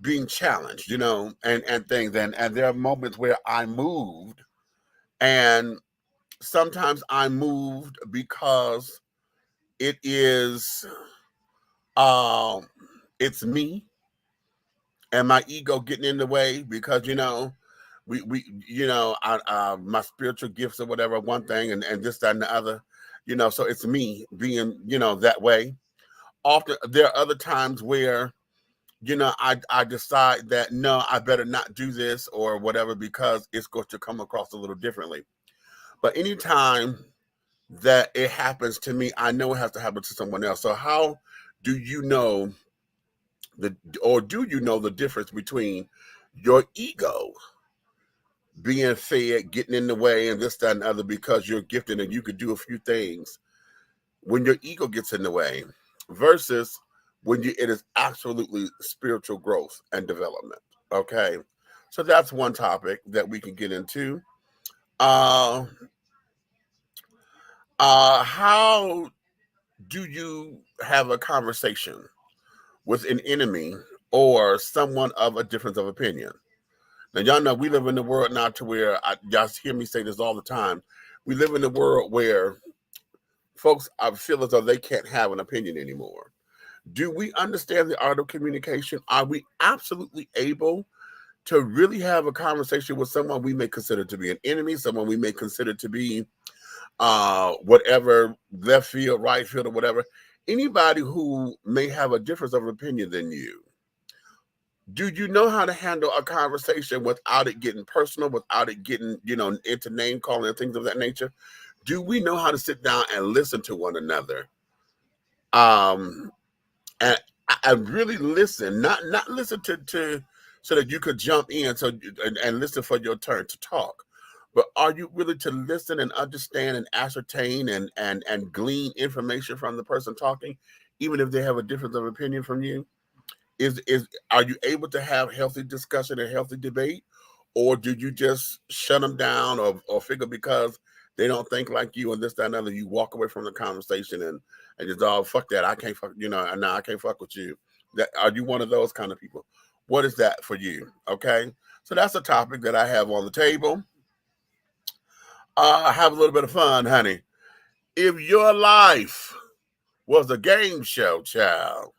being challenged, and things. And there are moments where I moved, and sometimes I moved because it is, um, it's me and my ego getting in the way because, my spiritual gifts or whatever, one thing, and this, that, and the other, so it's me being, that way. Often there are other times where, I decide that no, I better not do this or whatever because it's going to come across a little differently. But anytime that it happens to me, I know it has to happen to someone else. So how do you know do you know the difference between your ego being fed, getting in the way, and this, that, and other because you're gifted and you could do a few things when your ego gets in the way versus when it is absolutely spiritual growth and development. Okay. So that's one topic that we can get into. Uh, how do you have a conversation with an enemy or someone of a difference of opinion? Now, y'all know we live in the world now to where, y'all hear me say this all the time, we live in a world where folks feel as though they can't have an opinion anymore. Do we understand the art of communication? Are we absolutely able to really have a conversation with someone we may consider to be an enemy, someone we may consider to be whatever, left field, right field, or whatever, anybody who may have a difference of opinion than you? Do you know how to handle a conversation without it getting personal, without it getting, into name calling and things of that nature? Do we know how to sit down and listen to one another? And I really listen, not listen to so that you could jump in and listen for your turn to talk. But are you really to listen and understand and ascertain and glean information from the person talking, even if they have a difference of opinion from you? Are you able to have healthy discussion and healthy debate, or do you just shut them down or figure because they don't think like you and this, that, and other, you walk away from the conversation and just, oh, fuck that, I can't fuck, and now I can't fuck with you? Are you one of those kind of people? What is that for you? Okay, so that's a topic that I have on the table. Have a little bit of fun, honey. If your life was a game show, child,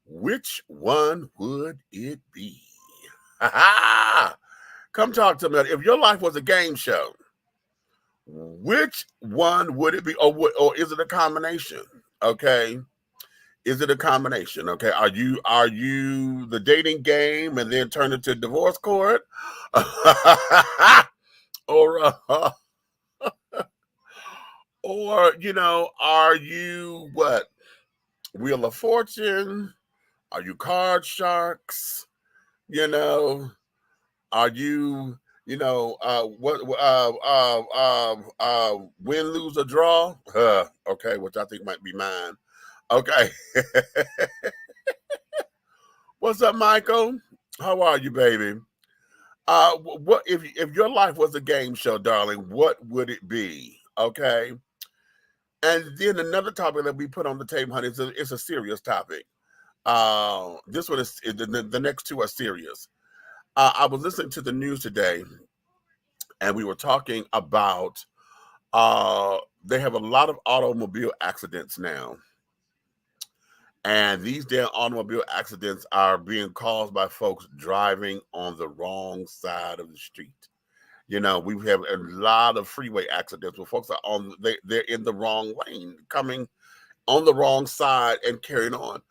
which one would it be? Come talk to me. If your life was a game show, which one would it be? Or is it a combination? Okay. Is it a combination? Okay. Are you the dating game and then turn into divorce court? or are you what? Wheel of Fortune? Are you Card Sharks? Are you, win, lose, or draw? Okay, which I think might be mine. Okay. What's up, Michael? How are you, baby? What if your life was a game show, darling? What would it be? Okay. And then another topic that we put on the table, honey, it's a serious topic. This one is the next two are serious. I was listening to the news today, and we were talking about they have a lot of automobile accidents now. And these damn automobile accidents are being caused by folks driving on the wrong side of the street. We have a lot of freeway accidents where folks are they're in the wrong lane, coming on the wrong side and carrying on.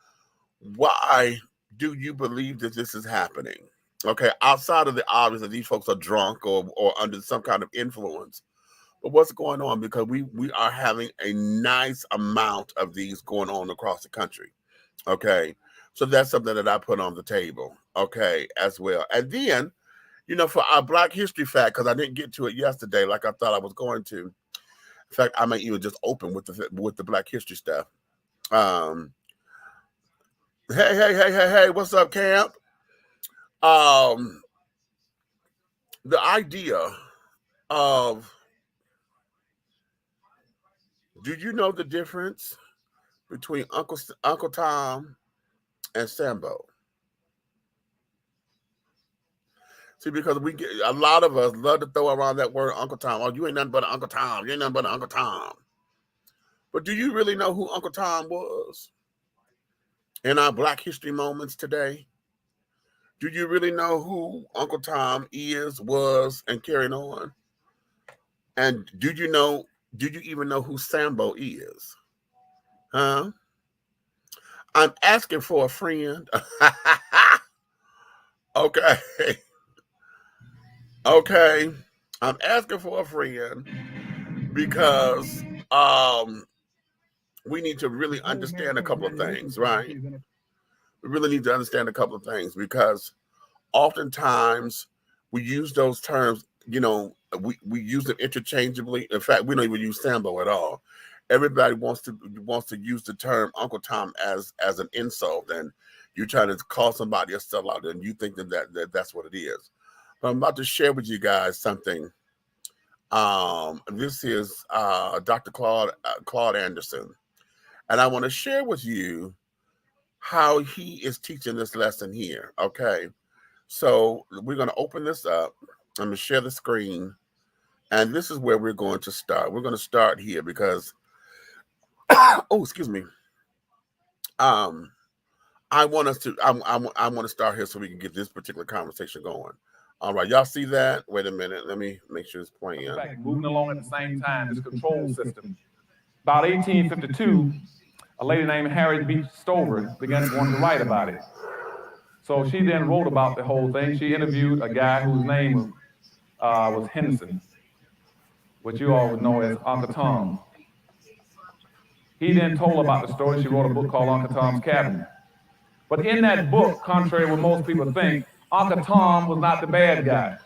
Why do you believe that this is happening? Okay, outside of the obvious that these folks are drunk or under some kind of influence. But what's going on? Because we are having a nice amount of these going on across the country. Okay, so that's something that I put on the table. Okay, as well. And then, for our Black History fact, because I didn't get to it yesterday like I thought I was going to. In fact, I might even just open with the Black History stuff. Hey, what's up, Camp? The idea of, do you know the difference between Uncle Tom and Sambo? See, because we get a lot of us love to throw around that word Uncle Tom. Oh, you ain't nothing but an Uncle Tom. You ain't nothing but an Uncle Tom. But do you really know who Uncle Tom was in our Black History moments today? Do you really know who Uncle Tom is, was, and carrying on? And do you even know who Sambo is? Huh? I'm asking for a friend. Okay. Okay. I'm asking for a friend because we need to really understand a couple of things, right? We really need to understand a couple of things because oftentimes we use those terms, you know, we use them interchangeably. In fact, we don't even use Sambo at all. Everybody wants to use the term Uncle Tom as an insult, and you're trying to call somebody a sellout, and you think that's what it is. But I'm about to share with you guys something. This is Dr. Claude Anderson, and I want to share with you how he is teaching this lesson here. Okay, so we're going to open this up. I'm going to share the screen, and this is where we're going to start. We're going to start here because, oh, excuse me. I want to start here so we can get this particular conversation going. All right, y'all see that? Wait a minute. Let me make sure it's playing. Moving along at the same time, this control system. About 1852, a lady named Harriet B. Stover began wanting to write about it. So she then wrote about the whole thing. She interviewed a guy whose name was Henderson, which you all would know as Uncle Tom. He then told about the story. She wrote a book called Uncle Tom's Cabin. But in that book, contrary to what most people think, Uncle Tom was not the bad guy.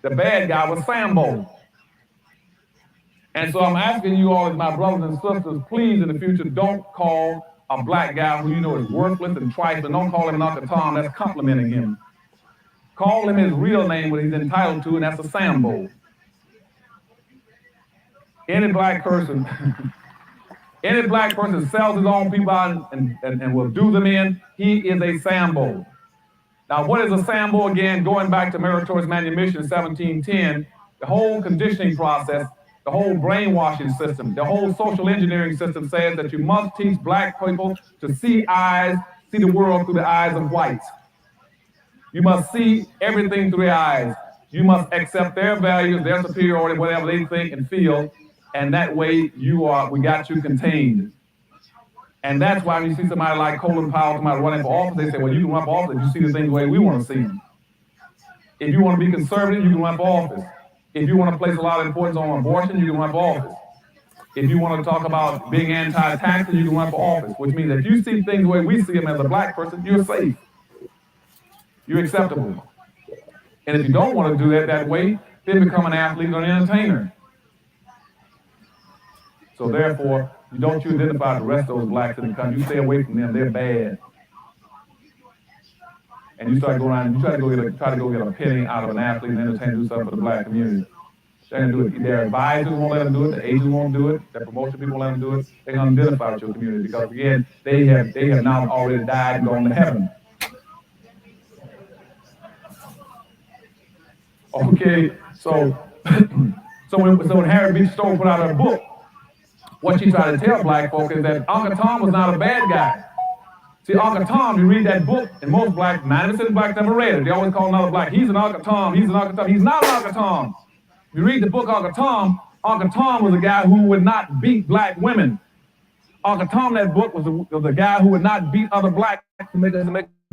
The bad guy was Sambo. And so I'm asking you all as my brothers and sisters, please in the future, don't call a black guy who you know is worthless and trifling. Don't call him Uncle Tom, that's complimenting him. Call him his real name, what he's entitled to, and that's a Sambo. Any black person sells his own people out and will do them in, he is a Sambo. Now, what is a Sambo again? Going back to Meritorious Manumission in 1710, the whole conditioning process, the whole brainwashing system, the whole social engineering system says that you must teach black people to see the world through the eyes of whites. You must see everything through their eyes. You must accept their values, their superiority, whatever they think and feel, and that way we got you contained. And that's why when you see somebody like Colin Powell, somebody running for office, they say, well, you can run for office if you see the things the way we want to see them. If you want to be conservative, you can run for office. If you want to place a lot of importance on abortion, you can run for office. If you want to talk about being anti-taxing, you can run for office, which means if you see things the way we see them as a black person, you're safe. You're acceptable. And if you don't want to do that way, then become an athlete or an entertainer. So therefore, you don't identify the rest of those blacks in the country. You stay away from them. They're bad. And you start going around and you try to go get a penny out of an athlete and entertainer, do something for the black community. They're going to do it. Their advisors won't let them do it. The agents won't do it. Their promotion people won't let them do it. They're going to identify with your community because, again, they have now already died and gone to heaven. Okay, so when Harriet B. Stowe put out her book, what she tried to tell black folk is that Uncle Tom was not a bad guy. See, Uncle Tom, you read that book, and most blacks, 90% of blacks never read it. They always call another black, he's an Uncle Tom, he's an Uncle Tom. He's not an Uncle Tom. You read the book Uncle Tom was a guy who would not beat black women. Uncle Tom, that book, was a guy who would not beat other blacks to make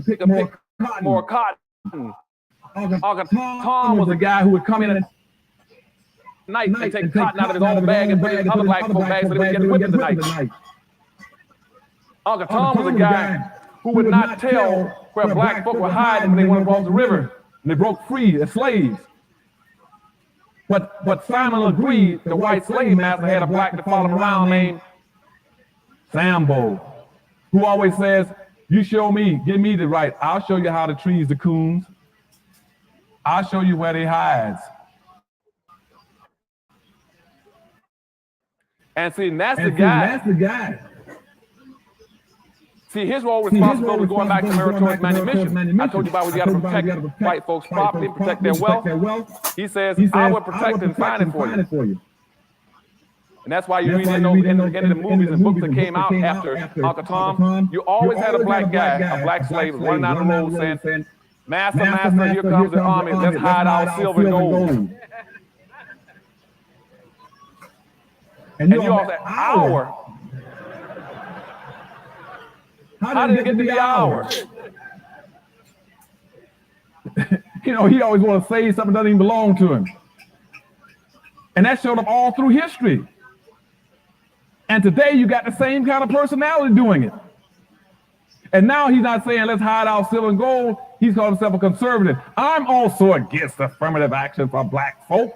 pick more cotton. Uncle Tom was a guy who would come in and night and take cotton out of his own bag and put it in other black people's bags so they would get whipped in the night. Uncle Tom was a guy who would not tell where black folk were hiding when they went across the river and they broke free as slaves. But Simon Legree, the white slave master, had a black to follow him around named Sambo, who always says, you show me, give me the right, I'll show you how to trees the coons. I'll show you where they hide. And see, that's the guy. See, his role responsibility going back to meritorious manumission. I told you about we got to protect white folks' property, protect their wealth. He says, I will protect and find it for you. And that's why you read in the movies and books that came out after Uncle Tom, you always had a black guy, a black slave running down the road saying, Master, master, here comes the army, let's hide our silver and gold. And you all said, our? How did it get to be ours? You know, he always want to say something that doesn't even belong to him. And that showed up all through history. And today you got the same kind of personality doing it. And now he's not saying let's hide our silver and gold. He's called himself a conservative. I'm also against affirmative action for black folk.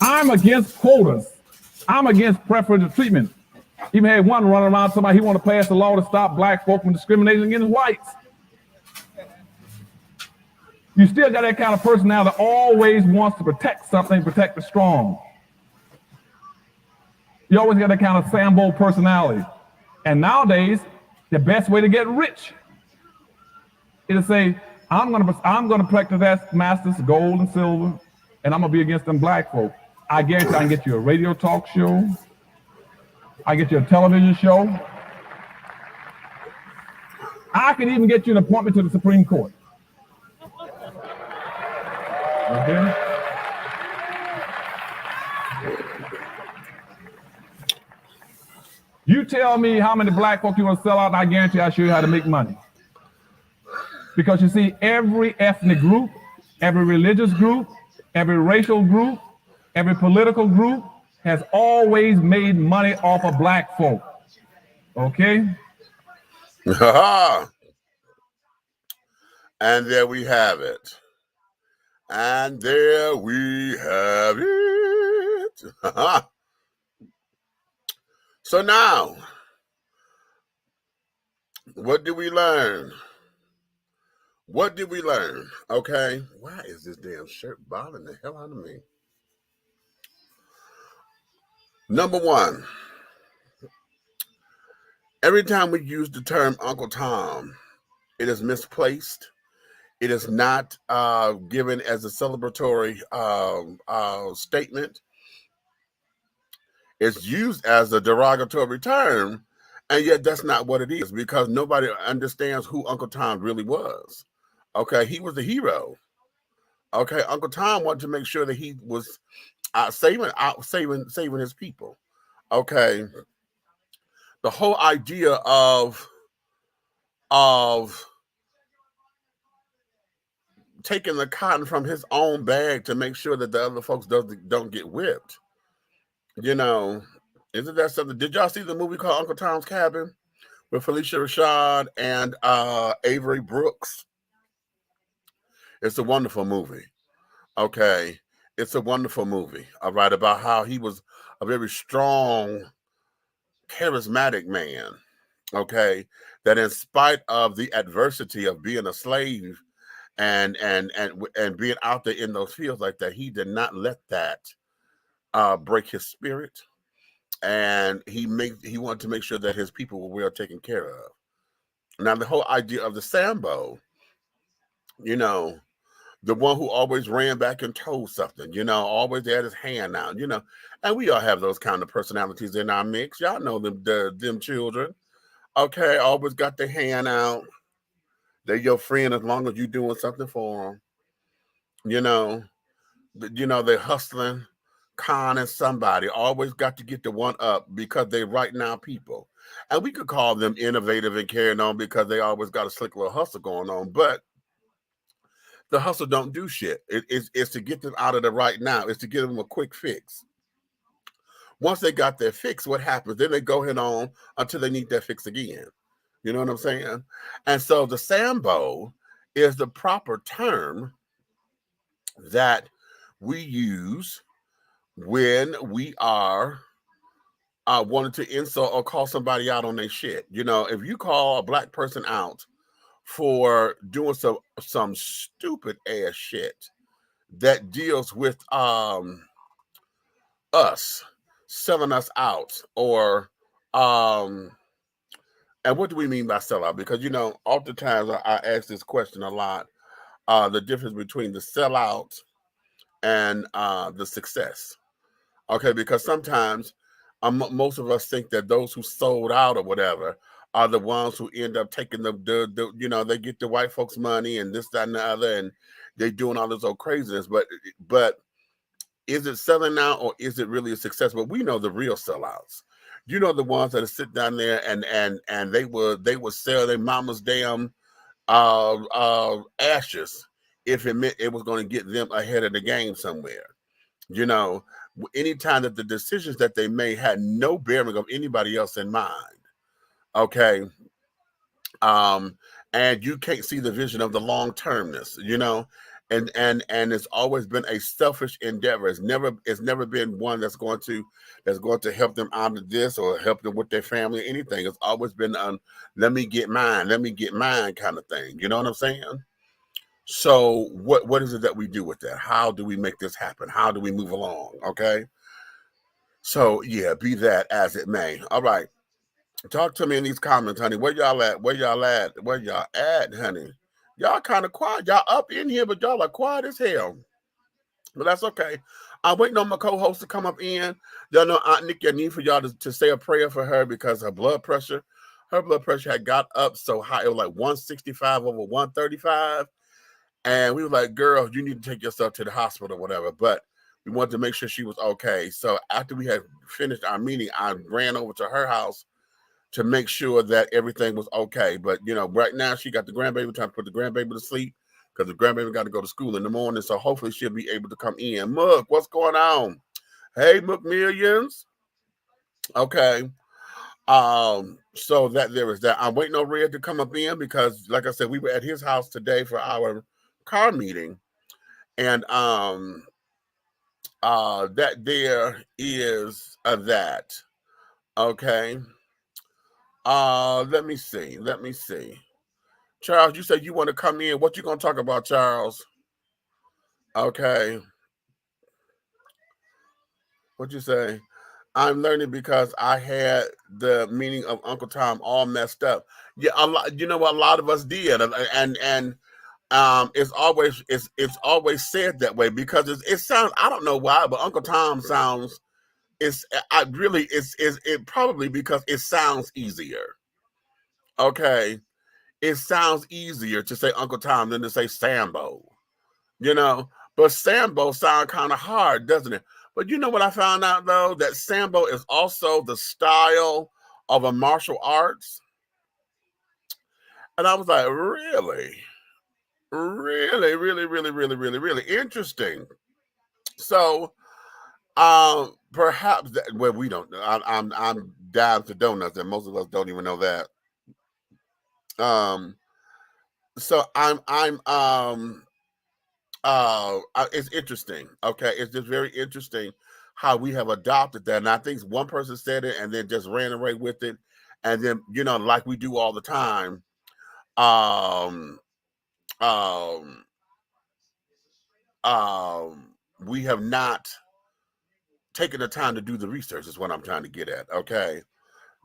I'm against quotas. I'm against preferential treatment. Even had one running around somebody, he want to pass a law to stop black folk from discriminating against whites. You still got that kind of personality that always wants to protect something, protect the strong. You always got that kind of Sambo personality. And nowadays, the best way to get rich is to say, I'm gonna protect that master's gold and silver, and I'm gonna be against them black folk. I guarantee I can get you a radio talk show. I get you a television show. I can even get you an appointment to the Supreme Court. Okay? You tell me how many black folk you want to sell out, and I guarantee I'll show you how to make money. Because you see, every ethnic group, every religious group, every racial group, every political group has always made money off of black folk. Okay? And there we have it. And there we have it. So now, what did we learn? What did we learn? Okay. Why is this damn shirt bothering the hell out of me? Number one, every time we use the term Uncle Tom, it is misplaced. It is not given as a celebratory statement. It's used as a derogatory term, and yet that's not what it is, because nobody understands who Uncle Tom really was. Okay, he was the hero. Okay, Uncle Tom wanted to make sure that he was saving his people. Okay, the whole idea of taking the cotton from his own bag to make sure that the other folks don't get whipped. You know, isn't that something? Did y'all see the movie called Uncle Tom's Cabin with Felicia Rashad and Avery Brooks? It's a wonderful movie. Okay, it's a wonderful movie. All right, about how he was a very strong, charismatic man. Okay, that in spite of the adversity of being a slave and being out there in those fields like that, he did not let that break his spirit, and he wanted to make sure that his people were well taken care of. Now, the whole idea of the Sambo, you know, the one who always ran back and told something, you know, always had his hand out, you know, and we all have those kind of personalities in our mix. Y'all know them children. Okay, always got their hand out. They're your friend as long as you're doing something for them. You know, they're hustling, conning somebody. Always got to get the one up because they're right now people. And we could call them innovative and carrying on because they always got a slick little hustle going on. But the hustle don't do shit. It's to get them out of the right now. It's to give them a quick fix. Once they got their fix, what happens? Then they go ahead on until they need their fix again. You know what I'm saying? And so the Sambo is the proper term that we use when we are wanting to insult or call somebody out on their shit. You know, if you call a black person out for doing some stupid ass shit that deals with us selling us out, or and what do we mean by sellout? Because oftentimes I ask this question a lot: the difference between the sellout and the success. Okay, because sometimes most of us think that those who sold out or whatever are the ones who end up taking the they get the white folks' money and this, that, and the other, and they doing all this old craziness. But is it selling out, or is it really a success? But we know the real sellouts. The ones that sit down there and they would sell their mama's damn ashes if it meant it was going to get them ahead of the game somewhere. Anytime that the decisions that they made had no bearing of anybody else in mind. Okay. And you can't see the vision of the long-termness, and it's always been a selfish endeavor. It's never been one that's going to help them out of this or help them with their family or anything. It's always been let me get mine kind of thing. You know what I'm saying? So what is it that we do with that? How do we make this happen? How do we move along? Okay. So yeah, be that as it may. All right. Talk to me in these comments, honey. Where y'all at? Where y'all at, honey? Y'all kind of quiet. Y'all up in here, but y'all are quiet as hell. But that's okay. I'm waiting on my co-host to come up in. Y'all know Aunt Nikki, I need for y'all to say a prayer for her because her blood pressure had got up so high. It was like 165 over 135. And we were like, girl, you need to take yourself to the hospital or whatever. But we wanted to make sure she was okay. So after we had finished our meeting, I ran over to her house to make sure that everything was okay. But, right now she got the grandbaby, trying to put the grandbaby to sleep because the grandbaby got to go to school in the morning. So hopefully she'll be able to come in. Mook, what's going on? Hey, Mook Millions. Okay. So that there is that. I'm waiting on Red to come up in because, like I said, we were at his house today for our car meeting. And that there is that. Okay. Let me see. Charles, you said you want to come in. What you gonna talk about, Charles? Okay. What you say? I'm learning because I had the meaning of Uncle Tom all messed up. Yeah, a lot. A lot of us did, and it's always said that way because it sounds. I don't know why, but Uncle Tom sounds. It probably because it sounds easier. Okay. It sounds easier to say Uncle Tom than to say Sambo, but Sambo sounds kind of hard, doesn't it? But you know what I found out, though? That Sambo is also the style of a martial arts. And I was like, really? Really, really, really, really, really, really interesting. So, perhaps we don't know. I'm down to donuts, and most of us don't even know that. So it's interesting. Okay, it's just very interesting how we have adopted that. And I think one person said it and then just ran away with it, and then like we do all the time. We have not taken the time to do the research. Is what I'm trying to get at. Okay,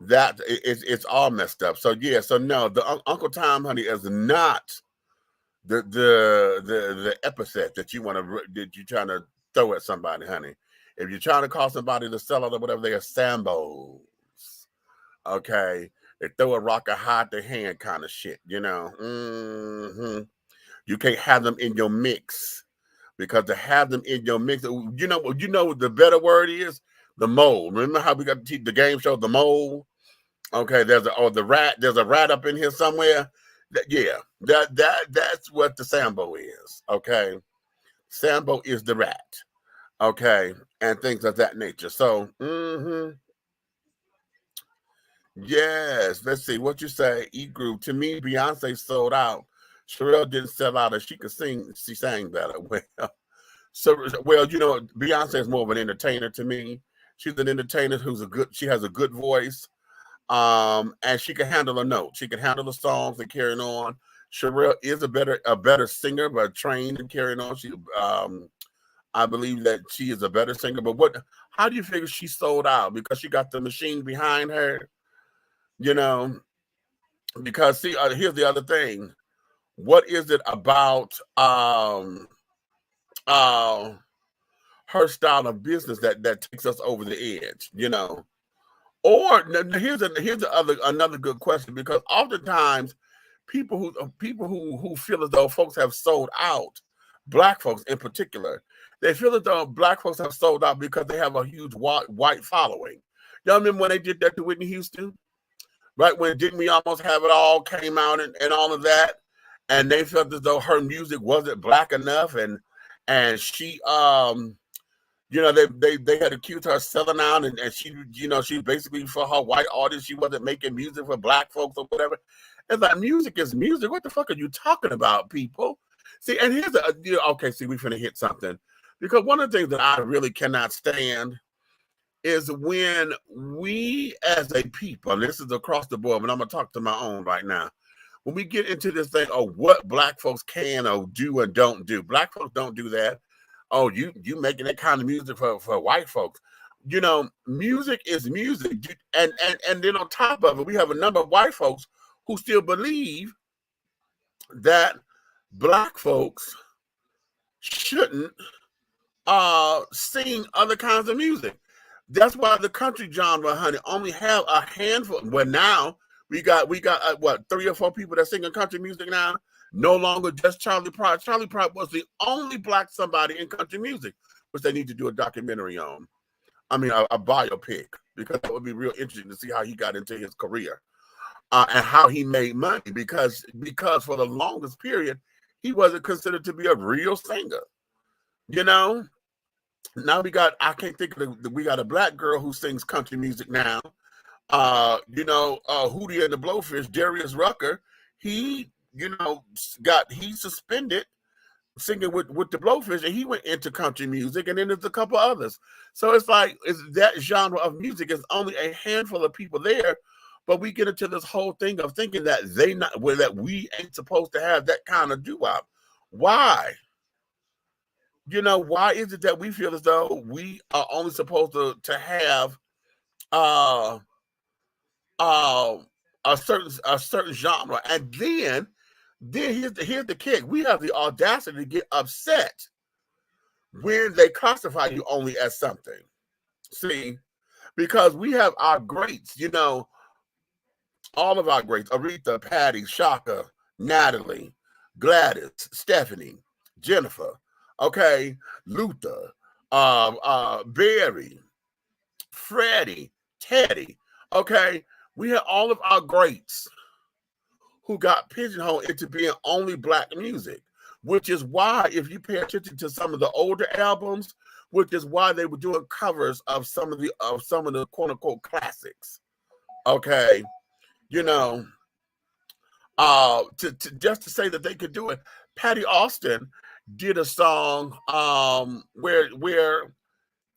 that it's all messed up. So yeah, so no, the Uncle Tom, honey, is not the epithet that you're trying to throw at somebody, honey. If you're trying to call somebody to sell out or whatever, they are Sambos. Okay, they throw a rock or hide their hand kind of shit. You can't have them in your mix because to have them in your mix, what the better word is? The mole. Remember how we got the game show, The Mole? Okay, there's a rat up in here somewhere. That's what the Sambo is. Okay, Sambo is the rat. Okay, and things of that nature. So, yes. Let's see what you say. E group. To me, Beyonce sold out. Sherelle didn't sell out, and she could sing. She sang better. Beyonce is more of an entertainer to me. She's an entertainer she has a good voice. And she can handle a note. She can handle the songs and carrying on. Sherelle is a better singer, but trained and carrying on. She I believe that she is a better singer. But how do you figure she sold out? Because she got the machine behind her, you know? Because see, here's the other thing. What is it about her style of business that takes us over the edge, you know? Or here's another good question, because oftentimes people who feel as though folks have sold out, Black folks in particular, they feel as though Black folks have sold out because they have a huge white following. Y'all remember when they did that to Whitney Houston? Right when Didn't We Almost Have It All came out and all of that, and they felt as though her music wasn't Black enough, and she you know, they had accused her of selling out, and she, you know, she basically, for her white audience, she wasn't making music for Black folks or whatever. It's like, music is music. What the fuck are you talking about, people? See, and here's okay, see, we finna hit something. Because one of the things that I really cannot stand is when we as a people, and this is across the board, but I'm gonna talk to my own right now. When we get into this thing of what Black folks can or do and don't do, Black folks don't do that. Oh, you making that kind of music for white folks. You know, music is music. And then on top of it, we have a number of white folks who still believe that Black folks shouldn't sing other kinds of music. That's why the country genre, honey, only have a handful. Well, now we got what, 3 or 4 people that sing country music now. No longer just Charlie Pride. Charlie Pride was the only Black somebody in country music, which they need to do a documentary on. I mean, a biopic, because that would be real interesting to see how he got into his career and how he made money. Because for the longest period, he wasn't considered to be a real singer. You know, now we got, I can't think of we got a Black girl who sings country music now. You know, Hootie and the Blowfish, Darius Rucker, he, you know, he's suspended singing with the Blowfish, and he went into country music, and then there's a couple others. So it's like, that genre of music is only a handful of people there, but we get into this whole thing of thinking that that we ain't supposed to have that kind of doo-wop. Why? You know, why is it that we feel as though we are only supposed to have a certain genre? And then here's the kick. We have the audacity to get upset when they classify you only as something. See, because we have our greats, you know, all of our greats: Aretha, Patty, Shaka, Natalie, Gladys, Stephanie, Jennifer, okay, Luther, Barry, Freddie, Teddy, okay. We have all of our greats who got pigeonholed into being only Black music, which is why, if you pay attention to some of the older albums, which is why they were doing covers of some of the quote unquote classics. Okay, you know, just to say that they could do it. Patty Austin did a song where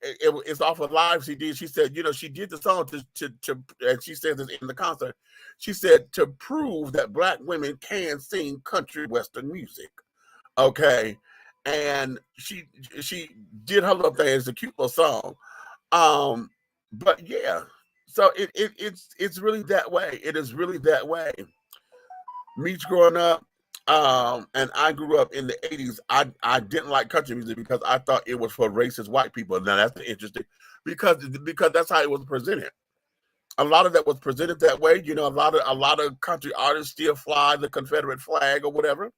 it's off a live CD. She said, you know, she did the song to and she said this in the concert. She said, to prove that Black women can sing country western music. Okay, and she did her little thing. It's a cute little song. But yeah, so it's really that way. It is really that way. Me growing up, and I grew up in the 80s. I didn't like country music because I thought it was for racist white people. Now that's interesting, because that's how it was presented. A lot of that was presented that way. You know, a lot of country artists still fly the Confederate flag or whatever.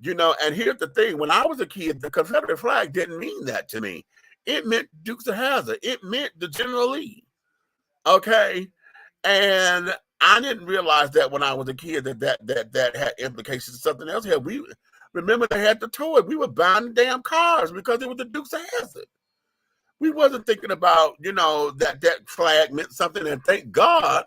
You know, and here's the thing: when I was a kid, the Confederate flag didn't mean that to me. It meant Dukes of Hazzard. It meant the General Lee. Okay, and I didn't realize that when I was a kid that had implications of something else. We remember they had the toy. We were buying the damn cars because it was the Dukes of Hazzard. We wasn't thinking about, you know, that flag meant something. And thank God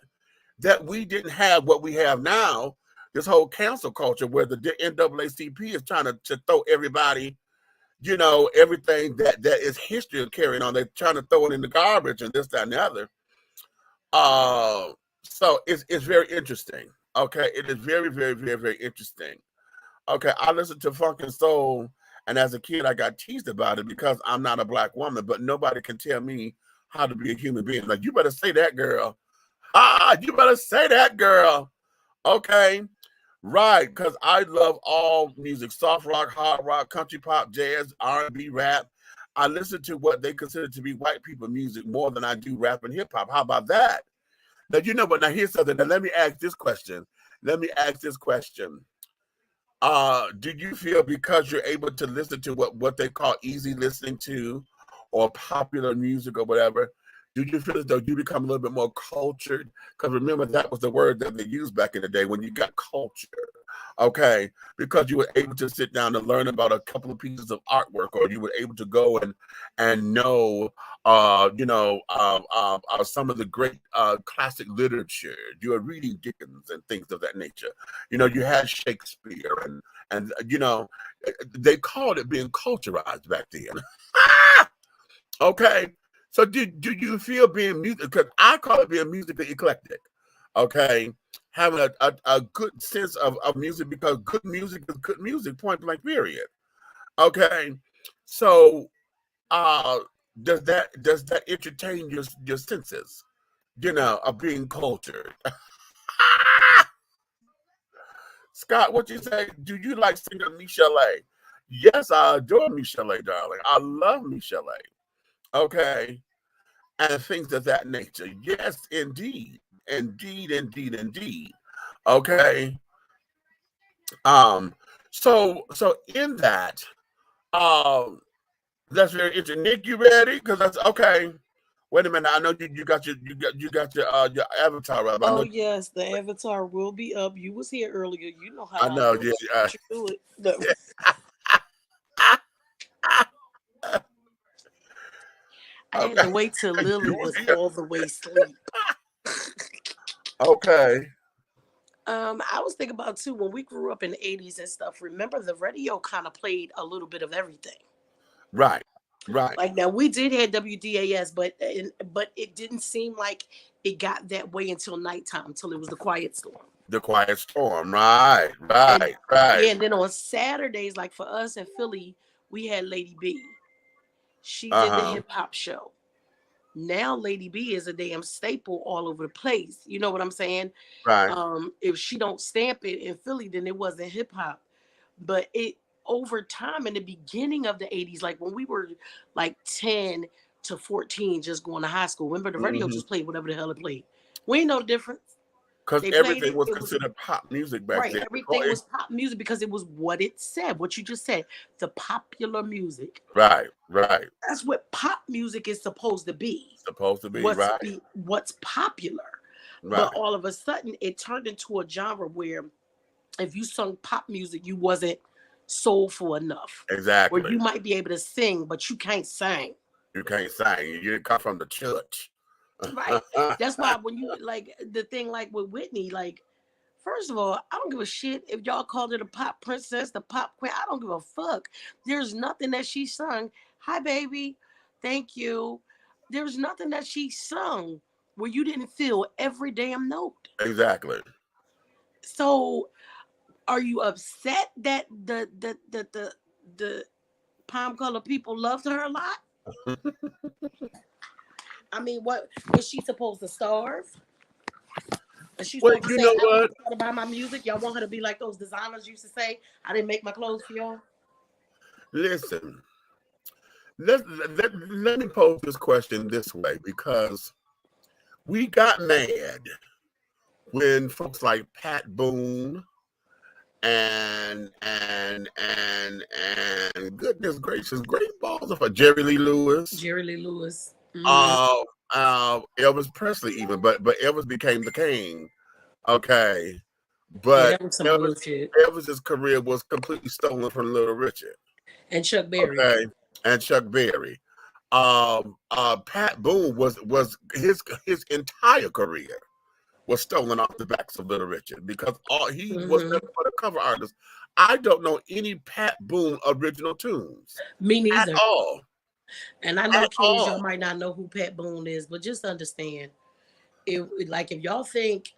that we didn't have what we have now, this whole cancel culture where the NAACP is trying to throw everybody, you know, everything that is history of carrying on. They're trying to throw it in the garbage and this, that, and the other. So it's very interesting. Okay, it is very, very, very, very interesting. Okay, I listen to funk and soul, And as a kid, I got teased about it because I'm not a black woman, but nobody can tell me how to be a human being. Like, you better say that, girl. You better say that, girl. Okay. Right, because I love all music, soft rock, hard rock, country pop, jazz, R&B, rap. I listen to what they consider to be white people music more than I do rap and hip hop. How about that? Now, you know what? Now, here's something. Now, let me ask this question. Do you feel because you're able to listen to what they call easy listening to or popular music or whatever, do you feel as though you become a little bit more cultured? Because remember, that was the word that they used back in the day when you got culture, okay? Because you were able to sit down and learn about a couple of pieces of artwork, or you were able to go and know, some of the great classic literature. You were reading Dickens and things of that nature. You know, you had Shakespeare, and they called it being culturized back then. Okay. So do you feel being music? Because I call it being musically eclectic. Okay, having a good sense of music, because good music is good music. Point blank. Period. Okay. So does that entertain your senses? Of being cultured. Scott, what you say? Do you like singer Michelle? Yes, I adore Michelle, darling. I love Michelle. Okay. And things of that nature. Yes, indeed. Indeed. Okay. So in that, that's very interesting. Nick, you ready? Because that's okay. Wait a minute. I know you got your avatar up. Oh yes, the avatar will be up. You was here earlier. You know how I know. do it. No. I had to wait till Lily was all the way asleep. Okay. I was thinking about too, when we grew up in the 80s and stuff, remember the radio kind of played a little bit of everything. Right. Like, now we did have WDAS, but it didn't seem like it got that way until nighttime, until it was the Quiet Storm. The Quiet Storm. Right. Yeah, and then on Saturdays, like for us in Philly, we had Lady B. She did the hip hop show. Now Lady B is a damn staple all over the place. You know what I'm saying? Right. If she don't stamp it in Philly, then it wasn't hip hop. But it over time, in the beginning of the 80s, like when we were like 10 to 14, just going to high school, remember the radio just played whatever the hell it played. We ain't no difference. Because everything was considered pop music back then. Everything was pop music because it was what it said, what you just said, the popular music. Right. That's what pop music is supposed to be. What's popular. Right. But all of a sudden, it turned into a genre where if you sung pop music, you wasn't soulful enough. Exactly. Or you might be able to sing, but you can't sing. You can't sing. You didn't come from the church. Right. That's why when you like the thing like with Whitney, like, first of all, I don't give a shit if y'all called her the pop princess, the pop queen. I don't give a fuck. There's nothing that she sung. Hi, baby. Thank you. There's nothing that she sung where you didn't feel every damn note. Exactly. So are you upset that the palm color people loved her a lot? I mean, what is she supposed to starve? Is she supposed to say, I don't want to buy my music? Y'all want her to be like those designers used to say, I didn't make my clothes for y'all? Listen, let me pose this question this way, because we got mad when folks like Pat Boone and goodness gracious, great balls of Jerry Lee Lewis. Elvis Presley even, but Elvis became the king. Okay. But Elvis's career was completely stolen from Little Richard. And Chuck Berry. Okay. And Chuck Berry. Pat Boone was his entire career was stolen off the backs of Little Richard, because he was never but a cover artist. I don't know any Pat Boone original tunes. Me neither. At all. And I know kids, y'all might not know who Pat Boone is, but just understand, if y'all think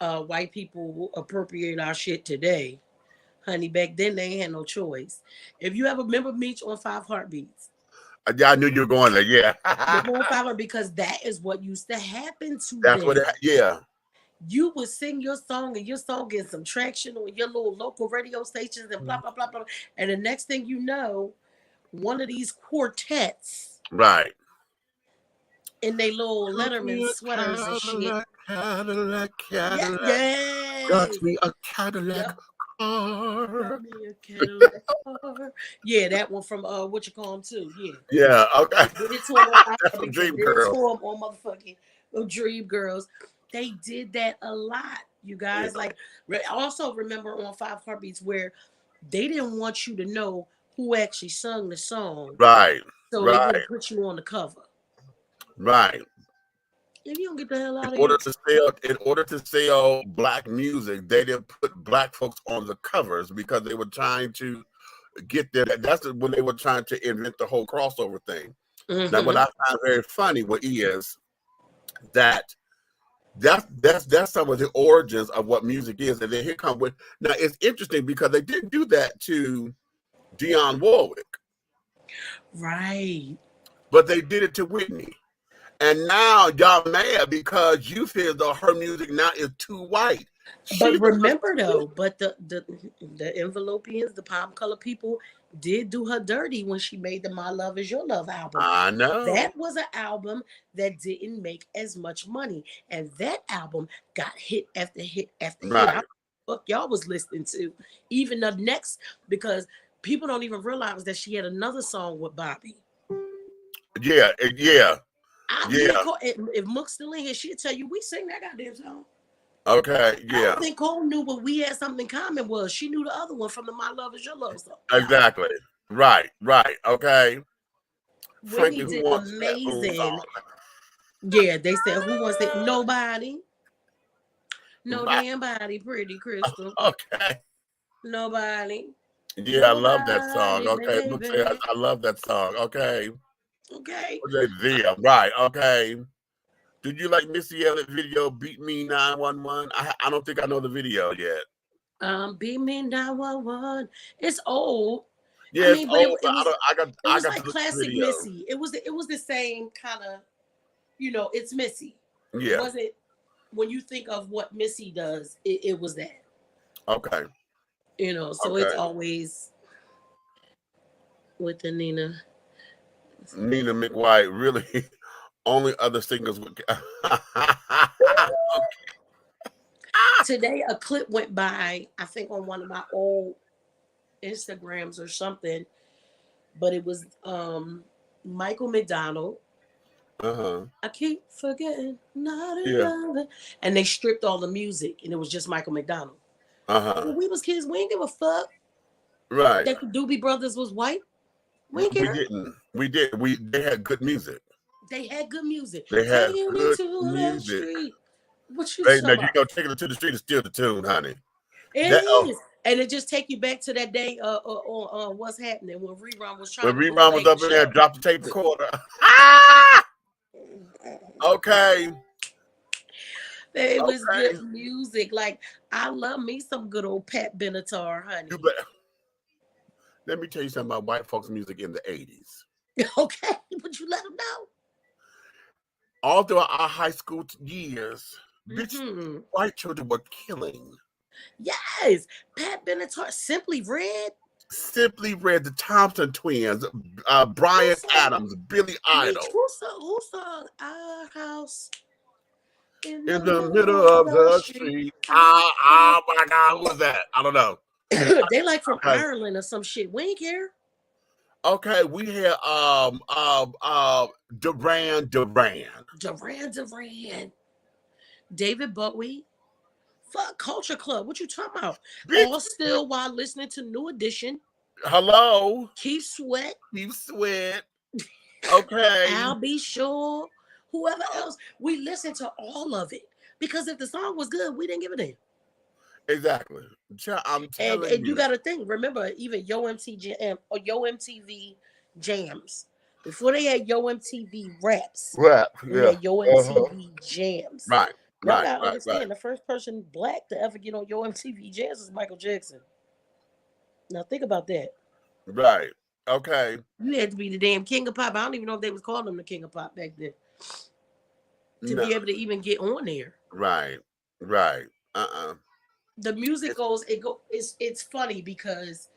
white people appropriate our shit today, Honey, back then they ain't had no choice. If you ever remember Meech on 5 Heartbeats, Yeah, I knew you were going there. Yeah. remember on 5 Heartbeats, because that is what used to happen to That's what them. yeah. You would sing your song and your song get some traction on your little local radio stations and blah, blah, blah, blah. And the next thing you know, one of these quartets Right. in their little Got me Letterman a sweaters and shit. Cadillac, Yeah, Cadillac. Got yes. me a Cadillac Yep. car. Got me a Cadillac car. Yeah, that one from what you call them too. Yeah. Yeah, okay. Did it to him on That's some Dream did it Girls. to him on motherfucking Dream Girls. They did that a lot, you guys. Yeah. Like, also remember on 5 Heartbeats where they didn't want you to know who actually sung the song, Right. so they Right. wouldn't put you on the cover. Right. If you don't get the hell out In of order to sell black music, they didn't put black folks on the covers because they were trying to get there. That's when they were trying to invent the whole crossover thing. here. Now, what I find very funny is that that's some of the origins of what music is, and then here come with. Now it's interesting because they didn't do that to Dionne Warwick, Right. but they did it to Whitney. And now y'all mad because you feel though her music now is too white. But remember though, but the envelopians, the palm color people did do her dirty when she made the My Love Is Your Love album. I know. That was an album that didn't make as much money. And that album got hit after hit after hit. Right. Fuck y'all was listening to. Even the next, because people don't even realize that she had another song with Bobby. Yeah. If Mook's still in here, she'll tell you we sing that goddamn song. Okay, I yeah. don't think Cole knew what we had something in common was. She knew the other one from the My Love Is Your Love song. Exactly. Right. Okay. Whitney did amazing. Yeah, they said who wants it? Nobody. No damn body, pretty Crystal. Okay. Nobody. Yeah, I love that song. Okay. Baby. I love that song. Okay. Okay. Right. Okay. Did you like Missy Elliott video "Beat Me 911"? I don't think I know the video yet. Beat Me 911. It's old. Yeah, I mean, it's but old, it was got like the classic video. Missy. It was the same kind of, it's Missy. Yeah. It wasn't, when you think of what Missy does, it was that. Okay. So it's always with the Nina McWhite, really. Only other singers would. Today a clip went by, I think on one of my old Instagrams or something, but it was Michael McDonald. I keep forgetting not in love. And they stripped all the music and it was just Michael McDonald. When we was kids, we didn't give a fuck. Right. That the Doobie Brothers was white. We didn't. We did. They had good music. They had good music. They had Taking good to music. Street. What you Now talking you go take it to the street and steal the tune, honey. It is. And it just take you back to that day on what's happening when Rerun was trying When to Rerun was up in there, dropped the tape recorder. Okay. It was good music. Like, I love me some good old Pat Benatar, honey. You bet. Let me tell you something about white folks' music in the 80s. Okay, would you let them know? All throughout our high school years, white children were killing. Yes, Pat Benatar, Simply Red. Simply Red, the Thompson Twins, Bryan Adams, Billy Idol. Who sung Our House in the middle of the street? Oh my God, who was that? I don't know. They like from Ireland or some shit. We ain't care. Okay, we had Duran. David Bowie. Fuck Culture Club. What you talking about? All still while listening to New Edition. Hello. Keith Sweat. Okay. I'll Be Sure. Whoever else. We listened to all of it. Because if the song was good, we didn't give a damn. Exactly. I'm telling you. And you got to think, remember, even Yo MTV Jams. Before they had Yo MTV Raps. They had Yo MTV Jams. Right. Y'all gotta understand, the first person black to ever get on Yo MTV Jams is Michael Jackson. Now think about that. Right. Okay. You had to be the damn king of pop. I don't even know if they was calling him the king of pop back then to No. be able to even get on there. Right. Right. The music goes. It's funny because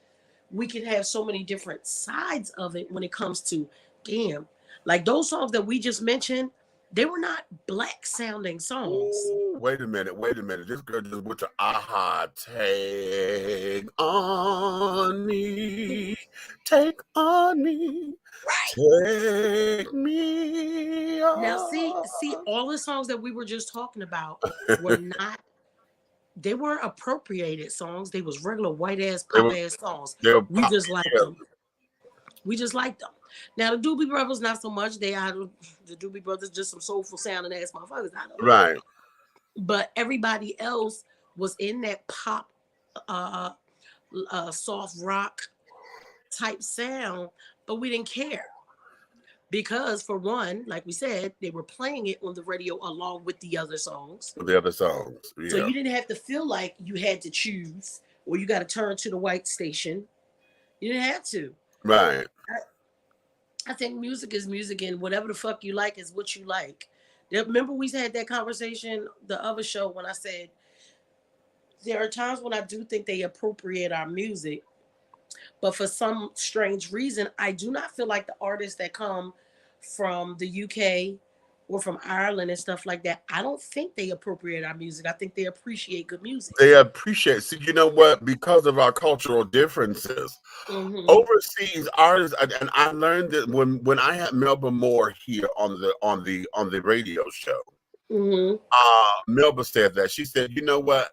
we can have so many different sides of it when it comes to damn, like those songs that we just mentioned. They were not black sounding songs. Ooh, wait a minute. This girl just went to aha. Take on me. Take on me. Right. Take me on. Now see, all the songs that we were just talking about were not. They weren't appropriated songs. They was regular white ass pop ass songs. We just liked them. We just liked them. Now the Doobie Brothers, not so much. They are the Doobie Brothers, just some soulful sounding ass motherfuckers. Right. But everybody else was in that pop, soft rock type sound, but we didn't care because, for one, like we said, they were playing it on the radio along with the other songs. The other songs, yeah. So you didn't have to feel like you had to choose or you got to turn to the white station. You didn't have to. Right. I think music is music, and whatever the fuck you like is what you like. Remember we had that conversation the other show when I said there are times when I do think they appropriate our music, but for some strange reason, I do not feel like the artists that come from the UK or from Ireland and stuff like that, I don't think they appropriate our music. I think they appreciate good music. They appreciate. See, you know what? Because of our cultural differences, overseas artists, and I learned that when I had Melba Moore here on the radio show, Melba said that. She said, you know what?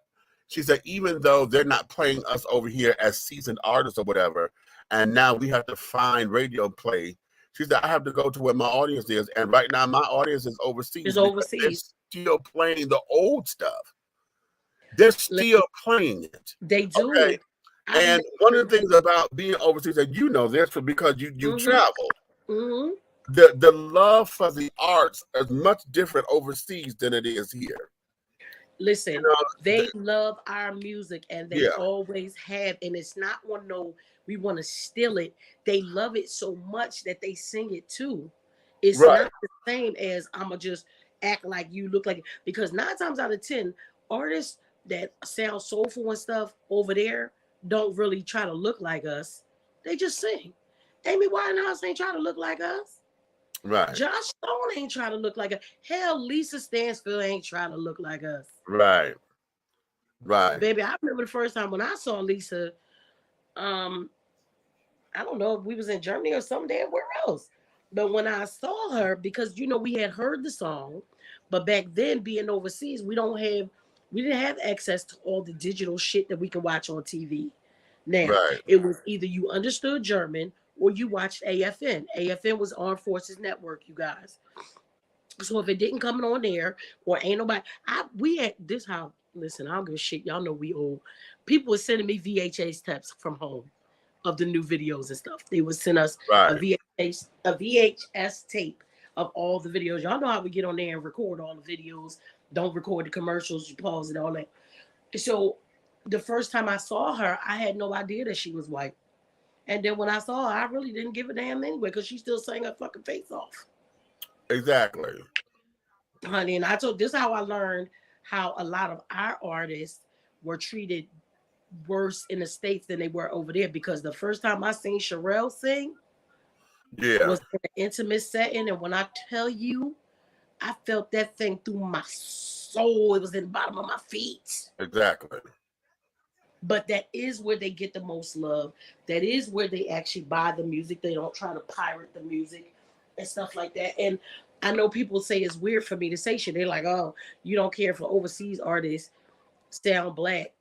She said, even though they're not playing us over here as seasoned artists or whatever, and now we have to find radio play. She said, I have to go to where my audience is. And right now, my audience is overseas. It's overseas. They're still playing the old stuff. They're still playing it. They do. Okay? And one of the things about being overseas, and you know this because you traveled, the love for the arts is much different overseas than it is here. Listen, you know, they love our music, and they always have. And it's not one no, we want to steal it. They love it so much that they sing it too. It's not the same as I'ma just act like you look like it. Because 9 times out of 10, artists that sound soulful and stuff over there don't really try to look like us. They just sing. Amy Winehouse ain't trying to look like us. Right. Josh Stone ain't trying to look like us. Hell, Lisa Stansfield ain't trying to look like us. Right. Right. Baby, I remember the first time when I saw Lisa, I don't know if we was in Germany or somewhere else. But when I saw her, because you know we had heard the song, but back then being overseas, we didn't have access to all the digital shit that we can watch on TV. Now it was either you understood German or you watched AFN. AFN was Armed Forces Network, you guys. So if it didn't come on there or ain't nobody, we had this how. Listen, I don't give a shit. Y'all know we old. People were sending me VHS tapes from home of the new videos and stuff. They would send us a VHS tape of all the videos. Y'all know how we get on there and record all the videos. Don't record the commercials, you pause it, all that. So the first time I saw her, I had no idea that she was white. And then when I saw her, I really didn't give a damn anyway because she still sang her fucking face off. Exactly. Honey, and this is how I learned how a lot of our artists were treated worse in the States than they were over there, because the first time I seen Sherelle sing was in an intimate setting, and when I tell you, I felt that thing through my soul. It was in the bottom of my feet. Exactly. But that is where they get the most love. That is where they actually buy the music. They don't try to pirate the music and stuff like that. And I know people say it's weird for me to say shit. They're like, oh, you don't care for overseas artists sound black.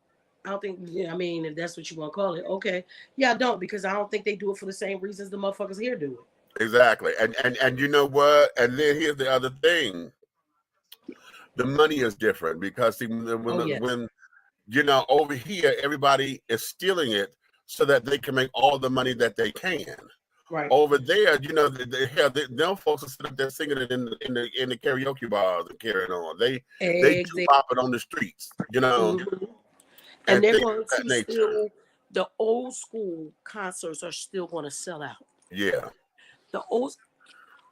I don't think, I mean, if that's what you want to call it, okay. Yeah, I don't, because I don't think they do it for the same reasons the motherfuckers here do it. Exactly. And you know what? And then here's the other thing. The money is different because see, when you know, over here, everybody is stealing it so that they can make all the money that they can. Right. Over there, you know, them folks are sitting up there singing it in the karaoke bars and carrying on. They do pop it on the streets, you know. And they're going to still the old school concerts are still going to sell out. Yeah.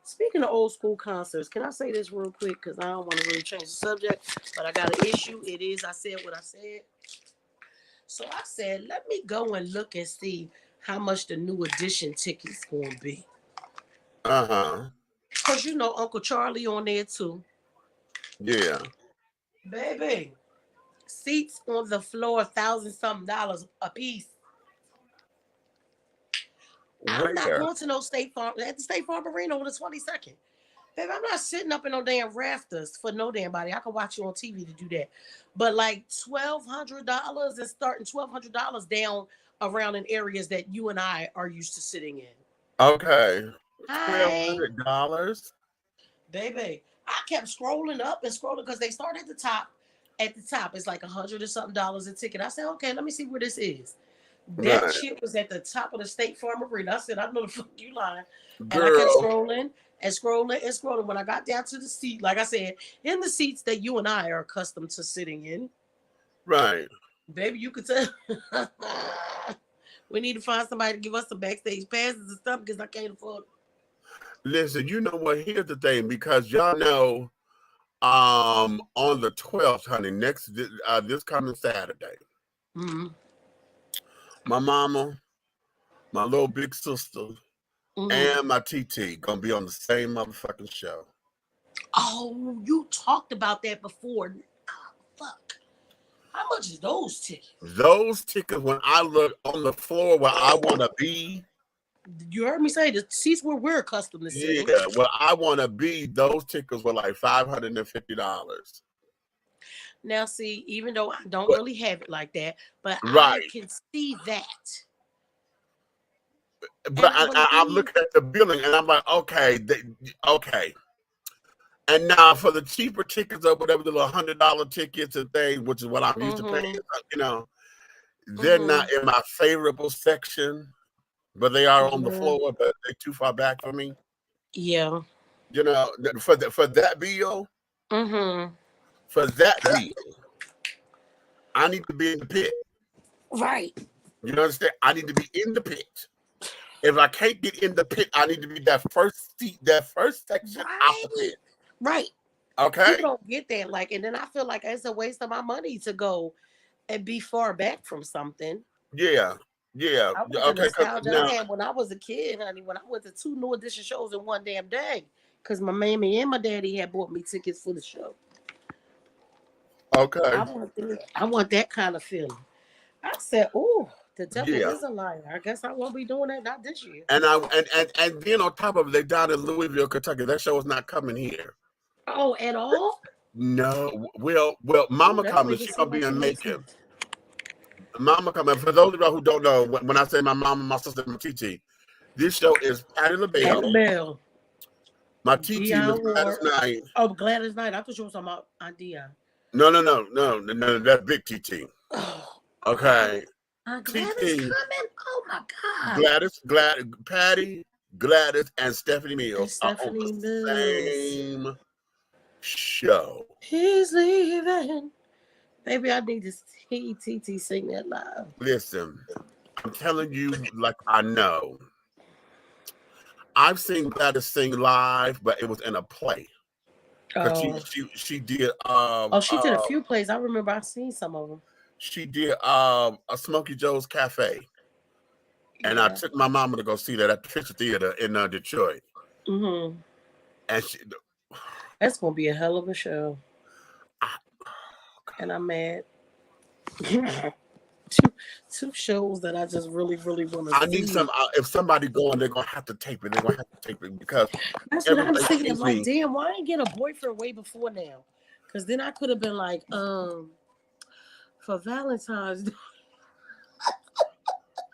Speaking of old school concerts, can I say this real quick? Because I don't want to really change the subject, but I got an issue. It is, I said what I said. So I said, let me go and look and see how much the new edition ticket's going to be. Uh-huh. Because you know Uncle Charlie on there too. Yeah. Baby, seats on the floor, $1,000-something a piece. I'm not going to no State Farm, at the State Farm Arena on the 22nd. Baby, I'm not sitting up in no damn rafters for no damn body. I can watch you on TV to do that. But like $1,200 and starting $1,200 down around in areas that you and I are used to sitting in. Okay. Hi. $1,200? Baby, I kept scrolling up and scrolling because they start at the top. At the top, it's like $100 or something a ticket. I said, okay, let me see where this is. That shit was at the top of the State Farm Arena. I said, I know the fuck you lying. Girl. And I kept scrolling and scrolling and scrolling. When I got down to the seat, like I said, in the seats that you and I are accustomed to sitting in. Right. Baby, you could tell. We need to find somebody to give us some backstage passes and stuff because I can't afford it. Listen, you know what? Here's the thing, because y'all know on the 12th, honey, this coming Saturday, my mama, my little big sister, and my TT gonna be on the same motherfucking show. Oh, you talked about that before. Oh, fuck. How much is those tickets? Those tickets, when I look on the floor where I want to be. You heard me say the seats where we're accustomed to sitting. Yeah, where I want to be, those tickets were like $550. Now, see, even though I don't really have it like that, but right. I can see that. But I'm looking at the billing and I'm like, okay, okay. And now for the cheaper tickets or whatever, the little $100 tickets and things, which is what I'm used to paying, you know, they're not in my favorable section, but they are on the floor, but they're too far back for me. Yeah. You know, for that bill, for that deal, I need to be in the pit. Right. You understand? I need to be in the pit. If I can't get in the pit, I need to be that first seat, that first section out the pit. Right. Okay. You don't get that. Like, and then I feel like it's a waste of my money to go and be far back from something. Yeah. Yeah. Okay. I had when I was a kid, honey, when I went to 2 New Edition shows in one damn day. Because my mammy and my daddy had bought me tickets for the show. Okay. I want that kind of feeling. I said, "Oh, the devil is a liar." I guess I won't be doing that not this year. And then on top of it, they down in Louisville, Kentucky. That show is not coming here. Oh, at all? No. Well, Mama coming. She's gonna be in Macon. Mama coming. For those of you who don't know, when I say my mama, my sister, my TT, this show is Patti LaBelle. My TT was Gladys Knight. Oh, Gladys Knight. I thought you were talking about Aunt Dion. No. That's Big TT. Oh. Okay. Gladys coming? Oh my God. Gladys, Patti, Gladys, and Stephanie Mills are on the same show. He's leaving. Baby, I need to see TT sing that live. Listen, I'm telling you, like I know. I've seen Gladys sing live, but it was in a play. Because she did. She did a few plays. I remember I seen some of them. She did a Smokey Joe's Cafe. And I took my mama to go see that at the Fisher Theater in Detroit. And that's going to be a hell of a show. And I'm mad. Two shows that I just really, really want to see. I need some. If somebody going, they're going to have to tape it. They're going to have to tape it because that's what I'm thinking. Like, damn, why I didn't get a boyfriend way before now? Because then I could have been like, for Valentine's Day.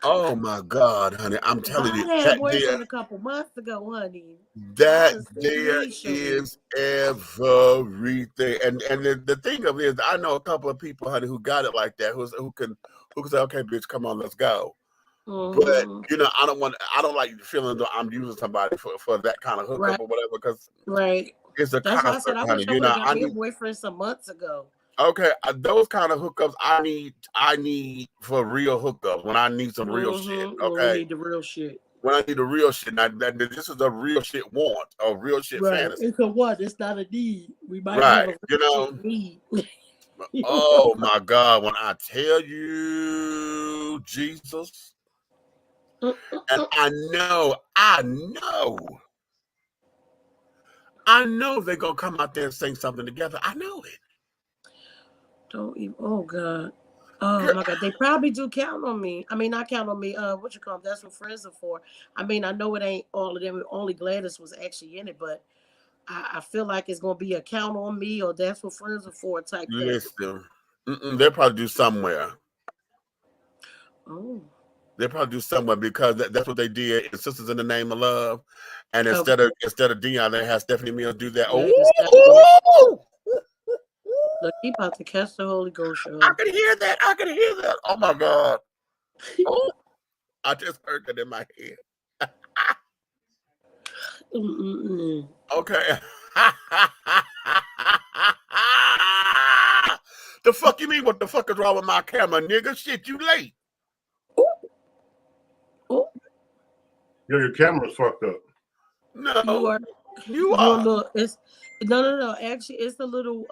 Oh my God, honey! I'm telling you, I had a boyfriend a couple months ago, honey. That there is everything, and the thing of it is, I know a couple of people, honey, who got it like that, who can say, okay, bitch, come on, let's go. But you know, I don't like feeling that I'm using somebody for that kind of hookup or whatever, because it's a concept, why I said I wish I would have got me a boyfriend some months ago. Okay, those kind of hookups I need for real hookups when I need some real shit. When we Okay, need the real shit. when I need the real shit. Now, this is a real shit want, a real shit Right. fantasy. It's a what? It's not a need. We might Right, have a you know. need. Oh my God, when I tell you, Jesus, and I know they're gonna come out there and sing something together. I know it. Don't even. Oh God. Oh my God. They probably do count on me. I mean, not count on me. What you call them? That's what friends are for. I mean, I know it ain't all of them. Only Gladys was actually in it, but I feel like it's gonna be a count on me or that's what friends are for type thing. Listen, they'll probably do somewhere. Oh. They'll probably do somewhere because that's what they did in Sisters in the Name of Love, and instead of Dion, they had Stephanie Mills do that. Yeah, Oh, look, he about to catch the Holy Ghost, y'all. I can hear that. I can hear that. Oh my God. Oh, I just heard that in my head. Okay. The fuck you mean? What the fuck is wrong with my camera, nigga? Shit, you late. Oh. Your camera's fucked up. No, you are. are. Look, it's no. Actually, it's a little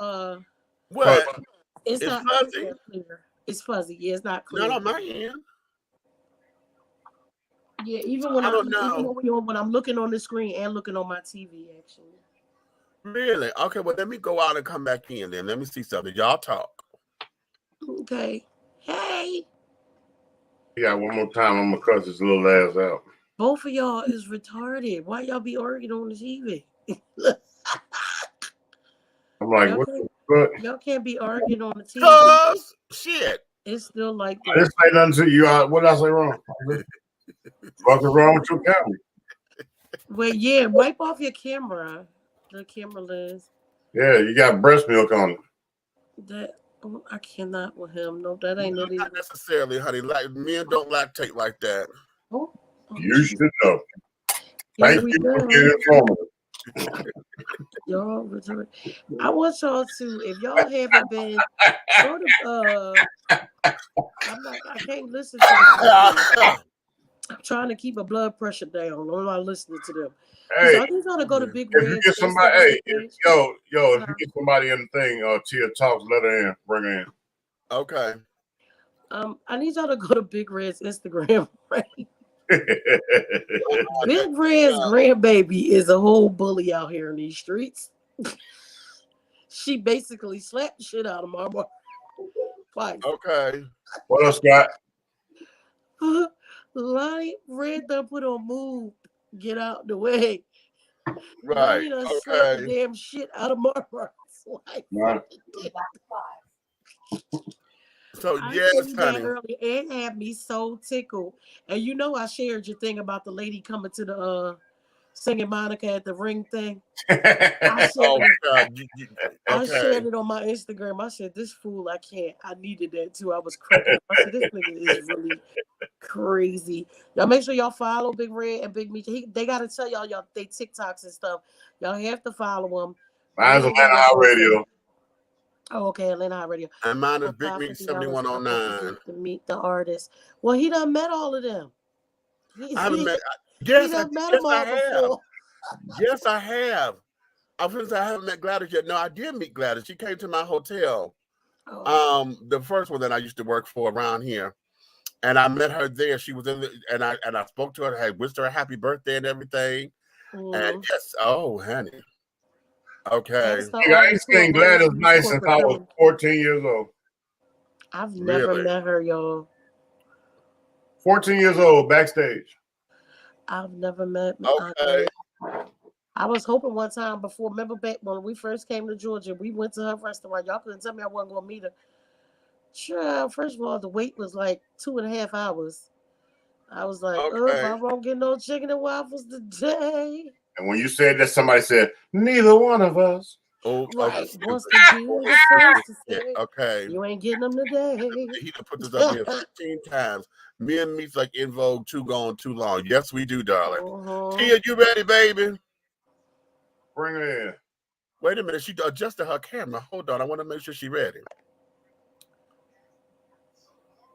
What? It's not fuzzy. clear. It's fuzzy. Yeah, it's not clear. Not on my end. Yeah, even when I don't know. Even when I'm looking on the screen and looking on my TV, actually. Really? Okay, well, let me go out and come back in then. Let me see something. Y'all talk. Okay. Hey. Yeah, one more time, I'm gonna cuss his little ass out. Both of y'all is retarded. Why y'all be arguing on the TV? I'm like, y'all what the fuck? Y'all can't be arguing on the TV. Cuz, shit. It's still like I didn't say nothing to you. What did I say wrong? What's wrong with your camera? Well, yeah, wipe off your camera. The camera lens. Yeah, you got breast milk on it. That I cannot with him. No, that ain't no. Not necessarily, honey. Like men don't lactate like that. Oh, you should know. Here Thank you for being informative. Y'all retarded. I want y'all to, if y'all haven't been, go to I can't listen to them. I'm trying to keep my blood pressure down. I'm not listening to them. Hey, I think to go to Big if Red. you get somebody, if you get somebody in the thing, Tia Talks, let her in, bring her in. Okay. I need y'all to go to Big Red's Instagram, right? Big Red's grandbaby is a whole bully out here in these streets. She basically slapped the shit out of my mom twice. Okay. What else, Scott? Lonnie Red done put on move. Get out the way. Right. Lonnie done slapped the damn shit out of Marmara's wife. So I yes, honey. earlier, it had me so tickled. And you know I shared your thing about the lady coming to the singing Monica at the ring thing. I shared it on my Instagram. I said, this fool, I can't. I needed that too. I was cracking up. I said, this nigga is really crazy. Y'all make sure y'all follow Big Red and Big Meech. They got to tell y'all they TikToks and stuff. Y'all have to follow them. Mine's Atlanta High Radio. Oh, okay, Atlanta High Radio. And mine is Big Meech 7109. To meet the artist. Well, he done met all of them. I haven't met. Yes, I have. Yes, I have. I haven't met Gladys yet. No, I did meet Gladys. She came to my hotel. Oh. The first one that I used to work for around here, and I met her there. She was in and I spoke to her. I wished her a happy birthday and everything. And yes, oh honey. Okay. I ain't seen Gladys nice since I was 14 years old. I've never met her, y'all. 14 years old, backstage. I've never met. Okay. I was hoping one time before. Remember back when we first came to Georgia, we went to her restaurant. Y'all couldn't tell me I wasn't gonna meet her. Sure. First of all, the wait was like 2.5 hours. I was like, I won't get no chicken and waffles today. And when you said that, somebody said, neither one of us. Oh, right. Wants to be the first to say, okay. You ain't getting them today. He done put this up here 15 times. Me and Me's like In Vogue, too gone, too long. Yes, we do, darling. Tia, you ready, baby? Bring her in. Wait a minute. She adjusted her camera. Hold on. I want to make sure she's ready.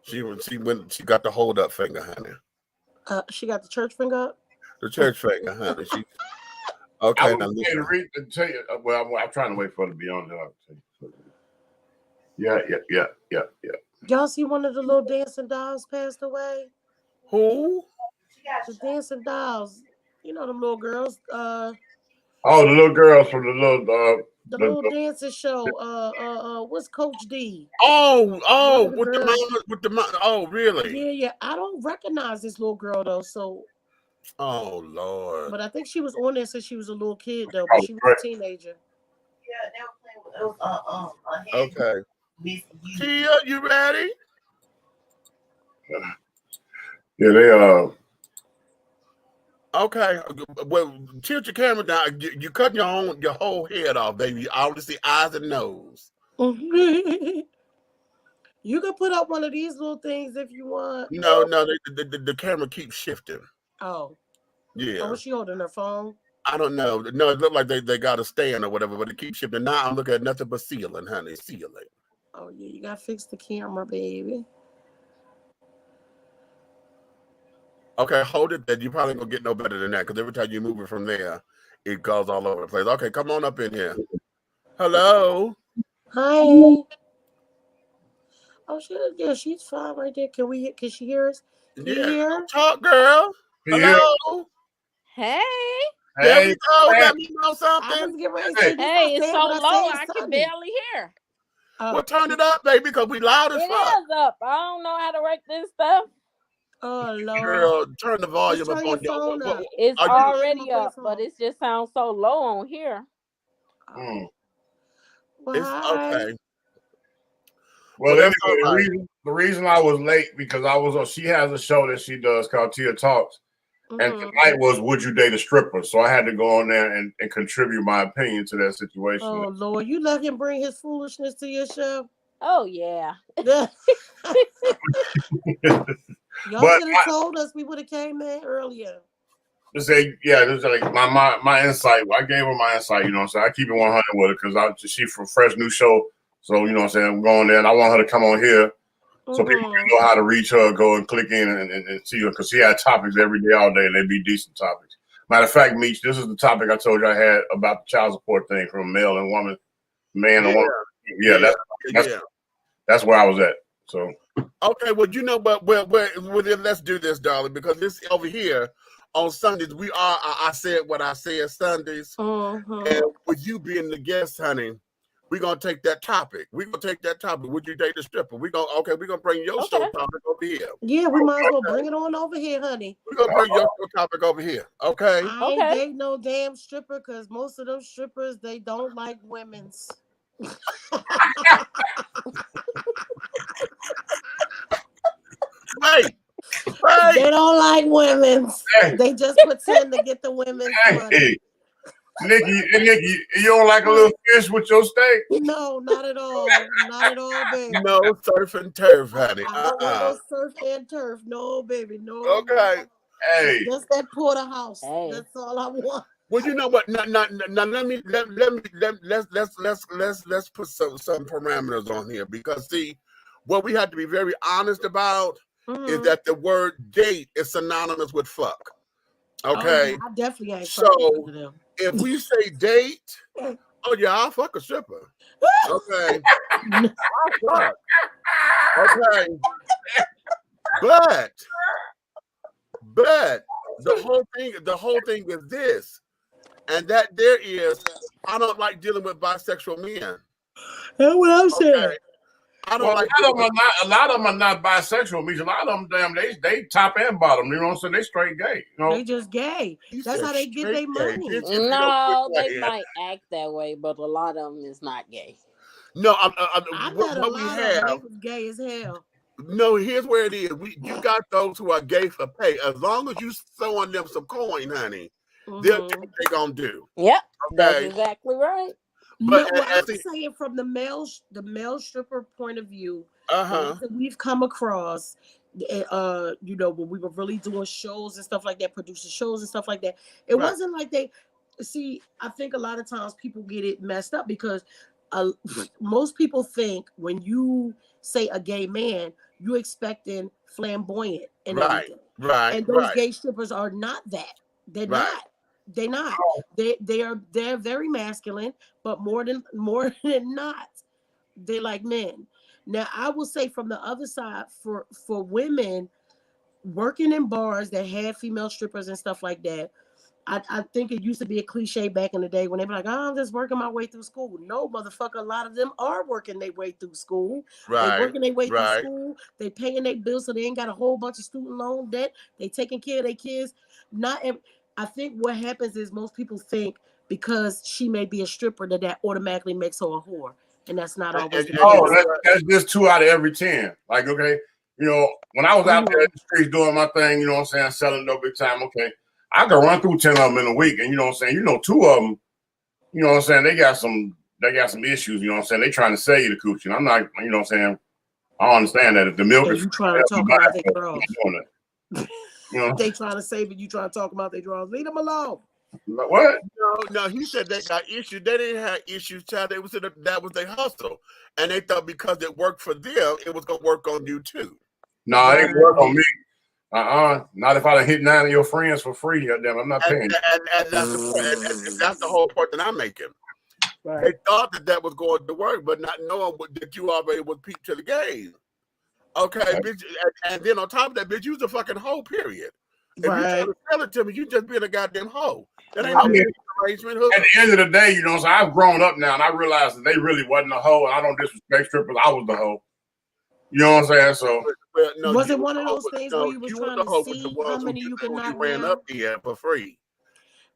She got the hold up finger, honey. She got the church finger up. The church finger, honey. She I okay. was Now listen. read and tell you. Well, I'm trying to wait for her to be on there. Yeah. Y'all see one of the little dancing dolls passed away? Who? The dancing dolls. You know them little girls. Oh, the little girls from the little dancing show. What's Coach D? Oh, with the mom. Oh, really? Yeah. I don't recognize this little girl though. So. Oh Lord. But I think she was on there since she was a little kid though. But she was a teenager. Yeah, they were playing with Okay. Tia, you ready? Yeah, they Okay. Well, tilt your camera down. You cut your whole head off, baby. I only see eyes and nose. You can put up one of these little things if you want. No, the camera keeps shifting. Oh. Yeah. Oh, was she holding her phone? I don't know. No, it looked like they got a stand or whatever, but it keeps shifting. Now I'm looking at nothing but ceiling, honey. Ceiling. Oh yeah, you gotta fix the camera, baby. Okay, hold it there. You probably gonna get no better than that because every time you move it from there, it goes all over the place. Okay, come on up in here. Hello. Hi. Oh, she's fine right there. Can she hear us? Can you hear? Talk, girl. Hello. Hey. There we go. Let me know something. Hey, it's so low I can barely hear. Well, turn it up, baby, because we loud as fuck. It is up. I don't know how to work this stuff. Oh, Lord. Girl, turn the volume up on your phone. It's already up, but it just sounds so low on here. It's okay. Well, anyway, the reason I was late because she has a show that she does called Tia Talks. And tonight was Would You Date a Stripper? So I had to go on there and contribute my opinion to that situation. Oh, Lord. You let him bring his foolishness to your show? Oh, yeah. Y'all should have told us. We would have came in earlier. This is like my insight. I gave her my insight, you know what I'm saying? I keep it 100 with her because she's from fresh new show. So, you know what I'm saying? I'm going there and I want her to come on here. So people can know how to reach her, go and click in and see her because she had topics every day, all day, and they'd be decent topics. Matter of fact, Meech, this is the topic I told you I had about the child support thing from male and woman, man and woman. Yeah, that's where I was at. So okay, well, you know, but let's do this, darling, because this over here on Sundays I said what I said Sundays, and with you being the guest, honey. We're gonna take that topic. Would you date a stripper? We're gonna bring your show topic over here. Yeah, we might as well bring it on over here, honey. We're gonna bring your show topic over here. Okay. I ain't date no damn stripper because most of them strippers they don't like women's. Hey. They don't like women's. They just pretend to get the women's money. Nikki, you don't like a little fish with your steak? No, not at all. Not at all, baby. No surf and turf, honey. I don't want no surf and turf. No, baby. No. Okay. Hey. Just that porterhouse. Hey. That's all I want. Well, you know what? Now let's put some parameters on here because see, what we have to be very honest about is that the word date is synonymous with fuck. Okay. I definitely ain't. So if we say date, I'll fuck a stripper. Okay. I'll fuck. Okay. But the whole thing is this, and that there is, I don't like dealing with bisexual men. That's what I'm saying. I don't like. A lot of them are not bisexual. Means a lot of them, they top and bottom. You know what I'm saying? They straight gay. You know? They just gay. That's how they get their money. No, they might act that way, but a lot of them is not gay. No, what we have is gay as hell. No, here's where it is. You got those who are gay for pay. As long as you throwing them some coin, honey, they'll do what they gonna do. Yep, that's exactly right. But no, I'm saying from the male stripper point of view, we've come across, when we were really doing shows and stuff like that, producing shows and stuff like that. It wasn't like they see, I think a lot of times people get it messed up because most people think when you say a gay man, you're expecting flamboyant and everything. And those gay strippers are not that. They're not. They're not. They're very masculine, but more than not, they're like men. Now, I will say from the other side, for women working in bars that had female strippers and stuff like that, I think it used to be a cliche back in the day when they were like, oh, I'm just working my way through school. No, motherfucker, a lot of them are working their way through school. They're working their way through school. They paying their bills so they ain't got a whole bunch of student loan debt. They taking care of their kids. I think what happens is most people think because she may be a stripper that automatically makes her a whore. And that's not always the case. Oh, that's just 2 out of every 10. Like, okay, you know, when I was out there in the streets doing my thing, you know what I'm saying, selling no big time, okay, I could run through 10 of them in a week, and you know what I'm saying, you know, 2 of them, you know what I'm saying, they got some issues, you know what I'm saying, they trying to sell you the coochie. And I'm not, you know what I'm saying, I understand that if the milk is you trying to talk about their draws. You know? They trying to save it, you trying to talk about their draws. Leave them alone. What? No, he said they got issues. They didn't have issues, child. They was that was their hustle. And they thought because it worked for them, it was gonna work on you too. No, it ain't work on me. Not if I done hit 9 of your friends for free. Damn, I'm not paying. And that's the point. And that's the whole point that I'm making. Right. They thought that was going to work, but not knowing that you already was peeped to the game. Okay, right. Bitch, and then on top of that, bitch, you was a fucking hoe, period. If you try to sell it to me, you just being a goddamn hoe. That ain't no arrangement. At the end of the day, you know, so I've grown up now, and I realized that they really wasn't a hoe, and I don't disrespect strippers. I was the hoe. You know what I'm saying? So no, was it one of those things where you was trying to see how many you could knock ran down? Up here for free.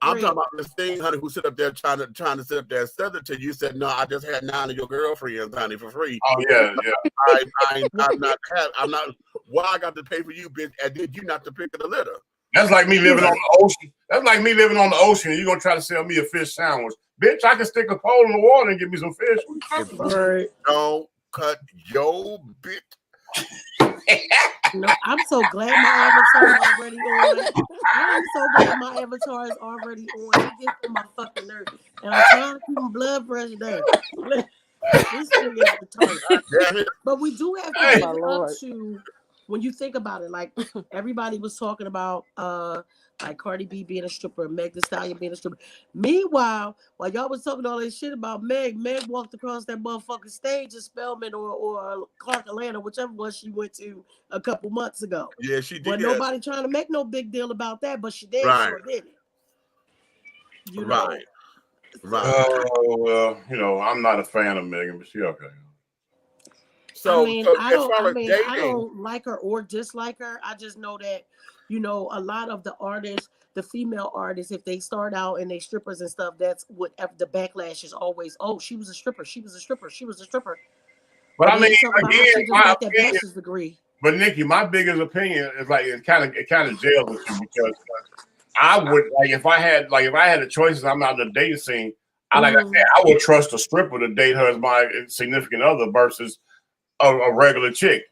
I'm talking about this thing, honey, who sit up there trying to sit up there and sell it to you. Said, no, I just had 9 of your girlfriends, honey, for free. Oh yeah. I'm not. Why I got to pay for you, bitch? And did you not to pick of the litter? That's like me living on the ocean. That's like me living on the ocean. And you're gonna try to sell me a fish sandwich, bitch? I can stick a pole in the water and give me some fish. Don't cut your bit. No, I'm so glad my avatar is already on. I'm so glad my avatar is already on. It gets on my fucking nerves. And I'm trying to keep my blood pressure down. This thing is retarded. But we do have to get up to, when you think about it, like everybody was talking about like Cardi B being a stripper, Meg Thee Stallion being a stripper. Meanwhile, while y'all was talking all this shit about Meg walked across that motherfucking stage at Spelman or Clark Atlanta, whichever one she went to a couple months ago. Yeah, she did. But nobody trying to make no big deal about that, but she did. Sure did it. You know? Right. Oh, well, you know, I'm not a fan of Megan, but she okay. So, I don't like her or dislike her. I just know that, you know, a lot of the artists, the female artists, if they start out and they strippers and stuff, that's what the backlash is always. Oh, she was a stripper. She was a stripper. She was a stripper. But I mean, again, my that bachelor's degree. But Nikki, my biggest opinion is like it kind of jails with you because I would if I had the choices, I'm out in the dating scene. I would trust a stripper to date her as my significant other versus a regular chick.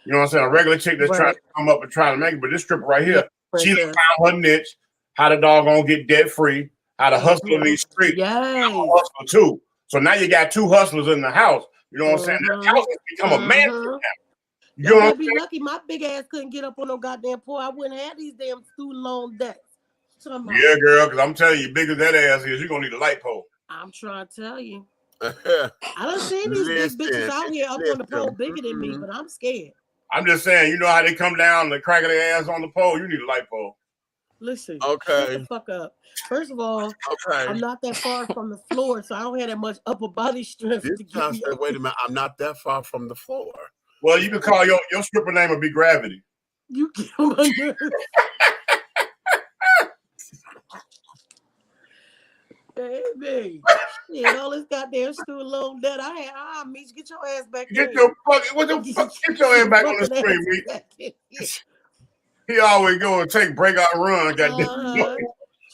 You know what I'm saying? A regular chick that's trying to come up and trying to make it. But this stripper right here, she found her niche, how the dog gonna get debt free, how to hustle in these streets, hustle too. So now you got 2 hustlers in the house. You know what I'm saying? That house has become a mansion. You know what I'm saying? Lucky my big ass couldn't get up on no goddamn pool. I wouldn't have these damn student loan debts. Yeah, girl, because I'm telling you, big as that ass is, you're gonna need a light pole. I'm trying to tell you. I done seen these big bitches out here up on the pole bigger than me, but I'm scared. I'm just saying, you know how they come down the crack of their ass on the pole? You need a light pole. Listen, shut the fuck up. First of all, I'm not that far from the floor, so I don't have that much upper body strength. Wait a minute, I'm not that far from the floor. Well, you can call your stripper name would be Gravity. You get on my nerves. Baby, yeah, all this goddamn student loan debt I had. Meech, get your ass back. Get your ass back on the screen, Meech. He always go and take break out and run.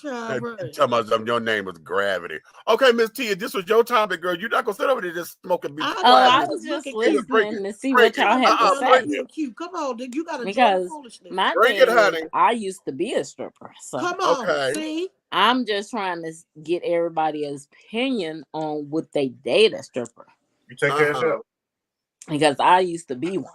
Talking about your name was Gravity. Okay, Miss Tia, this was your topic, girl. You're not gonna sit over there just smoking. I was just listening to see what y'all had to say. Cute. Come on, you gotta because foolishness. My thing is, I used to be a stripper. So. Come on, see. I'm just trying to get everybody's opinion on would they date a stripper, You take care of yourself. because I used to be one.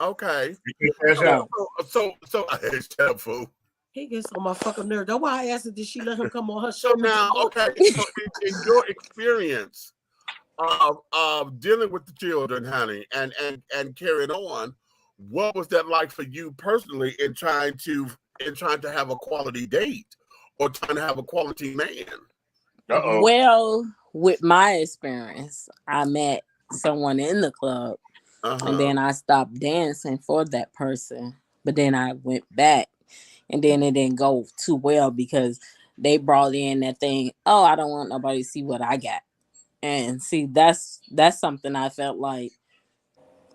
Okay. You take care of yourself. So shut up, fool. He gets on my fucking nerve. That's why I asked her, did she let him come on her show? So now, okay, so in your experience of dealing with the children, honey, and carrying on, what was that like for you personally in trying to have a quality date or trying to have a quality man? Uh-oh. Well, with my experience, I met someone in the club, and then I stopped dancing for that person. But then I went back, and then it didn't go too well because they brought in that thing. Oh, I don't want nobody to see what I got. And see, that's something I felt like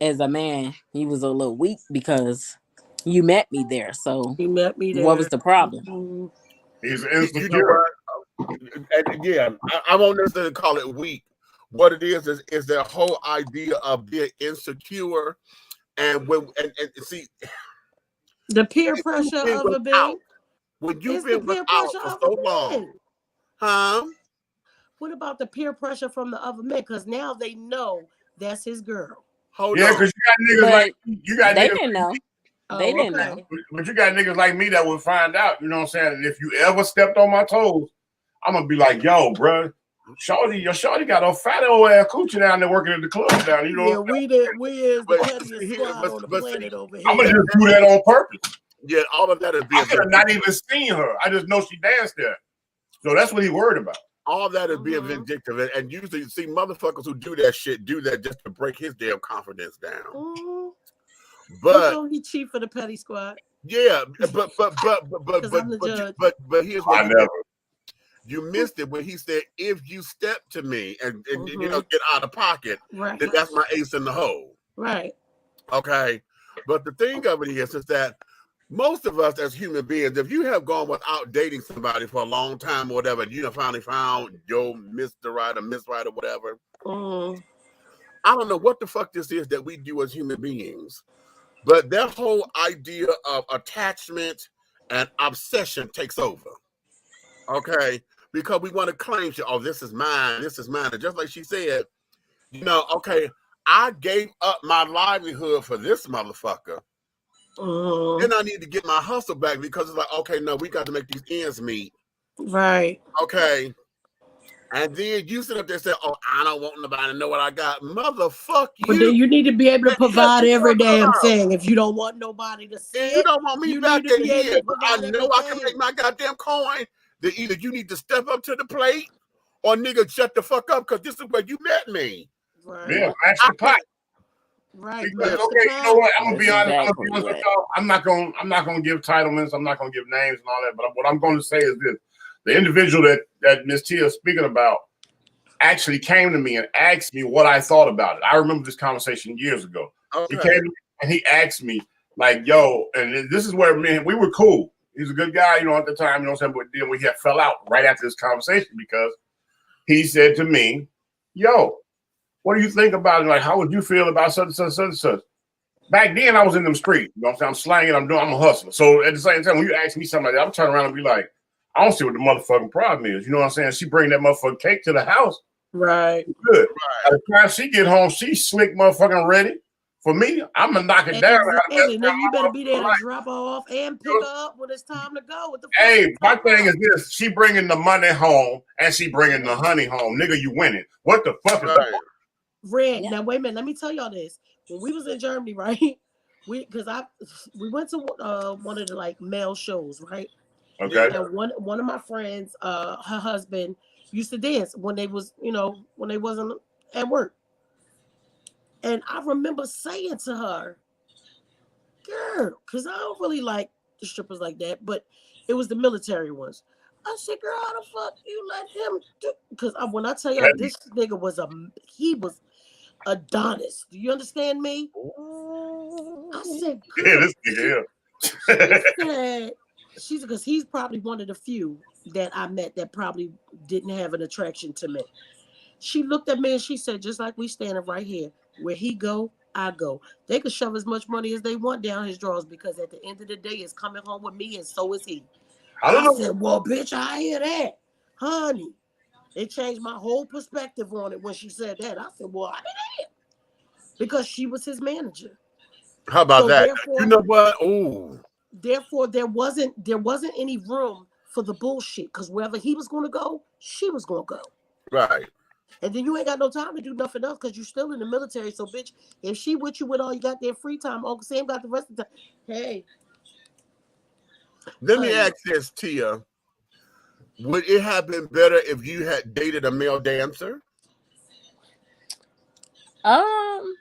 as a man, he was a little weak because you met me there. So He met me there. what was the problem? He's You know insecure. what? And yeah, I won't necessarily call it weak. What it is their whole idea of being insecure, and see the peer pressure of a man. When you've It's the been peer without pressure for of so a long, man. huh? What about the peer pressure from the other men? Because now they know that's his girl. Hold Yeah, on. because you got niggas like you got They niggas. didn't know. They didn't know. But you got niggas like me that would find out. You know what I'm saying? And if you ever stepped on my toes, I'm gonna be like, yo, bro, your shorty got a fat old ass coochie down there working at the club down. You know? Yeah, we is the pettiest squad on the planet over here. I'm gonna just do that on purpose. Yeah, all of that is being. I could have not even seen her. I just know she danced there. So that's what he worried about. All that is being vindictive, and usually you see motherfuckers who do that shit do that just to break his damn confidence down. But he cheat for the petty squad. Yeah, but here's what you missed it when he said, "If you step to me and you know get out of pocket, then that's my ace in the hole." Right. Okay. But the thing of it is that most of us as human beings, if you have gone without dating somebody for a long time or whatever, you finally found your Mr. Right or Miss Right or whatever. I don't know what the fuck this is that we do as human beings, but that whole idea of attachment and obsession takes over. Okay. Because we want to claim, oh, this is mine. This is mine. And just like she said, you know, okay, I gave up my livelihood for this motherfucker. Then I need to get my hustle back because it's like, okay, no, we got to make these ends meet. Right. Okay. And then you sit up there and say, oh, I don't want nobody to know what I got. Motherfucker. But then you need to be able to provide every damn thing. If you don't want nobody to see you don't want me back in here, but I know I can make my goddamn coin. Then either you need to step up to the plate or nigga shut the fuck up because this is where you met me. Right. Yeah, match the pot. Right. Because, okay, you know what? I'm gonna be honest with y'all. I'm not gonna give titlements. I'm not gonna give names and all that. But what I'm going to say is this: the individual that Miss Tia is speaking about actually came to me and asked me what I thought about it. I remember this conversation years ago. Okay. He came to me and he asked me like, "Yo," and this is where we were cool. He's a good guy, you know, at the time. You know what I'm saying? But then we fell out right after this conversation because he said to me, "Yo, what do you think about it? Like, how would you feel about such and such, such and such?" Back then, I was in them streets. You know what I'm saying? I'm slanging, I'm a hustler. So at the same time, when you ask me something like that, I'm turning around and be like, I don't see what the motherfucking problem is. You know what I'm saying? She bring that motherfucking cake to the house. Right. Good. By the time she get home, she's slick motherfucking ready. For me, I'm going to knock it down. Exactly. Then you better be there to drop her off and pick her up when it's time to go. What the fuck? Hey, my thing is this. She bringing the money home and she bringing the honey home. Nigga, you winning. What the fuck is that? Red. Now wait a minute. Let me tell y'all this. When we was in Germany, right? We went to one of the like male shows, right? Okay. And one of my friends, her husband used to dance when they was, when they wasn't at work. And I remember saying to her, girl, because I don't really like the strippers like that, but it was the military ones. I said, girl, how the fuck you let him do? Because when I tell you this nigga was Adonis. Do you understand me? I said, yeah, this nigga, she's because he's probably one of the few that I met that probably didn't have an attraction to me. She looked at me and she said, just like we standing right here, where he go, I go. They could shove as much money as they want down his drawers because at the end of the day, it's coming home with me and so is he. I said, well, bitch, I hear that. Honey, it changed my whole perspective on it when she said that. I said, well, I did it. Because she was his manager. How about So that? therefore, You know what? Ooh. Therefore, there wasn't any room for the bullshit. Because wherever he was going to go, she was going to go. Right. And then you ain't got no time to do nothing else because you're still in the military. So, bitch, if she with you with all you got there free time, Uncle Sam got the rest of the time. Hey. Let me ask this, Tia. Would it have been better if you had dated a male dancer? I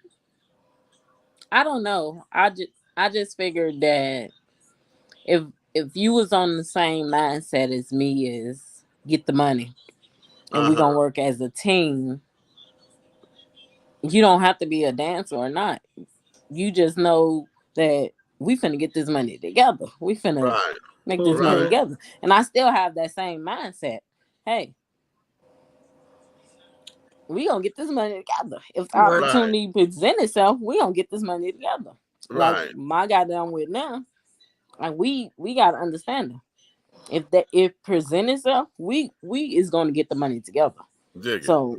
don't know. I just figured that if you was on the same mindset as me, is get the money, and we gonna work as a team. You don't have to be a dancer or not. You just know that we finna get this money together. We finna make this money together. And I still have that same mindset. Hey, we gonna get this money together. If the opportunity presents itself, we gonna get this money together. Like my guy that I'm with now, like we gotta understand them. If present itself, we is gonna get the money together. Okay. You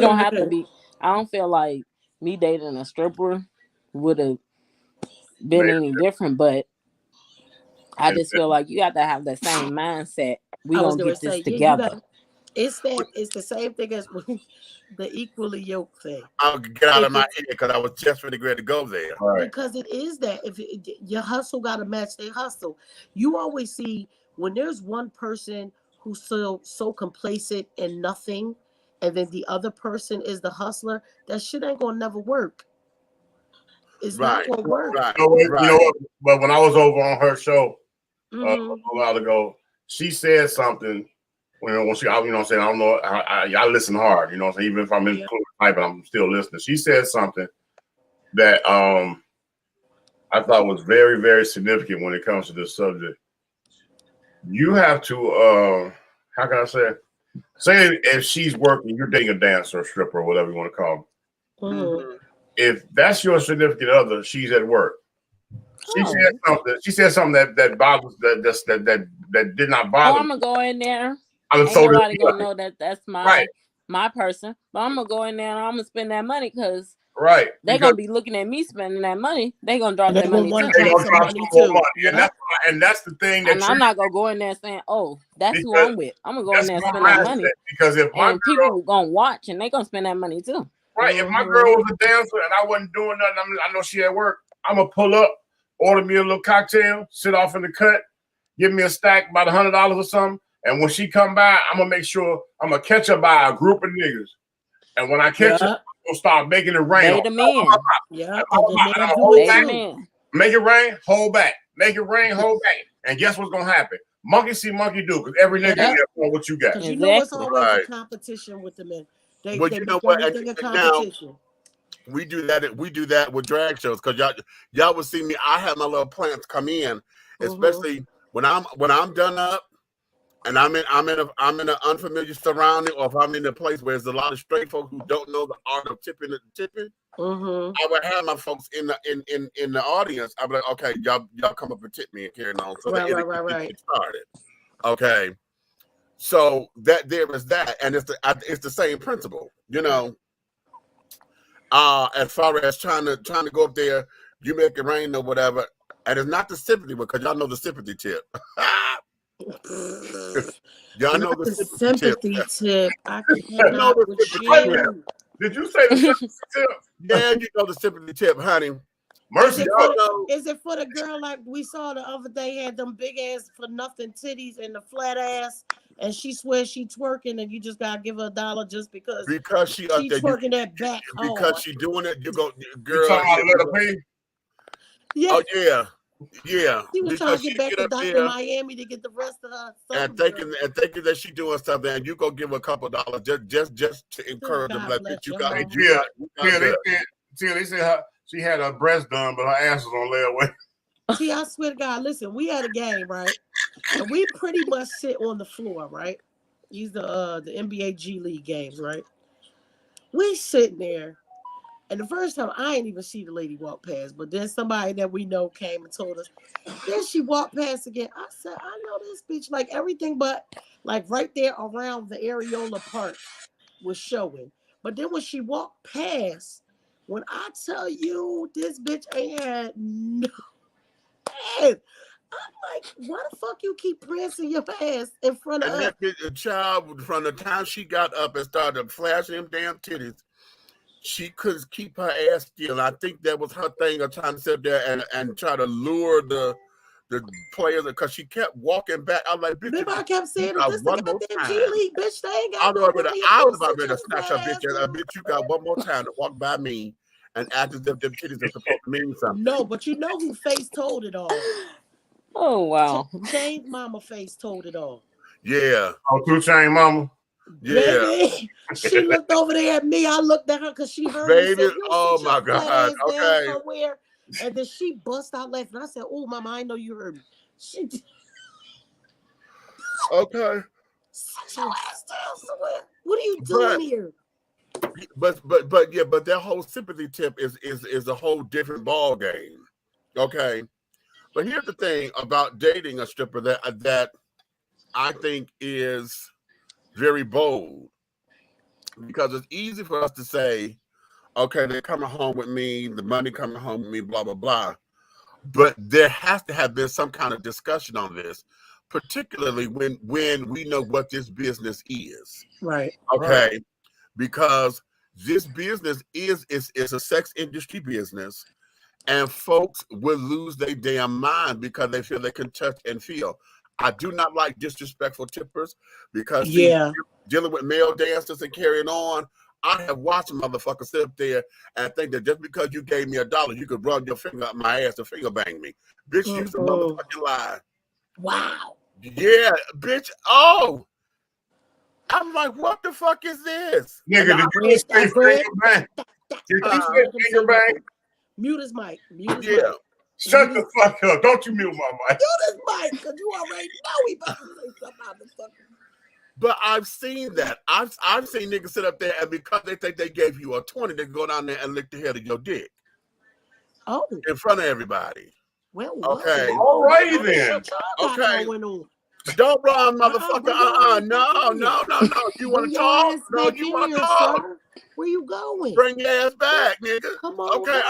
don't have to be. I don't feel like me dating a stripper would have been any different, but I just feel like you got to have that same mindset. We gonna get this together. It's the same thing as the equally yoked thing. I'll get out of my head because I was just ready to go there. Because it is that if your hustle got to match their hustle. You always see when there's one person who's so complacent and nothing, and then the other person is the hustler, that shit ain't gonna never work. It's not gonna work. You know what? But when I was over on her show a while ago, she said something. When she, you know what I'm saying, I don't know, I listen hard, you know what I'm saying, even if I'm in type, I'm still listening. She said something that I thought was very, very significant when it comes to this subject. You have to, how can I say if she's working, you're dating a dancer or stripper or whatever you want to call them. If that's your significant other, she's at work. She said something that bothers that did not bother. I'm gonna go in there. Ain't nobody gonna know that's my person. But I'm gonna go in there and I'm gonna spend that money because they're gonna be looking at me spending that money. They're gonna drop that money too. They're gonna drop some more money. And that's the thing that I'm not gonna go in there saying, "Oh, that's who I'm with." I'm gonna go in there and spend that money because if my people gonna watch and they gonna spend that money too. Right. If my girl was a dancer and I wasn't doing nothing, I know she at work. I'm gonna pull up, order me a little cocktail, sit off in the cut, give me a stack about $100 or something. And when she come by, I'm gonna make sure I'm gonna catch her by a group of niggas. And when I catch her, I'm gonna start making it rain. Make it rain, hold back. Make it rain, hold back. And guess what's gonna happen? Monkey see, monkey do, because every nigga here know what you got. You know it's always a competition with the men. They you know what? Now, we do that with drag shows because y'all will see me. I have my little plants come in, especially when I'm done up. And I'm in an unfamiliar surrounding, or if I'm in a place where there's a lot of straight folk who don't know the art of tipping. I would have my folks in the audience. I'd be like, okay, y'all come up and tip me and carry on. So that it started. Okay, so that there is that, and it's the same principle, you know. As far as trying to go up there, you make it rain or whatever, and it's not the sympathy because y'all know the sympathy tip. Y'all know the sympathy tip. I cannot with you. Did you say the sympathy tip? Yeah, you know the sympathy tip, honey. Mercy. Is it for the girl like we saw the other day had them big ass for nothing titties and the flat ass, and she swears she twerking and you just gotta give her $1 just because she's twerking that back because she doing it. You go, girl. Yeah. Oh yeah. Yeah, she was trying to get back to Dr. Miami to get the rest of her and thinking that she doing something, and you go give her a couple $, just to encourage them. Like that you got. They said she had her breast done, but her ass was on layaway. See, I swear to God, listen, we had a game, right? And we pretty much sit on the floor, right? These the NBA G League games, right? We sitting there, And the first time I ain't even see the lady walk past, but then somebody that we know came and told us. Then she walked past again. I said, I know this bitch, like everything but like right there around the areola part was showing. But then when she walked past, when I tell you this bitch ain't had no ass, I'm like, why the fuck you keep prancing your ass in front of us? And that bitch, a child, from the time she got up and started flashing them damn titties, she couldn't keep her ass still. I think that was her thing of trying to sit there and try to lure the players because she kept walking back. I was like, bitch, remember I kept saying got this the one more goddamn time. G League, bitch. They ain't got I was about ready to sit snatch your her bitch ass and bitch, you got one more time to walk by me and act as if them titties are supposed to mean something. No, but you know who face told it all. Oh wow. Chain's mama face told it all. Yeah. Oh, 2 Chainz mama. Yeah. Baby, she looked over there at me. I looked at her because she heard me Baby, say, "You oh sit your my flat God. ass down Okay. somewhere." And then she bust out laughing. I said, "Oh, mama, I know you heard me." She Okay. sit your ass down somewhere. What are you doing here? But yeah, but that whole sympathy tip is a whole different ball game. Okay. But here's the thing about dating a stripper that I think is very bold, because it's easy for us to say, okay, they're coming home with me, the money coming home with me, blah, blah, blah. But there has to have been some kind of discussion on this, particularly when we know what this business is. Right. Okay. Right. Because this business is a sex industry business, and folks will lose their damn mind because they feel they can touch and feel. I do not like disrespectful tippers because, see, dealing with male dancers and carrying on, I have watched motherfuckers sit up there and think that just because you gave me $1, you could run your finger up my ass and finger bang me. Bitch, you some motherfucking lie. Wow. Yeah, bitch. Oh, I'm like, what the fuck is this? Nigga, did you just say finger bang? Did you say finger bang? Mute his mic. Mute his Yeah. mic. Shut the fuck up. Don't you mute my mic. Mute his mic, because you already know he about to say something out the fucking. But I've seen that. I've seen niggas sit up there, and because they think they gave you a 20, they go down there and lick the head of your dick. Oh. In front of everybody. Well, okay. All righty then. Okay. Don't run, motherfucker. No. You want to talk? No, you want to talk? Sir. Where you going? Bring your ass back, nigga. Come on. Okay,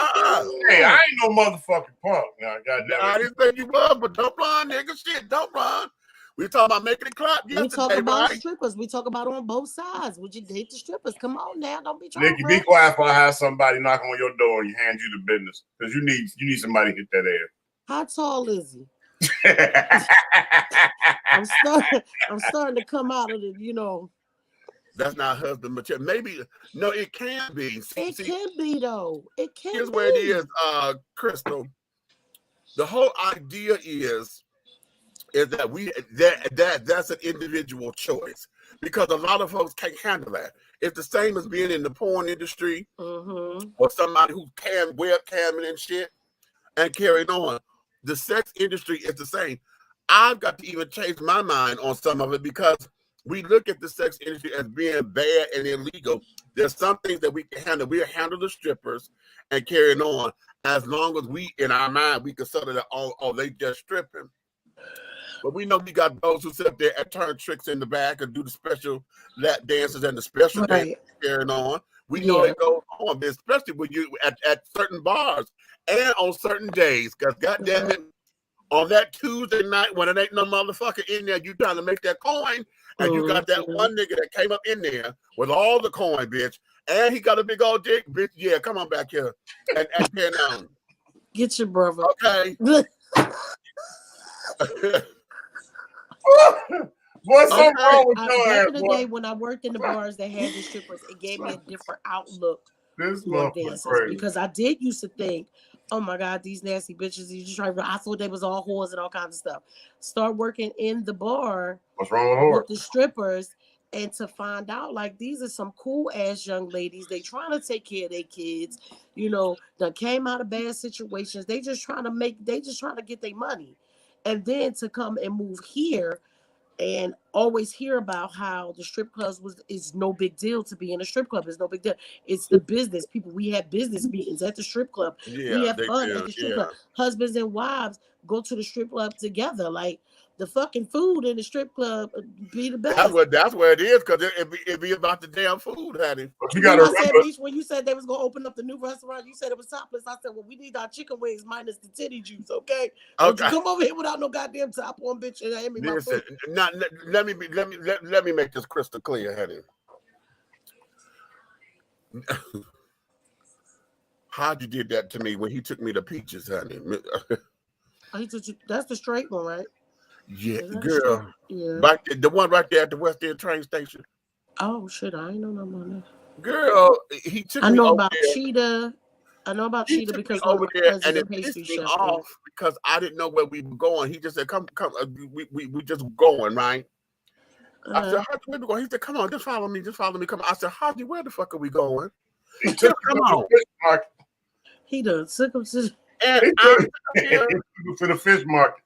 Hey, I ain't no motherfucking punk. Now, goddamn. I didn't think you was, but don't run, nigga. Shit, don't run. We talking about making it clap yesterday, we talk about right? strippers. We talk about on both sides. Would you date the strippers? Come on now. Don't be trying Nikki, be quiet if I have somebody knock on your door and hand you the business. Because you need somebody to hit that ass. How tall is he? I'm starting to come out of it, That's not husband material. Maybe no, it can be. It can be though. It can here's be. where it is, Crystal. The whole idea is that that's an individual choice, because a lot of folks can't handle that. It's the same as being in the porn industry or somebody who can webcamming and shit and carrying on. The sex industry is the same. I've got to even change my mind on some of it, because we look at the sex industry as being bad and illegal. There's some things that we can handle. We'll handle the strippers and carrying on, as long as we, in our mind, we consider that, oh, they just stripping. But we know we got those who sit up there and turn tricks in the back and do the special lap dances and the special dances carrying on. We know it goes on, especially when you at certain bars and on certain days. Because goddamn it, on that Tuesday night when it ain't no motherfucker in there, you trying to make that coin, and you got that one nigga that came up in there with all the coin, bitch, and he got a big old dick, bitch. Yeah, come on back here and carry on. Get your brother. Okay. What's wrong with your back ass, in the boy? day when I worked in the bars that had the strippers, it gave me a different outlook on dancers, because I did used to think, oh my God, these nasty bitches, I thought they was all whores and all kinds of stuff. Start working in the bar. What's wrong with the strippers, and to find out like these are some cool ass young ladies. They trying to take care of their kids, that came out of bad situations. They just trying to get their money. And then to come and move here, and always hear about how the strip clubs is no big deal to be in a strip club. It's no big deal. It's the business people. We have business meetings at the strip club. We Yeah, have they fun do. at the strip club. Husbands and wives go to the strip club together. Like the fucking food in the strip club be the best. That's where it is, because it be about the damn food, honey. But you gotta remember, When you said they was gonna open up the new restaurant, you said it was topless. I said, well, we need our chicken wings minus the titty juice, okay? Don't you come over here without no goddamn top on, bitch, and hand me my food. Let me make this crystal clear, honey. How'd you did that to me when he took me to Peaches, honey? That's the straight one, right? Yeah, girl. Yeah. Right there, the one right there at the West End train station. Oh shit, I ain't know no more than that. Girl, he took me over there. Cheetah. I know about Cheetah because over there, and it pissed me off because I didn't know where we were going. He just said, "Come, we just going, right?" I said, "How we going?" He said, "Come on, just follow me, Come on." I said, "Hardy, where the fuck are we going?" He took come on. He done took him to. And he took him to the fish market.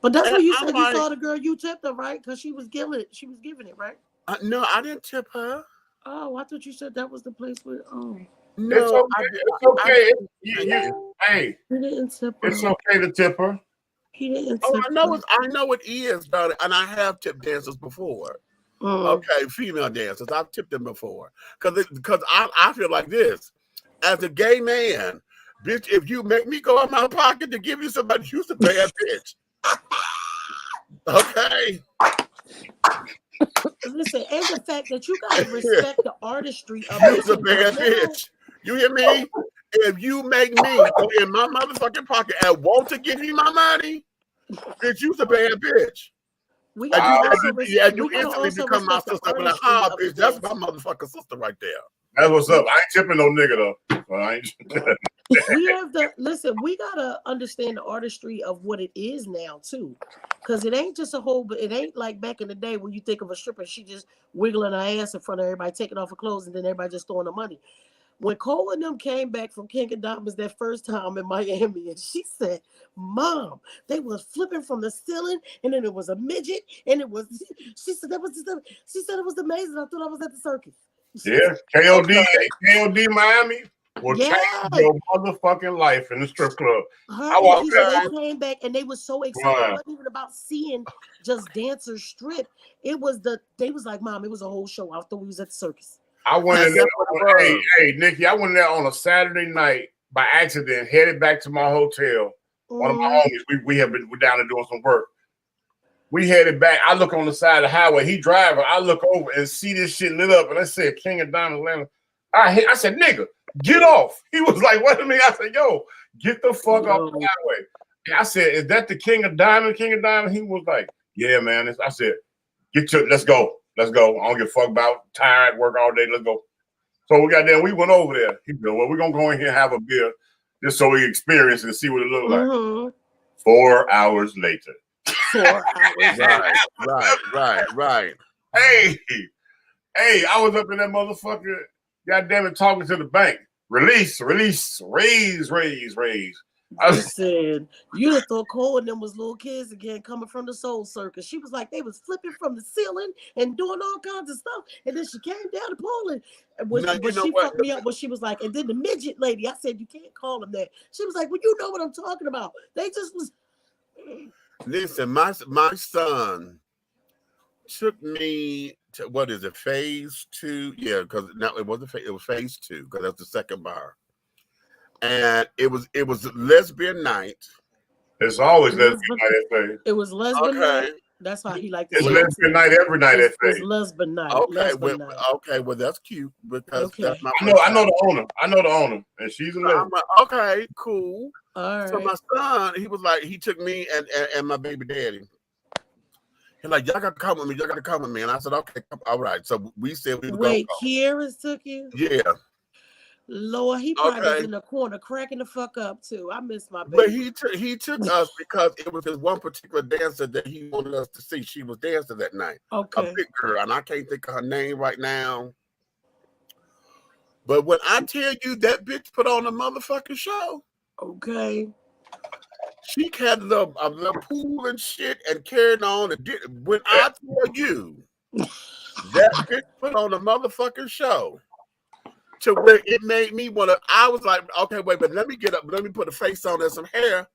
But that's what you said. You saw the girl you tipped her, right? Because she was giving it, right? No, I didn't tip her. Oh, I thought you said that was the place where. Oh, no, it's okay. Hey, he didn't tip her. It's okay to tip her. He didn't tip her. I know it is, darling, and I have tipped dancers before. Okay, female dancers, I've tipped them before. Because I feel like this, as a gay man, bitch, if you make me go in my pocket to give you somebody, you's a bad bitch. Okay. Listen, and the fact that you gotta respect the artistry of you's a bad bitch. You hear me? If you make me go in my motherfucking pocket and want to give me my money, bitch, you's a bad bitch. We gotta you instantly become my sister. Bitch, that's my motherfucking sister right there. That's what's up. I ain't tipping no nigga though. We have to listen. We gotta understand the artistry of what it is now too, because it ain't just it ain't like back in the day when you think of a stripper, she just wiggling her ass in front of everybody, taking off her clothes, and then everybody just throwing the money. When Cole and them came back from King of Diamonds that first time in Miami, and she said, "Mom, they was flipping from the ceiling, and then it was a midget, and it was." She said it was amazing. I thought I was at the circus. Yeah, KOD Miami will change your motherfucking life in the strip club. They came back and they were so excited. It wasn't even about seeing just dancers strip. It was they was like, "Mom, it was a whole show. I thought we was at the circus." I went in there. Hey, Nikki, I went in there on a Saturday night by accident, headed back to my hotel. One of my homies, we're down there doing some work. We headed back. I look on the side of the highway. He driving. I look over and see this shit lit up. And I said, King of Diamonds Land. I said, nigga, get off. He was like, what a minute. I said, yo, get the fuck off the highway. And I said, is that the King of Diamonds? King of Diamonds? He was like, yeah, man. I said, let's go. Let's go. I don't give a fuck about tired, work all day. Let's go. So we went over there. He said, well, we're going to go in here and have a beer just so we experience and see what it looked like. 4 hours later. 4 hours. Right. Hey, I was up in that motherfucker, goddamn it, talking to the bank. Release, raise. I said, you'd have thought Cole and them was little kids again coming from the Soul Circus. She was like, they was flipping from the ceiling and doing all kinds of stuff. And then she came down to Poland. But she fucked me up when she was like, and then the midget lady, I said, you can't call them that. She was like, well, you know what I'm talking about. They just was. Listen, my son took me to, what is it, phase 2? Yeah, because now it was phase 2, because that's the second bar. And it was lesbian night. It's always lesbian night. It was lesbian night. That's why he liked it. It's lesbian night every night. It's lesbian night. Okay, well that's cute because that's my. I know the owner, and she's a lesbian. Okay, cool. All right. So my son, he took me and my baby daddy. He's like, y'all got to come with me. And I said, okay, all right. So we said we would go. Wait, Kieran took you? Yeah. Lord, he probably was in the corner cracking the fuck up too. I miss my baby. But he took us because it was this one particular dancer that he wanted us to see. She was dancing that night. Okay. A big girl, and I can't think of her name right now. But when I tell you that bitch put on a motherfucking show. Okay. She had a little pool and shit and carried on. And when I tell you that bitch put on a motherfucking show to where it made me want to, I was like, okay, wait, but let me get up, let me put a face on and some hair,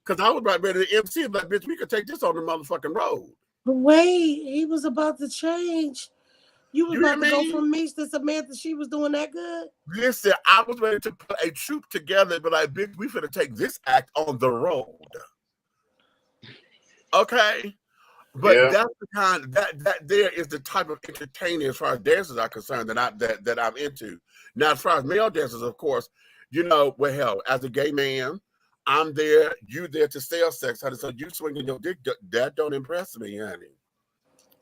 because I was about ready to MC. Like, bitch, we could take this on the motherfucking road. But wait, he was about to change. You was about to go from Meech to Samantha. She was doing that good. Listen, I was ready to put a troop together, but like, bitch, we finna take this act on the road. Okay, but that's the kind that there is the type of entertaining as far as dancers are concerned that I'm into. Now, as far as male dancers, of course, you know, well, hell, as a gay man, I'm there, you there to sell sex, honey. So you swinging your dick, that don't impress me, honey.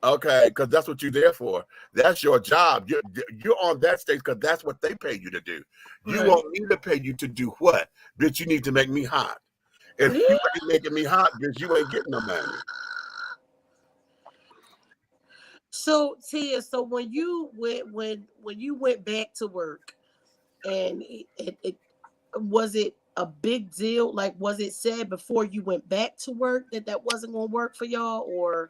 Okay, because that's what you're there for. That's your job. You're on that stage because that's what they pay you to do. You want me to pay you to do what? Bitch, you need to make me hot. If you ain't making me hot, bitch, you ain't getting no money. So Tia, so when you went back to work, and it was it a big deal? Like, was it said before you went back to work that wasn't gonna work for y'all, or?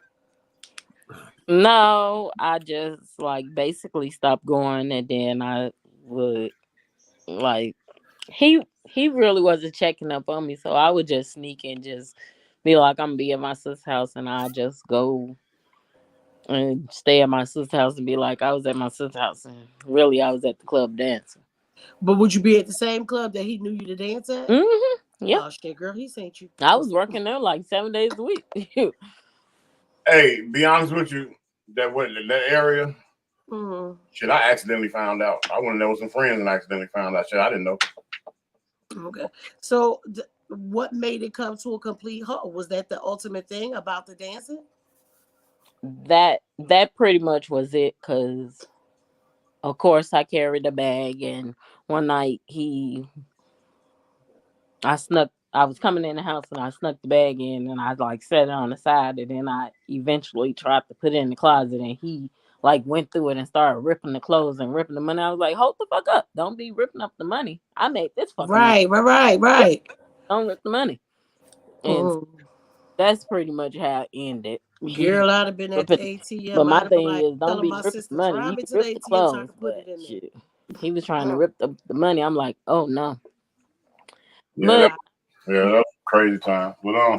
No, I just like basically stopped going, and then I would like he really wasn't checking up on me, so I would just sneak and just be like, I'm gonna be at my sister's house, and I just go and stay at my sister's house and be like, I was at my sister's house, and really I was at the club dancing. But would you be at the same club that he knew you to dance at? Mm-hmm. Yeah. Oh shit, girl, he sent you. I was working there like 7 days a week. Hey, be honest with you, that area, shit, I accidentally found out. I went in there with some friends and accidentally found out. Shit, I didn't know. Okay, so what made it come to a complete halt? Was that the ultimate thing about the dancing? That pretty much was it, because of course I carried a bag, and one night I was coming in the house and I snuck the bag in, and I like set it on the side, and then I eventually tried to put it in the closet, and he like went through it and started ripping the clothes and ripping the money. I was like, hold the fuck up. Don't be ripping up the money. I made this fucking money. Right. Don't rip the money. And that's pretty much how it ended. Girl, I'd have been at the ATM. But my thing is, don't be ripping the money. You can rip the clothes, but shit, he was trying to rip the money. I'm like, oh no. Yeah, that's crazy time. But a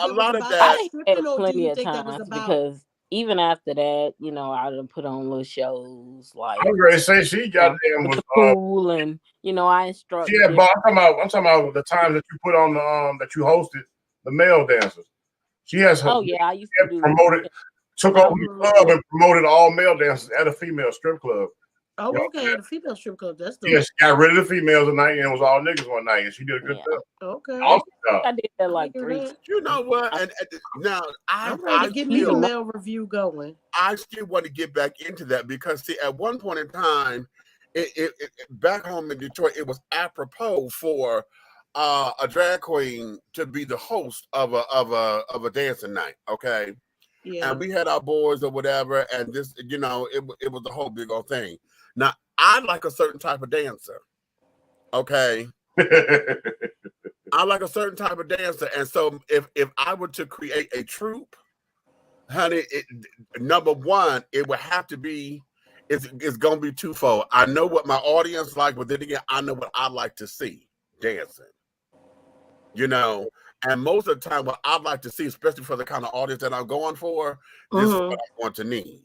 lot of that. I had plenty of times because even after that, you know, I done put on little shows like I'm ready to say she goddamn was the pool, and you know, I instructed. Yeah, but I'm talking about the times that you put on the that you hosted the male dancers. She has. Oh yeah, I used to do promoted. Took over the club and promoted all male dancers at a female strip club. Oh, you know, okay, the female strip club. That's the. Yeah, she got rid of the females at night, and it was all niggas one night, and she did a good job. Okay, awesome job. I did that like 3 times. You know what? And now I'm ready to get me the male review going. I still want to get back into that because see, at one point in time, it back home in Detroit, it was apropos for a drag queen to be the host of a dancing night. Okay. Yeah. And we had our boys or whatever, and this, you know, it was the whole big old thing. Now, I like a certain type of dancer. Okay. I like a certain type of dancer. And so if I were to create a troupe, honey, number one, it would have to be, it's going to be twofold. I know what my audience like, but then again, I know what I like to see dancing. You know, and most of the time, what I'd like to see, especially for the kind of audience that I'm going for, this is what I want to need.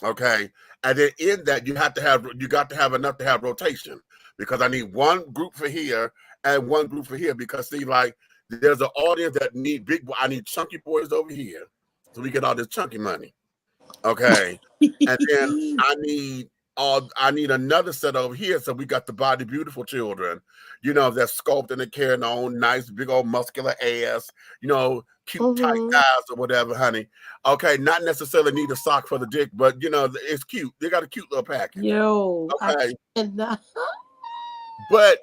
Okay. And then in that, you got to have enough to have rotation, because I need one group for here and one group for here, because see, like, there's an audience that I need chunky boys over here, so we get all this chunky money. Okay. And then I need another set over here, so we got the body beautiful children, you know, that's sculpting and carrying on nice big old muscular ass, you know, cute tight thighs or whatever, honey. Okay, not necessarily need a sock for the dick, but you know, it's cute. They got a cute little package. Yo, okay. But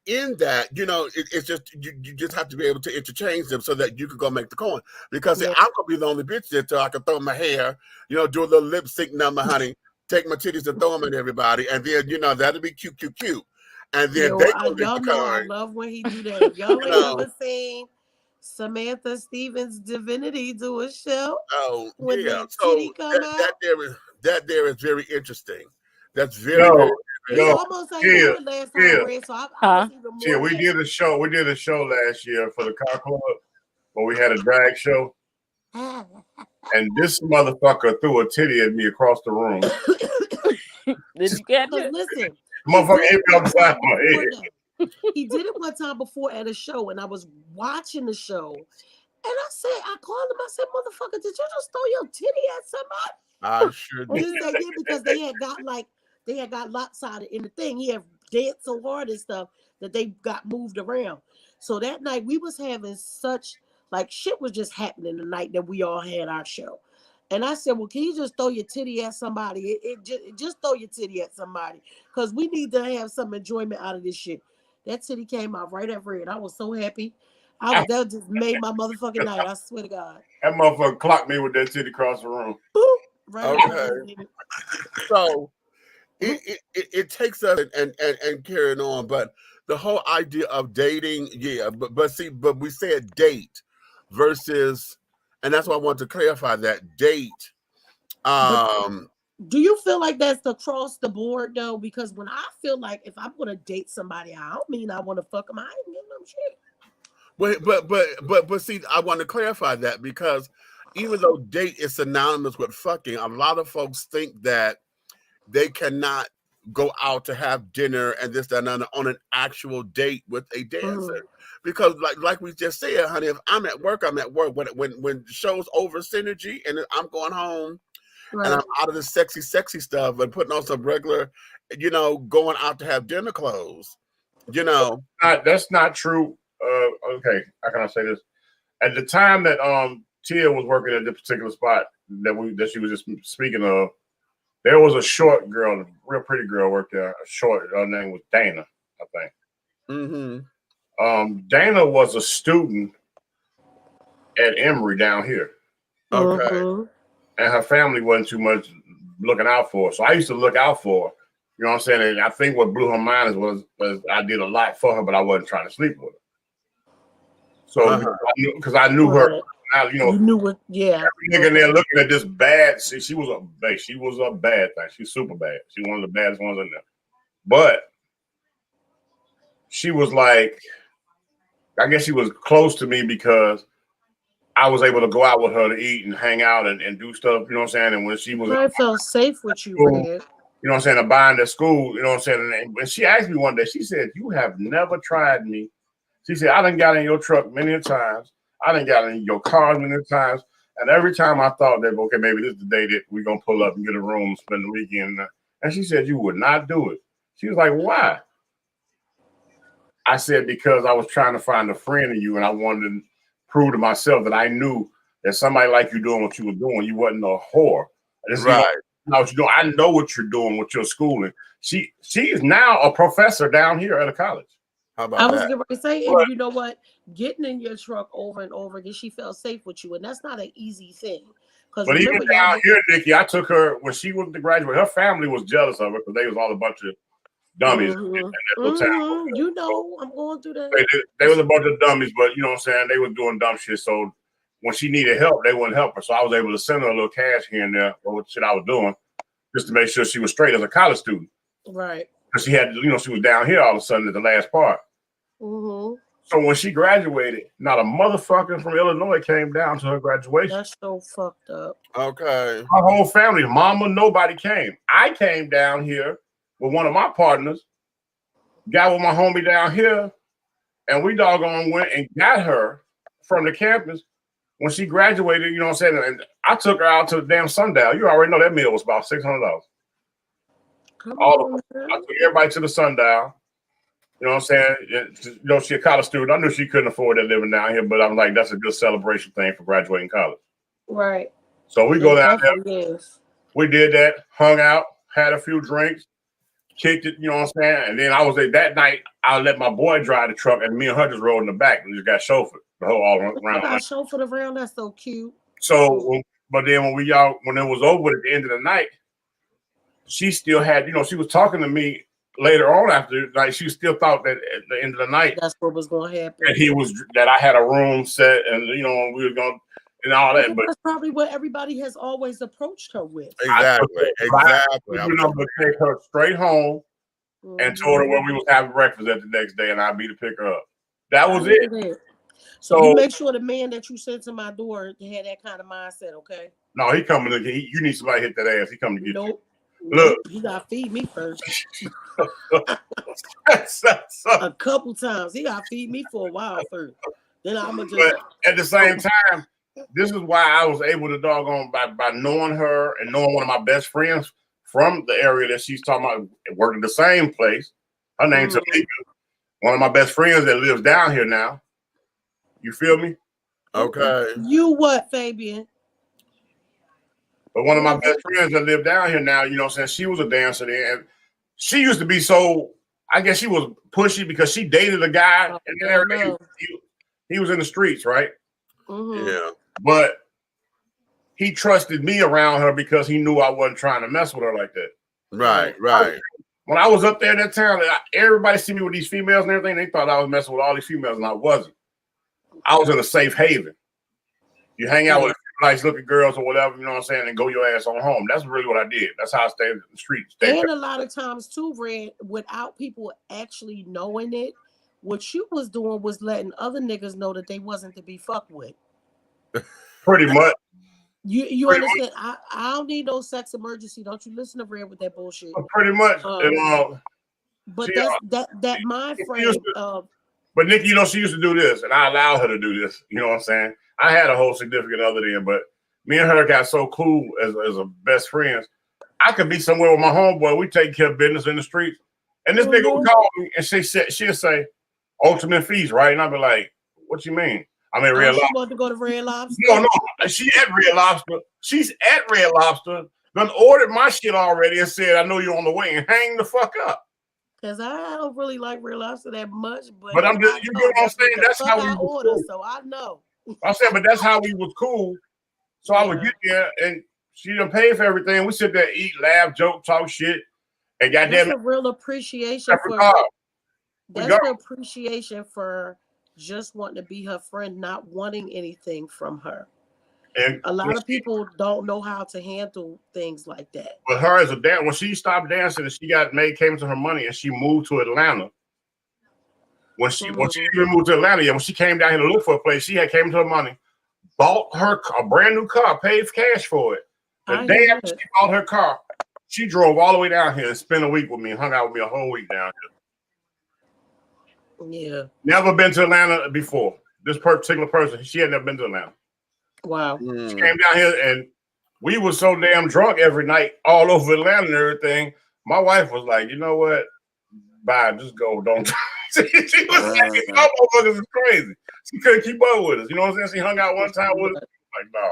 in that, you know, it's just you just have to be able to interchange them so that you can go make the coin. Because see, I'm gonna be the only bitch there till I can throw my hair, you know, do a little lip sync number, honey. Take my titties and throw them at everybody, and then you know that'll be cute. And then y'all know I love when he do that. If y'all ain't never seen Samantha Stevens' Divinity do a show. Oh, when yeah. that So titty come out. that there is very interesting. That's very, Yo, very, He very almost ain't do it last time I read, so I was even more. We did a show. We did a show last year for the car club where we had a drag show. And this motherfucker threw a titty at me across the room. Did you catch it? Listen, motherfucker hit me upside my head. He did it one time before at a show, and I was watching the show, and I called him. I said, "Motherfucker, did you just throw your titty at somebody?" I sure And he did. said, "Yeah, because they had got lopsided in the thing. He had danced so hard and stuff that they got moved around. So that night we was having such shit was just happening the night that we all had our show." And I said, "Well, can you just throw your titty at somebody? Just throw your titty at somebody, because we need to have some enjoyment out of this shit." That titty came out right at Red. I was so happy. That just made my motherfucking night. I swear to God. That motherfucker clocked me with that titty across the room. Boop, right. Okay. So it takes us and carrying on, but the whole idea of dating, yeah, but we said date versus, and that's why I want to clarify that date. Do you feel like that's across the board though? Because when I feel like if I'm gonna date somebody, I don't mean I want to fuck them. I ain't getting them shit. But see, I want to clarify that, because even though date is synonymous with fucking, a lot of folks think that they cannot go out to have dinner and this, that, and that on an actual date with a dancer. Because like we just said, honey, if I'm at work, I'm at work. When show's over synergy and I'm going home, and I'm out of the sexy stuff and putting on some regular, going out to have dinner clothes, That's not true. Okay, how can I say this? At the time that Tia was working at the particular spot that she was just speaking of, there was a short girl, a real pretty girl worked there. Her name was Dana, I think. Dana was a student at Emory down here. Okay. And her family wasn't too much looking out for her. So I used to look out for her. You know what I'm saying? And I think what blew her mind was I did a lot for her, but I wasn't trying to sleep with her. So because I knew her, you knew what, yeah. Every nigga in there looking at this bad. See, she was a bad thing. She's super bad. She's one of the baddest ones in there. But she was like, I guess she was close to me because I was able to go out with her to eat and hang out and do stuff, you know what I'm saying? And when she was, I felt safe with you, school, Red. you know what I'm saying, to bind at school, you know what I'm saying? And she asked me one day, she said, "You have never tried me." She said, "I done got in your truck many times. I done got in your car many times. And every time I thought that, okay, maybe this is the day that we're going to pull up and get a room, spend the weekend." And she said, "You would not do it." She was like, "Why?" I said, "Because I was trying to find a friend in you, and I wanted to prove to myself that I knew that somebody like you doing what you were doing, you wasn't a whore." Right. You know what you're doing. I know what you're doing with your schooling. She is now a professor down here at a college. How about I was getting ready to say, and you know what? Getting in your truck over and over again, she felt safe with you, and that's not an easy thing. But even down here, Nikki, I took her when she went to graduate. Her family was jealous of her because they was all a bunch of dummies in that little town. You know, I'm going through that. They was a bunch of dummies, but you know what I'm saying? They were doing dumb shit. So when she needed help, they wouldn't help her. So I was able to send her a little cash here and there for what shit I was doing, just to make sure she was straight as a college student. Right. Because she had, she was down here all of a sudden at the last part. So when she graduated, not a motherfucker from Illinois came down to her graduation. That's so fucked up. Okay. Her whole family, mama, nobody came. I came down here with one of my partners, got with my homie down here, and we doggone went and got her from the campus when she graduated, you know what I'm saying? And I took her out to the damn Sundial. You already know that meal was about $600. I took everybody to the Sundial. You know what I'm saying? She a college student. I knew she couldn't afford that living down here, but I'm like, that's a good celebration thing for graduating college. Right. So we go down there. We did that, hung out, had a few drinks, kicked it, you know what I'm saying? And then I was there that night. I let my boy drive the truck, and me and her just rode in the back. We just got chauffeured the whole all around. Got chauffeured around. That's so cute. So, but then when it was over at the end of the night, she still had, she was talking to me later on, after like she still thought that at the end of the night that's what was going to happen. that I had a room set, and we were going and all that. But that's probably what everybody has always approached her with. Exactly. I take her straight home and told her where we was having breakfast at the next day, and I'd be to pick her up. That was it. So you make sure the man that you sent to my door had that kind of mindset, okay? No, he coming to get you. Need somebody to hit that ass. He coming to get you. Look, you gotta feed me first. A couple times. He gotta feed me for a while first. Then I'm gonna just. But at the same time, this is why I was able to doggone by knowing her and knowing one of my best friends from the area that she's talking about, working the same place. Her name's Tamika. One of my best friends that lives down here now. You feel me? Okay. You what, Fabian? But one of my best friends that live down here now, you know what I'm saying? She was a dancer there. And she used to be so, I guess she was pushy because she dated a guy and then everything. He was in the streets, right? Yeah. But he trusted me around her because he knew I wasn't trying to mess with her like that. Right. When I was up there that time, everybody see me with these females and everything. They thought I was messing with all these females, and I wasn't. I was in a safe haven. You hang out with nice looking girls or whatever, you know what I'm saying, and go your ass on home. That's really what I did. That's how I stayed in the streets. And a lot of times too, Red, without people actually knowing it, what you was doing was letting other niggas know that they wasn't to be fucked with. Pretty much. You understand? I don't need no sex emergency. Don't you listen to Red with that bullshit. Pretty much. But that mind frame of. But Nikki, she used to do this, and I allowed her to do this. You know what I'm saying? I had a whole significant other then, but me and her got so cool as a best friends. I could be somewhere with my homeboy. We take care of business in the streets. And this nigga would call me, and she'll say, ultimate feast, right? And I'd be like, what you mean? I mean, Red Lobster. She wanted to go to Red Lobster? No. She at Red Lobster. She's at Red Lobster. Done ordered my shit already and said, I know you're on the way, and hang the fuck up. Because I don't really like Red Lobster that much. But I'm just, you know what I'm saying? That's how we order, cool. So I know. I said, but that's how we was cool. So I would get there, and she done pay for everything. We sit there, eat, laugh, joke, talk shit, and goddamn, that's a real appreciation for. That's an appreciation for just wanting to be her friend, not wanting anything from her. And a lot of people don't know how to handle things like that. But her as a dancer, when she stopped dancing and she came to her money and she moved to Atlanta. When she even moved to Atlanta, when she came down here to look for a place, she had came to her money, bought her a brand new car, paid cash for it. The day after she bought her car, she drove all the way down here and spent a week with me and hung out with me a whole week down here. Yeah. Never been to Atlanta before. This particular person, she had never been to Atlanta. Wow. She came down here and we were so damn drunk every night all over Atlanta and everything. My wife was like, you know what? Bye, just go. Don't. She was like, these motherfuckers is crazy. She couldn't keep up with us. You know what I'm saying? She hung out one time with us. Like, no.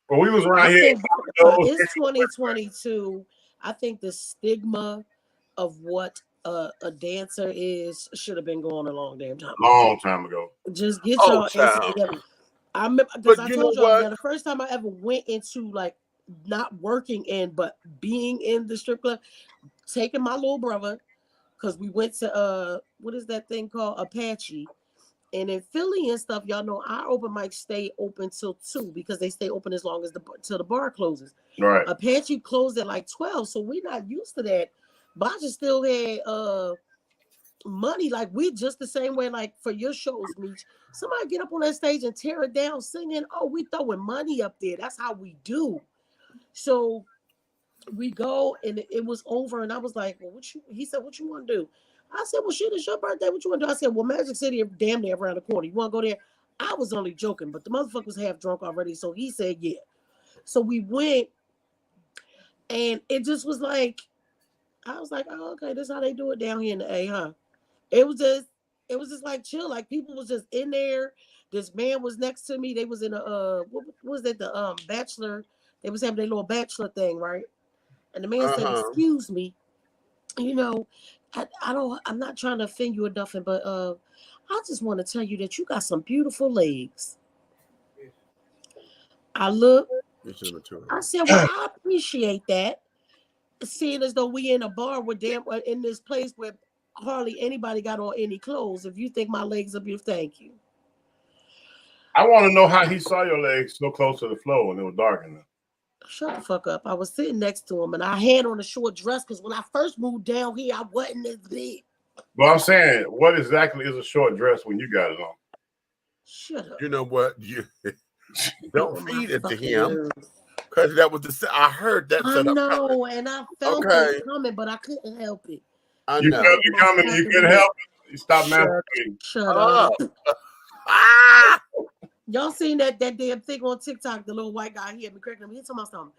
But we was around here. It's 2022. I think the stigma of what a dancer is should have been going a long damn time. Long time ago. Just get your ass together. I remember because I told y'all that the first time I ever went into like not working in but being in the strip club, taking my little brother, because we went to what is that thing called, Apache, and in Philly and stuff, y'all know our open mics stay open till 2 because they stay open as long as till the bar closes. Right. Apache closed at like 12, so we're not used to that. But I just still had money, like we just the same way, like for your shows, Meech. Somebody get up on that stage and tear it down singing, oh, we throwing money up there. That's how we do. So we go and it was over, and I was like, well, he said, what you want to do? I said, well, shit, it's your birthday. What you want to do? I said, well, Magic City damn near around the corner. You want to go there? I was only joking, but the motherfucker was half drunk already. So he said, yeah. So we went, and it just was like, I was like, oh, okay, this is how they do it down here in the A, huh? It was just like chill. Like people was just in there. This man was next to me. They was in a what was that? The bachelor. They was having their little bachelor thing, right? And the man said, excuse me, you know, I'm not trying to offend you or nothing, but I just want to tell you that you got some beautiful legs. I looked. I said, well, I appreciate that. seeing as though we in a bar with in this place where hardly anybody got on any clothes. If you think my legs are beautiful, thank you. I want to know how he saw your legs so close to the floor when it was dark enough. Shut the fuck up. I was sitting next to him and I had on a short dress because when I first moved down here, I wasn't this big. But I'm saying, what exactly is a short dress when you got it on? Shut up. You know what? You don't feed it to him. Because that was the I heard that. I know, and I felt it coming, but I couldn't help it. You felt it coming, and you couldn't help it. You stopped masturbating. Shut up. Ah! Y'all seen that damn thing on TikTok? The little white guy, he had me cracking him. He told me something.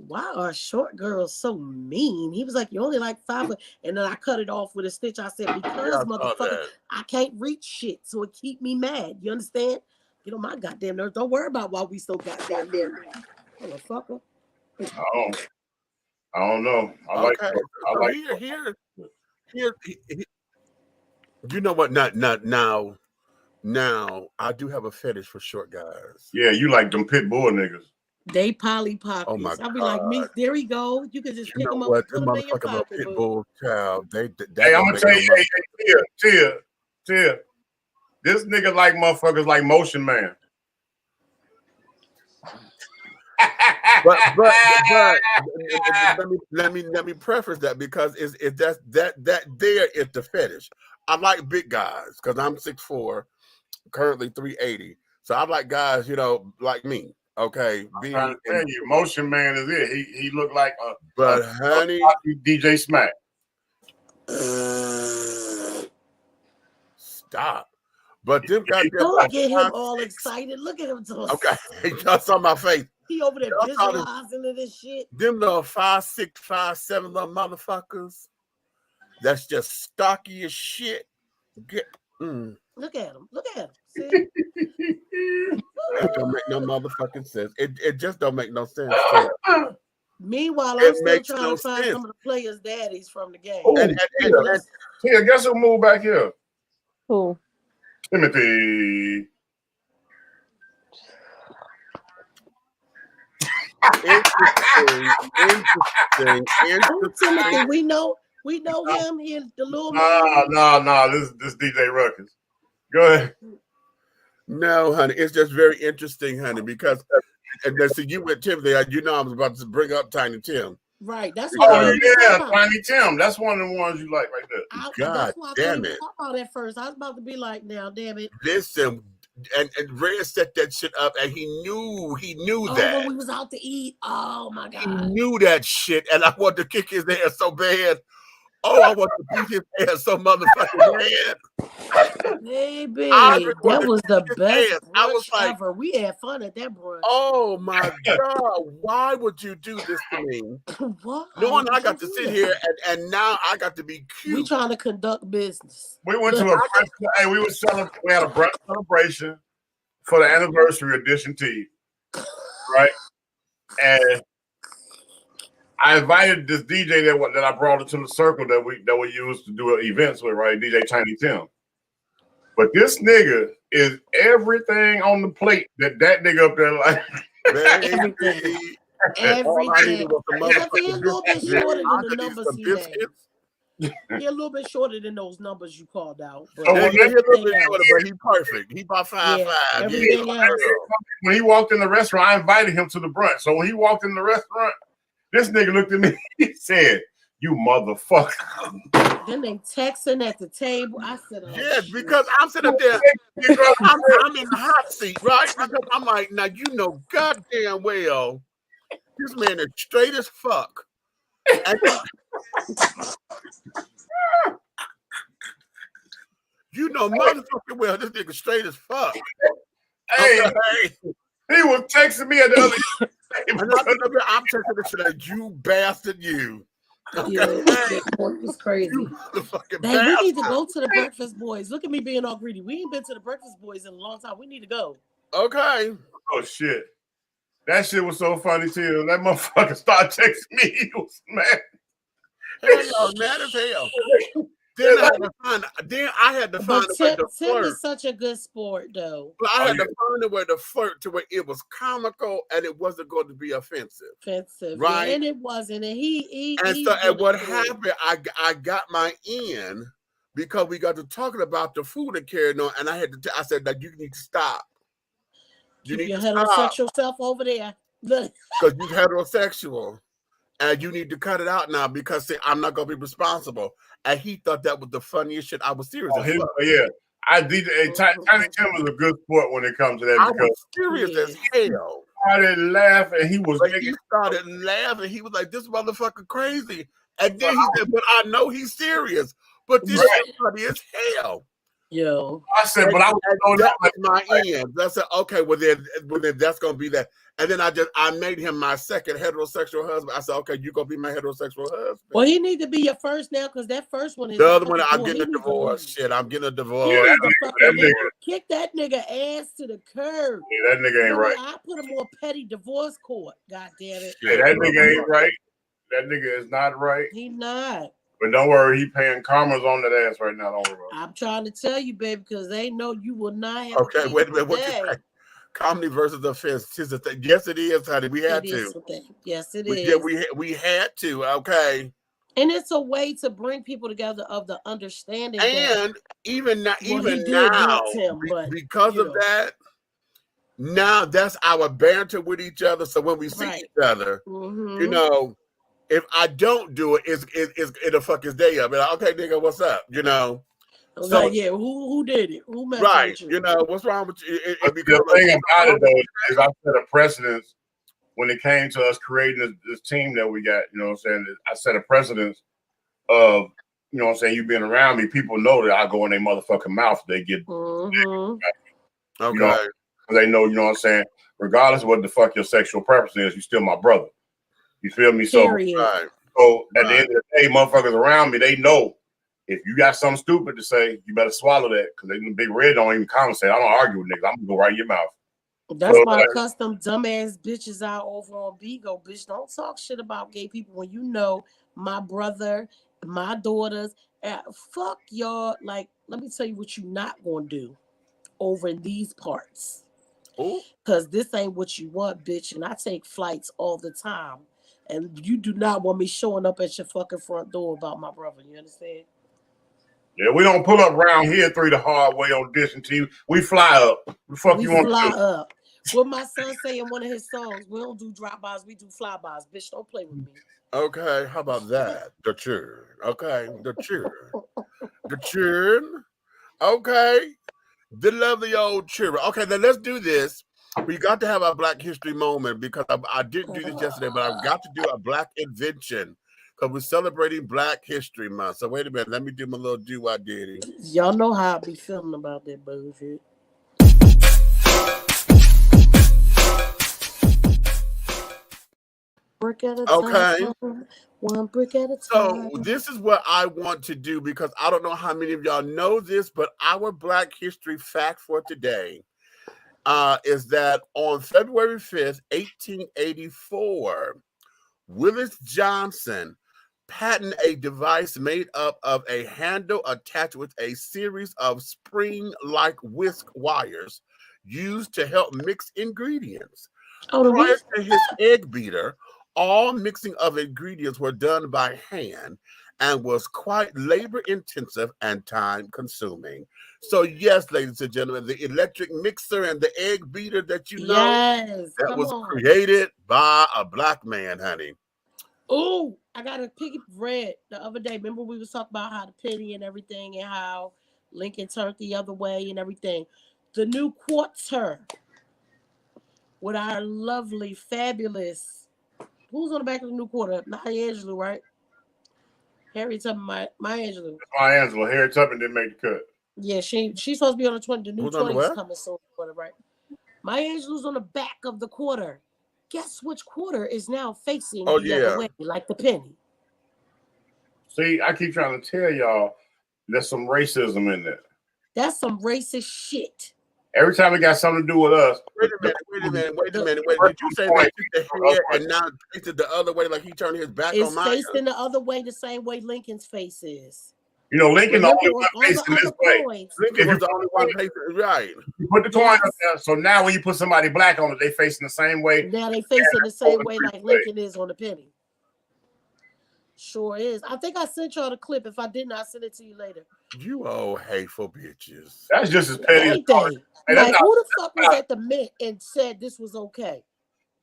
Why are short girls so mean? He was like, you're only like 5 and then I cut it off with a stitch. I said, because motherfucker, I can't reach shit, so it keep me mad. You understand? Get on my goddamn nerves. Don't worry about why we so goddamn there. Motherfucker. I don't know. I like here. You know what? Now I do have a fetish for short guys. Yeah, you like them pit bull niggas. They Polly Pockets. Oh my I'll be like, me, there we go. You can just pick them up. Them motherfucking little pit bull child. Hey, I'm gonna tell you, Tia. This nigga like motherfuckers like Motion Man. but let me preface that because it's that there is the fetish. I like big guys because I'm 6'4", currently 380. So I like guys, like me. Okay, I'm trying to tell you, Motion Man is it. He looked like honey, DJ Smack. Stop. But them guys don't get him all excited. Look at him. Okay, he just on my face. He over there visualizing this shit. Them little 5'6", 5'7" little motherfuckers. That's just stocky as shit. Look at him. Look at him. See? It don't make no motherfucking sense. It just don't make no sense. Meanwhile, I'm still trying to find some of the players' daddies from the game. Tia, guess who moved back here? Who? Timothy. Interesting. Timothy, we know him. He's the little No. This DJ Ruckus. Go ahead. No, honey, it's just very interesting, honey, because so you with Timothy. I was about to bring up Tiny Tim. Right. That's Tiny Tim. That's one of the ones you like right there. God damn it! Talk about at first. I was about to be like, now, damn it. Listen, and Red set that shit up, and he knew that when we was out to eat. Oh my God, he knew that shit, and I wanted to kick his ass so bad. Oh, I want to beat his ass so motherfucking bad. Baby, that was the best I was like, ever. We had fun at that brunch. Oh my God, why would you do this to me? Why? Knowing I got to sit here and now I got to be cute. We trying to conduct business. We went to we had a brunch celebration for the anniversary of Dish and Tea, right? And I invited this DJ that I brought into the circle that we used to do events with, right? DJ Tiny Tim. But this nigga is everything on the plate that nigga up there like. Everything. He a little bit shorter than the numbers he had. He a little bit shorter than those numbers you called out. But he's a little bit shorter, but he's perfect. He about 5'5". When he walked in the restaurant, I invited him to the brunch. So when he walked in the restaurant, this nigga looked at me. He said, "You motherfucker." Then they texting at the table. I said, yes, because I'm sitting up there. I'm in the hot seat, right? Because I'm like, now you know goddamn well this man is straight as fuck. You know, motherfucking well, this nigga straight as fuck. Hey, he was texting me at the other. I'm texting this shit like, you bastard, you. Okay. Yeah, it was crazy. Dang, we need to go to the Breakfast Boys. Look at me being all greedy. We ain't been to the Breakfast Boys in a long time. We need to go. Okay. Oh shit. That shit was so funny too. That motherfucker started texting me. He was mad. Hell no, mad as hell. Then I had to find But a way to Tim flirt. is such a good sport, though. But I had to find a way to flirt to where it was comical and it wasn't going to be offensive. Right? Yeah, and it wasn't. And what happened? I got my in because we got to talking about the food and carrying on, and I had to. I said that you need to stop. You need your heterosexual self over there. Because you're heterosexual. And you need to cut it out now because see, I'm not gonna be responsible. And he thought that was the funniest shit. I was serious. Yeah, I did. Tiny Tim is a good sport when it comes to that. I was serious as hell. I didn't laugh, and he was. He started laughing. He was like, "This motherfucker crazy." And then he said, "But I know he's serious. But this is funny as hell." Yo, I said, but I was that was my end. I said, okay, well then that's gonna be that. And then I made him my second heterosexual husband. I said, okay, you gonna be my heterosexual husband. Well, he need to be your first now because that first one is the other one. I'm getting a divorce. Shit, I'm getting a divorce. Kick that nigga ass to the curb. Yeah, that nigga ain't right. I put him on petty divorce court. God damn it. Yeah, that nigga ain't right. That nigga is not right. He not. But don't worry, he paying karmas on that ass right now. Don't worry. I'm trying to tell you, baby, because they know you will not have. Okay, wait a minute. What you say? Comedy versus offense is a thing. Yes, it is, honey. We had to. Yes, it is. Yeah, we had to. Okay. And it's a way to bring people together of the understanding. And even now, because of that, now that's our banter with each other. So when we see each other, you know. If I don't do it, it'll fuck his day up. Like, okay, nigga, what's up? You know. So like, yeah, who did it? Who messed with you? You know, what's wrong with you? The thing about it though is I set a precedence when it came to us creating this team that we got. You know what I'm saying? I set a precedence of, you know what I'm saying, you being around me, people know that I go in their motherfucking mouth. They get okay. You know, they know, you know what I'm saying? Regardless of what the fuck your sexual preference is, you still my brother. You feel me? So, at the end of the day, motherfuckers around me, they know if you got something stupid to say, you better swallow that because they Big Red don't even conversate. I don't argue with niggas. I'm gonna go right in your mouth. That's why I cuss them dumbass bitches out over on Bigo. Bitch, don't talk shit about gay people when you know my brother, my daughters. Fuck y'all. Like, let me tell you what you not gonna do over in these parts. Because this ain't what you want, bitch. And I take flights all the time. And you do not want me showing up at your fucking front door about my brother. You understand? Yeah, we don't pull up around here through the hard way on Dish and TV. We fly up. The fuck you want to do? Fly up. What my son say in one of his songs, we don't do drive-bys, we do flybys. Bitch, don't play with me. Okay, how about that? The churn. Okay, the churn. The churn. Okay. The lovely old churn. Okay, then let's do this. We got to have a Black History moment because I didn't do this yesterday, but I've got to do a Black invention because we're celebrating Black History Month. So wait a minute, let me do my little do-I-diddy. Y'all know how I be feeling about that bullshit. Brick at a time, one brick at a time. So this is what I want to do because I don't know how many of y'all know this, but our Black History fact for today is that on February 5th, 1884, Willis Johnson patented a device made up of a handle attached with a series of spring-like whisk wires used to help mix ingredients. Prior to his egg beater, all mixing of ingredients were done by hand and was quite labor-intensive and time-consuming. So, yes, ladies and gentlemen, the electric mixer and the egg beater that you know, that was created by a Black man, honey. Oh, I got a piggy red the other day. Remember we was talking about how the penny and everything and how Lincoln turned the other way and everything. The new quarter with our lovely, fabulous, who's on the back of the new quarter? Maya Angelou, right? Harriet Tubman, Maya Angelou. Maya Angelou. Harriet Tubman didn't make the cut. Yeah, she's supposed to be on the 20. The new 20 is coming soon, right? Maya Angelou's on the back of the quarter. Guess which quarter is now facing the other way, like the penny? See, I keep trying to tell y'all there's some racism in there. That's some racist shit. Every time it got something to do with us. Wait a minute. Did you say that the head and now faced it the other way, like he turned his back on Maya? It's facing the other way, the same way Lincoln's face is. You know, Lincoln the Remember, only on one all the facing this other way. coins, Lincoln was the only one facing right. You put the coin Yes. up there, so now when you put somebody black on it, they facing the same way. Now they facing the same way like Lincoln is on the penny. Sure is. I think I sent y'all the clip. If I didn't, I'll send it to you later. You old hateful bitches. That's just as petty as Ain't they? Hey, that's Like, not- who the fuck was at the Mint and said this was okay?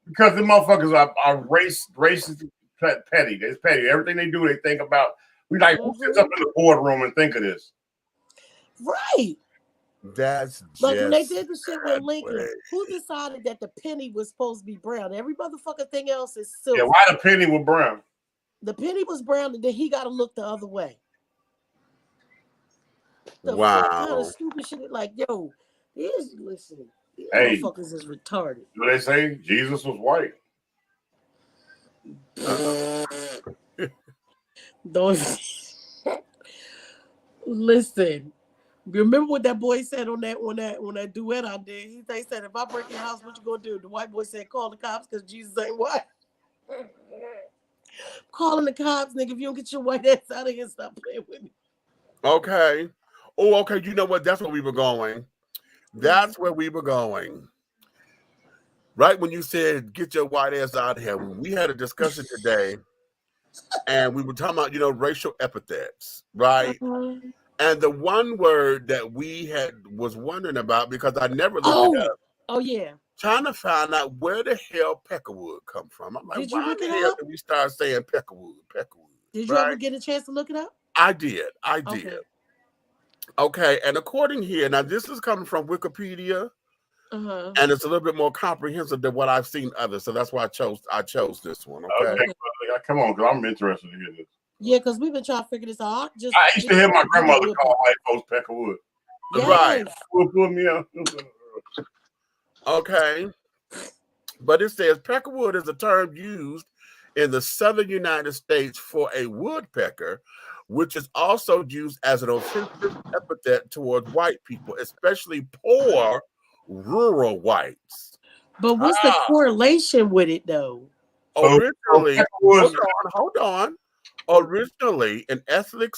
because the motherfuckers are racist, petty. It's petty. Everything they do, they think about. We like who sits up in the boardroom and think of this? Right. That's Like when they just did the shit with Lincoln, way. who decided that the penny was supposed to be brown? Every motherfucking thing else is silver. Yeah, why the penny was brown? The penny was brown, and then he got to look the other way. The Wow. fuck kind of stupid shit? Like, yo, listen, these Hey. motherfuckers is retarded. Do they say Jesus was white? Don't listen. Remember what that boy said on that duet I did? They said, if I break your house, what you gonna do? The white boy said, call the cops because Jesus ain't white. Calling the cops, nigga. If you don't get your white ass out of here, stop playing with me. Okay. Oh, okay. You know what? That's where we were going. That's where we were going. Right when you said, get your white ass out of here. We had a discussion today, and we were talking about, racial epithets, right? And the one word that we was wondering about, because I never looked it up. Oh, yeah. Trying to find out where the hell peckerwood come from. I'm like, Did you why look the it hell up? did we start saying peckerwood? Did you ever get a chance to look it up? I did. Okay, and according here, now this is coming from Wikipedia, and it's a little bit more comprehensive than what I've seen others. So that's why I chose this one. Okay. Come on, because I'm interested to hear this. Yeah, because we've been trying to figure this out. I used to hear my grandmother call white folks peckerwood. Yes. Right. Put me up. Okay. But it says peckerwood is a term used in the southern United States for a woodpecker, which is also used as an offensive epithet towards white people, especially poor rural whites. But what's the correlation with it, though? Originally, hold on. Originally, an ethnic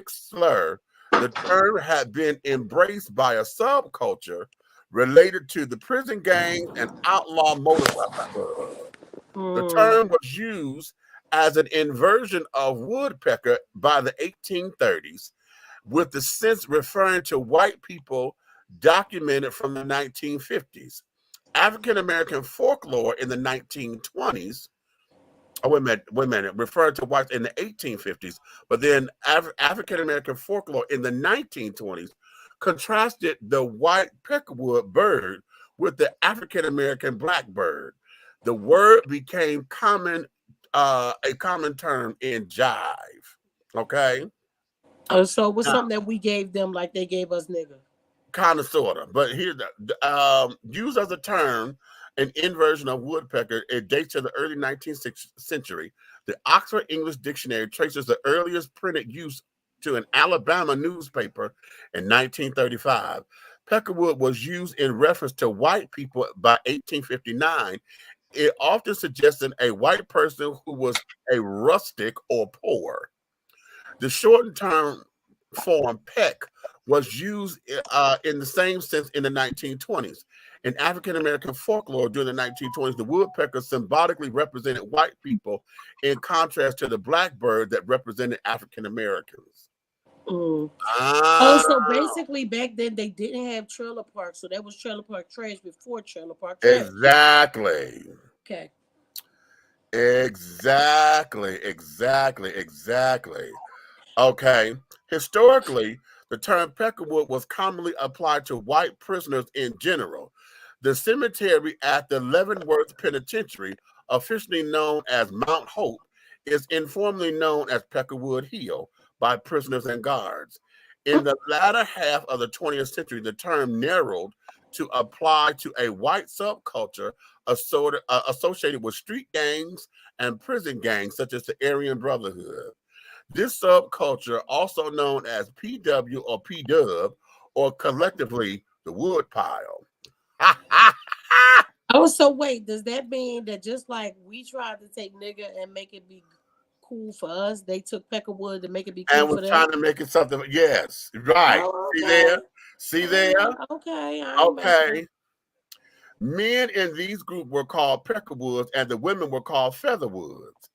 slur, the term had been embraced by a subculture related to the prison gangs and outlaw motorcycle. The term was used as an inversion of woodpecker by the 1830s, with the sense referring to white people documented from the 1950s. African-American folklore in the 1920s, wait a minute, referred to whites in the 1850s, but then African-American folklore in the 1920s contrasted the white peckerwood bird with the African-American blackbird. The word became a common term in jive. Okay. Oh, so it was something that we gave them like they gave us nigga. Kind of, sort of. But here, used as a term, an inversion of woodpecker, it dates to the early 19th century. The Oxford English Dictionary traces the earliest printed use to an Alabama newspaper in 1935. Peckerwood was used in reference to white people by 1859. It often suggested a white person who was a rustic or poor. The shortened term form peck was used in the same sense in the 1920s. In African-American folklore during the 1920s, the woodpecker symbolically represented white people in contrast to the blackbird that represented African-Americans. Oh, so basically back then they didn't have trailer parks, so that was trailer park trash before trailer park trash. Exactly. Okay. Exactly. Okay. Historically, the term peckerwood was commonly applied to white prisoners in general. The cemetery at the Leavenworth Penitentiary, officially known as Mount Hope, is informally known as Peckerwood Hill by prisoners and guards. In the latter half of the 20th century, the term narrowed to apply to a white subculture associated with street gangs and prison gangs, such as the Aryan Brotherhood. This subculture, also known as PW or PW, or collectively the Woodpile. Oh, so wait, does that mean that just like we tried to take nigga and make it be cool for us. They took Peckerwood to make it be cool and for was them. trying to make it something. Yes, right. Oh, See okay. there? See there? Okay. I ain't Okay. Men in these groups were called Peckerwoods, and the women were called Featherwoods.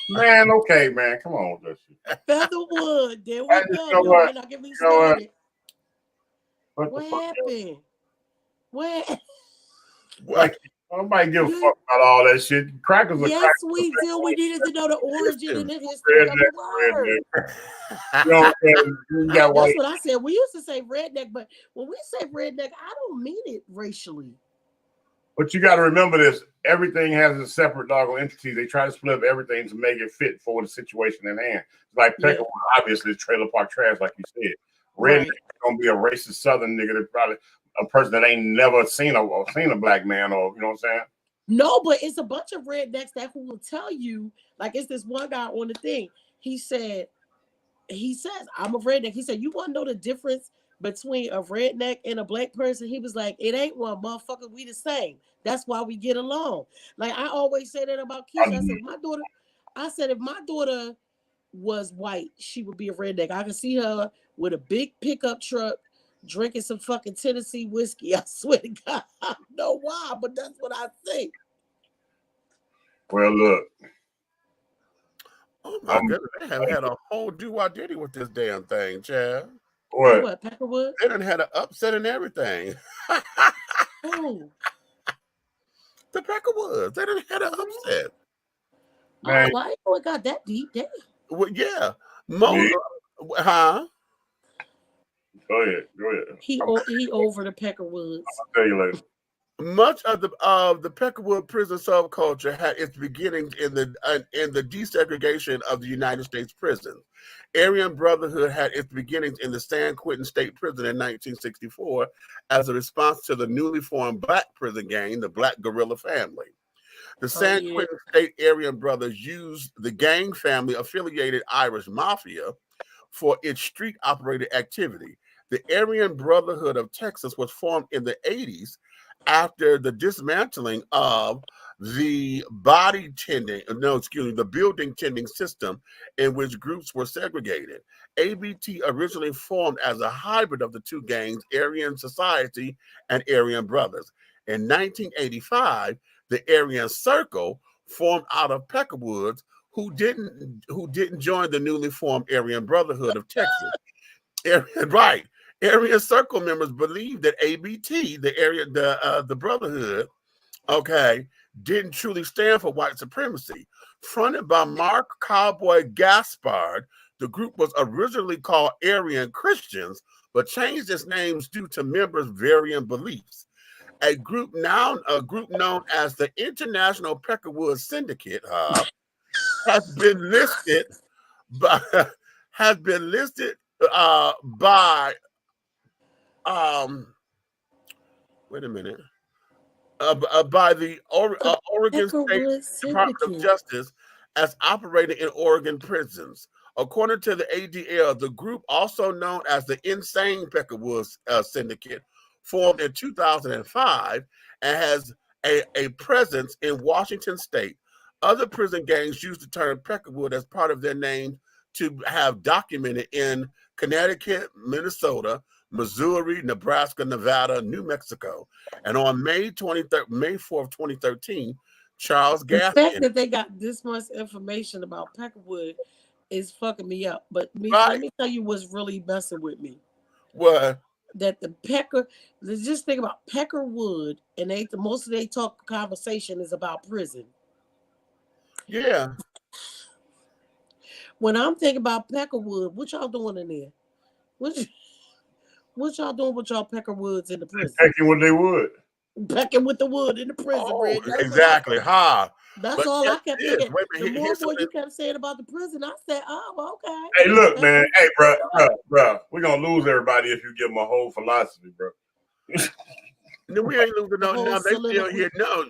Man, okay, man. Come on with that shit. Featherwood. There we I go. just know You what- better not get me you know what? started. What the What fuck? happened? What? Like, nobody give a fuck about all that shit. Crackers are Yes, crackers. we do. We needed to know the origin and the history of the word. You know what I'm saying? You got white. That's what I said. We used to say redneck, but when we say redneck, I don't mean it racially. But you got to remember this: everything has a separate doggone entity. They try to split up everything to make it fit for the situation at hand. It's like Peckerwood, obviously, is trailer park trash, like you said. Redneck is gonna be a racist Southern nigga that probably a person that ain't never seen a black man, or you know what I'm saying? No, but it's a bunch of rednecks that who will tell you, like it's this one guy on the thing. He says, I'm a redneck. He said, you want to know the difference between a redneck and a black person? He was like, it ain't one, motherfucker. We the same. That's why we get along. Like I always say that about Keisha. I said, if my daughter was white, she would be a redneck. I can see her with a big pickup truck drinking some fucking Tennessee whiskey. I swear to God, I don't know why, but that's what I think. Well, look. Oh my goodness, they have had a whole do-wah-diddy with this damn thing, Chad. What? Peckerwood? They done had an upset and everything. Oh. The Peckerwoods. They done had an upset. Man. Oh, I didn't know it got that deep. Damn. Well, yeah. Huh? Go ahead. He over the Peckerwoods. I'll tell you later. Much of the Peckerwood prison subculture had its beginnings in the desegregation of the United States prisons. Aryan Brotherhood had its beginnings in the San Quentin State Prison in 1964 as a response to the newly formed black prison gang, the Black Guerrilla Family. The San Quentin State Aryan Brothers used the gang family-affiliated Irish Mafia for its street-operated activity. The Aryan Brotherhood of Texas was formed in the 80s after the dismantling of the building tending system in which groups were segregated. ABT originally formed as a hybrid of the two gangs, Aryan Society and Aryan Brothers. In 1985, the Aryan Circle formed out of Peckerwoods, who didn't join the newly formed Aryan Brotherhood of Texas. Aryan Circle members believed that ABT, the Brotherhood, didn't truly stand for white supremacy. Fronted by Mark Cowboy Gaspard, the group was originally called Aryan Christians, but changed its names due to members' varying beliefs. A group known as the International Peckerwood Syndicate has been listed by by the Oregon State Department of Justice as operating in Oregon prisons. According to the ADL, the group, also known as the Insane Peckerwood Syndicate, formed in 2005 and has a presence in Washington State. Other prison gangs use the term Peckerwood as part of their name to have documented in Connecticut, Minnesota, Missouri, Nebraska, Nevada, New Mexico. And on May 4th, 2013, Charles Gaskin. The fact that they got this much information about Peckerwood is fucking me up. But let me tell you what's really messing with me. What? That just think about Peckerwood, and most of their conversation is about prison. Yeah. When I'm thinking about Peckerwood, what y'all doing in there? What y'all doing with y'all Peckerwoods in the prison? Pecking with their wood. Pecking with the wood in the prison, Red. Exactly. That's all I kept thinking. The more you kept saying about the prison, I said, oh, okay. Hey, look, man. Hey, bro. We're going to lose everybody if you give them a whole philosophy, bro. No, we ain't losing no. They still here. No,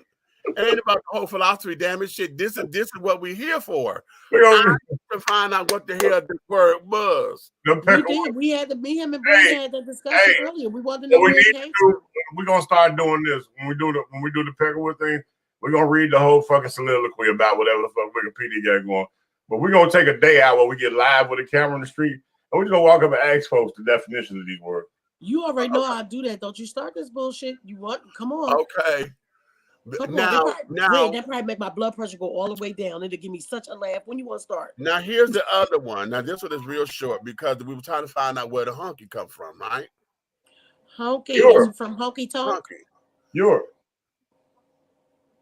it ain't about the whole philosophy, damn it. Shit, this is what we're here for. I to find out what the hell this word was. We did. We had me, him, and Brandon had that discussion earlier. We wanted to know where it came from. We're gonna start doing this when we do the Peckerwood thing. We're gonna read the whole fucking soliloquy about whatever the fuck Wikipedia got going. But we're gonna take a day out where we get live with a camera in the street, and we're just gonna walk up and ask folks the definition of these words. You already know how I do that. Don't you start this bullshit. You want? Come on. Okay. Come now, on. That probably make my blood pressure go all the way down. It'll give me such a laugh. When you want to start? Now, here's the other one. Now, this one is real short because we were trying to find out where the honky come from, right? Honky Sure. is from honky tonk. Honky. Europe.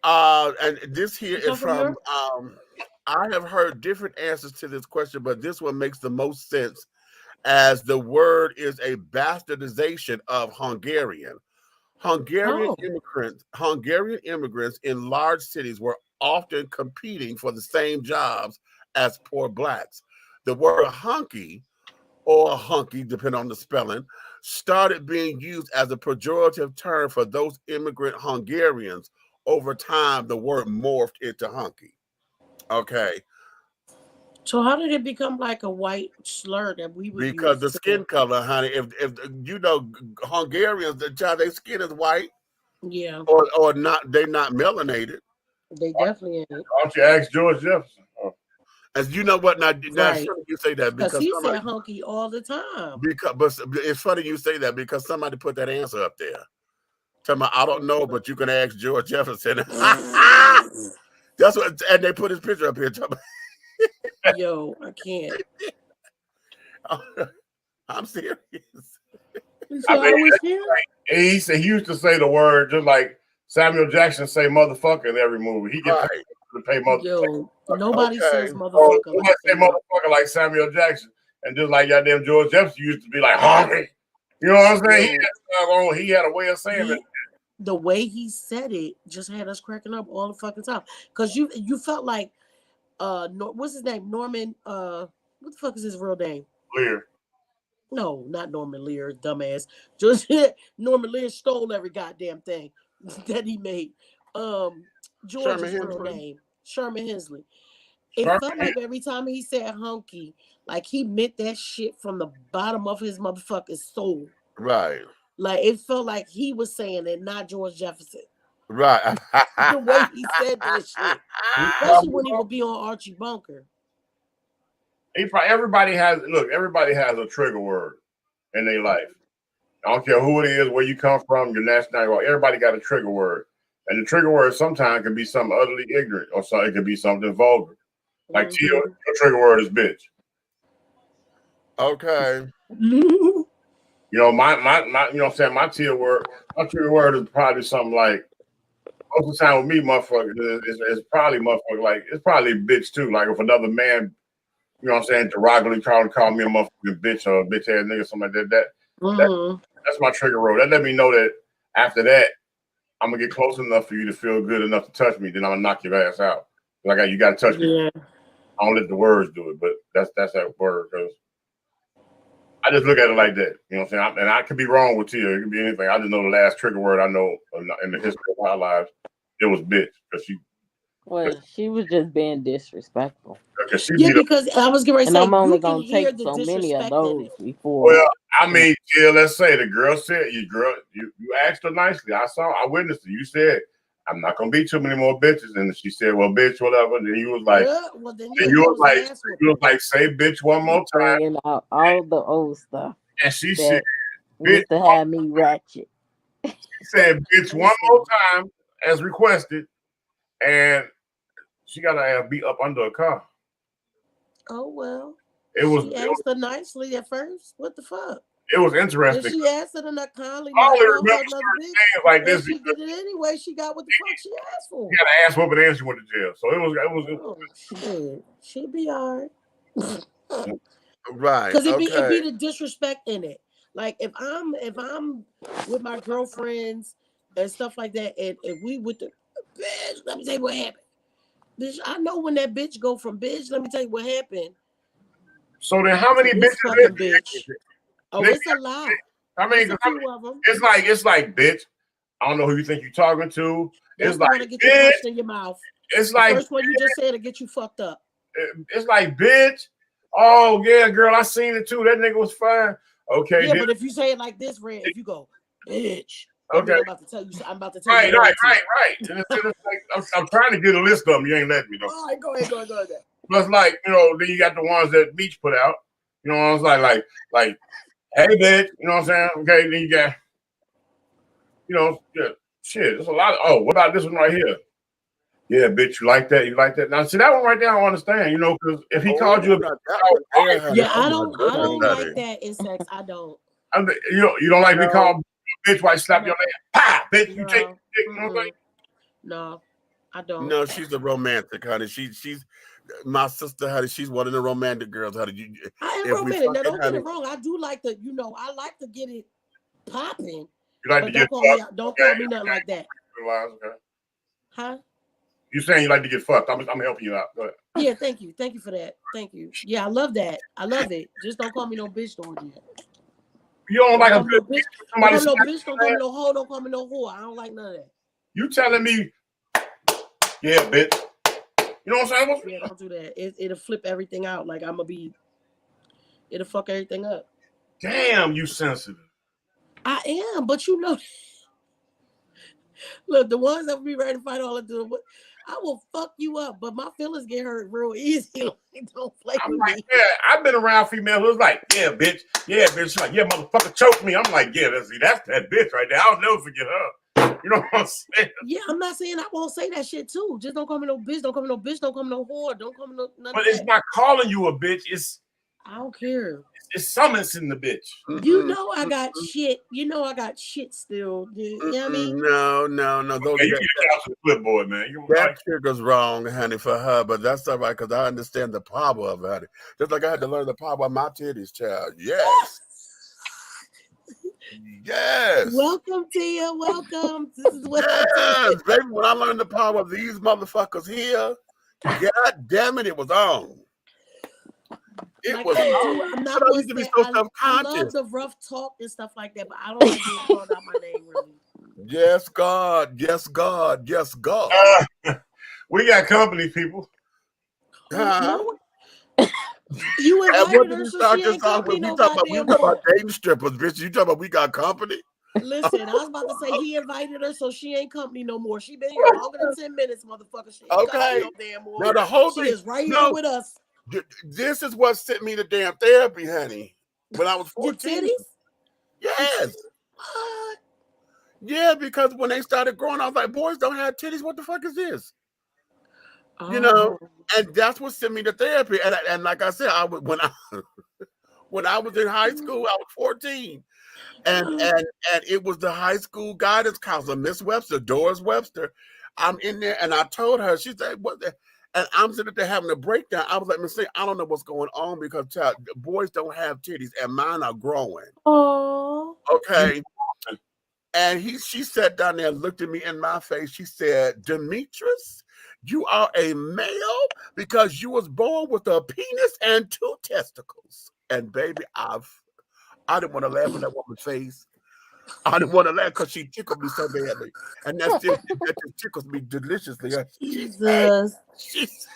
And this here You come is from from. Europe? I have heard different answers to this question, but this one makes the most sense, as the word is a bastardization of Hungarian. Hungarian immigrants in large cities were often competing for the same jobs as poor blacks. The word hunky, or hunky, depending on the spelling, started being used as a pejorative term for those immigrant Hungarians. Over time, the word morphed into hunky. Okay. So how did it become like a white slur that we would Because use the skin color, honey. If you know, Hungarians, their skin is white. Yeah. Or not, they're not melanated. They definitely ain't. Why don't you ask George Jefferson? As you know what, now Right. you say that Because because he somebody, said hunky all the time. but it's funny you say that because somebody put that answer up there. Tell me, I don't know, but you can ask George Jefferson. That's what, and they put his picture up here. Yo, I can't. I'm serious. I mean, he said he used to say the word just like Samuel Jackson say motherfucker in every movie. He gets paid to pay motherfucker. Yo, nobody says motherfucker. Nobody say motherfucker like Samuel Jackson, and just like goddamn George Jefferson used to be like honky. You know what I'm saying? He had a way of saying it. The way he said it just had us cracking up all the fucking time. Cause you felt like what's his name? Norman what the fuck is his real name? Lear. No, not Norman Lear, dumbass. Just Norman Lear stole every goddamn thing that he made. George's real name, Sherman Hensley. It felt like every time he said hunky, like he meant that shit from the bottom of his motherfucking soul. Right. Like it felt like he was saying it, not George Jefferson. Right. The way he said that shit. Especially when he would be on Archie Bunker. Everybody has a trigger word in their life. I don't care who it is, where you come from, your nationality. Everybody got a trigger word, and the trigger word sometimes can be something utterly ignorant, or so it can be something vulgar. Like Tia, your trigger word is bitch. Okay. You know my you know what I'm saying, my trigger word is probably something like, most of the time with me, motherfucker, it's probably motherfucker, like it's probably bitch too. Like if another man, you know what I'm saying, derogatorily call me a motherfucking bitch or a bitch ass nigga, something like that. That's my trigger word. That let me know that after that, I'm gonna get close enough for you to feel good enough to touch me. Then I'm gonna knock your ass out. Like you gotta touch me. I don't let the words do it, but that's that word, because I just look at it like that. You know what I'm saying? And I could be wrong with Tia. It could be anything. I just know the last trigger word I know in the history of our lives, it was bitch, because she was just being disrespectful. Because I was going to say, I'm only going to take so many of those before. Well, I mean, Tia, let's say the girl said, you asked her nicely. I witnessed it. You said, I'm not going to be too many more bitches. And she said, well, bitch, whatever. And you was like, you was like, say bitch one more time. Bringing out all the old stuff. And she said, bitch, to have me ratchet. She said, bitch, one more time, as requested. And she got her ass beat up under a car. Oh, well. She asked her nicely at first. What the fuck? It was interesting. And she asked her in a kindly I only manner. remember saying like this. She did it anyway. She got what the fuck she asked for. She got an ass whooping and she went to jail. So it was shit. She'd be all right. Right. Because it'd be the disrespect in it. Like if I'm with my girlfriends and stuff like that, and we with the bitch, let me tell you what happened. Bitch, I know when that bitch go from bitch, let me tell you what happened. So then how many bitches? Oh, it's a lot. I mean, it's like bitch. I don't know who you think you're talking to. It's like to get you punched in your mouth. It's the like first one you just said to get you fucked up. It's like bitch. Oh yeah, girl, I seen it too. That nigga was fine. Okay. Yeah, but if you say it like this, Red, if you go, bitch. Okay. I'm about to tell you. I'm about to tell you. Right. And it's like, I'm trying to get a list of them. You ain't letting me know. All right, go ahead. Plus, like, you know, then you got the ones that Beach put out. You know what I'm saying? Like, hey, bitch. You know what I'm saying? Okay, then you got, you know, yeah, shit. There's a lot of. Oh, what about this one right here? Yeah, bitch, you like that? You like that? Now, see that one right there. I don't understand. You know, because if he called you, yeah, I don't like that in sex. I don't. You don't like me called bitch while I slap your leg? Pa, bitch, you take. You know what I'm saying? No, I don't. No, she's a romantic, honey. She's my sister, honey. She's one of the romantic girls, honey. I am romantic. Now, don't get it wrong. I do like to, you know, I like to get it popping. You like but to don't call me nothing like that. Okay. Huh? You saying you like to get fucked? I'm helping you out. Go ahead. Yeah, thank you for that. Thank you. Yeah, I love that. I love it. Just don't call me no bitch, don't do that. You don't like a bitch? Don't call me no bitch. Don't call me no hoe. Don't call me no whore. I don't like none of that. You telling me? Yeah, bitch. You know what I'm saying? Yeah, don't do that. It'll flip everything out. Like it'll fuck everything up. Damn, you sensitive. I am, but you know, look, the ones that be ready to fight all the time, I will fuck you up, but my feelings get hurt real easy. Don't play with me. Yeah, I've been around females who's like, yeah, bitch. She's like, yeah, motherfucker, choke me. I'm like, yeah, that's that bitch right there. I'll never forget her. You know what I'm saying? Yeah, I'm not saying I won't say that shit too. Just don't call me no bitch. Don't call me no bitch. Don't call me no whore. Don't call me no nothing. But it's not calling you a bitch. I don't care. It's summoning the bitch. You know I got shit. You know I got shit still. You know what I mean? No. Okay, you get out to the clipboard, man. That trigger's wrong, honey, for her, but that's all right because I understand the power of it, honey. Just like I had to learn the power of my titties, child. Yes. Yes. Welcome, Tia. Welcome. This is what yes, baby. When I learned the power of these motherfuckers here, god damn it, it was on. It was on. I'm not going to be so self-conscious. I love the rough talk and stuff like that, but I don't like being called out my name, really. Yes, God. Yes, God. Yes, God. We got company, people. You invited her, so she ain't company, we talking about dating strippers, bitch. You talking about we got company? Listen, I was about to say he invited her, so she ain't company no more. She been here longer than 10 minutes, motherfucker. She ain't company no damn more. Now the whole she thing is right here with us. This is what sent me to damn therapy, honey. When I was 14. Your titties? Yes. What? Yeah, because when they started growing, I was like, boys don't have titties. What the fuck is this? You know, and that's what sent me to therapy. And like I said, when I was in high school, I was 14. And it was the high school guidance counselor, Miss Webster, Doris Webster. I'm in there and I told her, she said, what the? And I'm sitting there having a breakdown. I was like, Miss, I don't know what's going on because child, boys don't have titties and mine are growing. Oh. Okay. And she sat down there and looked at me in my face. She said, Demetrius, you are a male because you was born with a penis and 2 testicles. And baby, I didn't want to laugh in that woman's face. I didn't want to laugh because she tickled me so badly. And that just tickles me deliciously. Jesus. She said,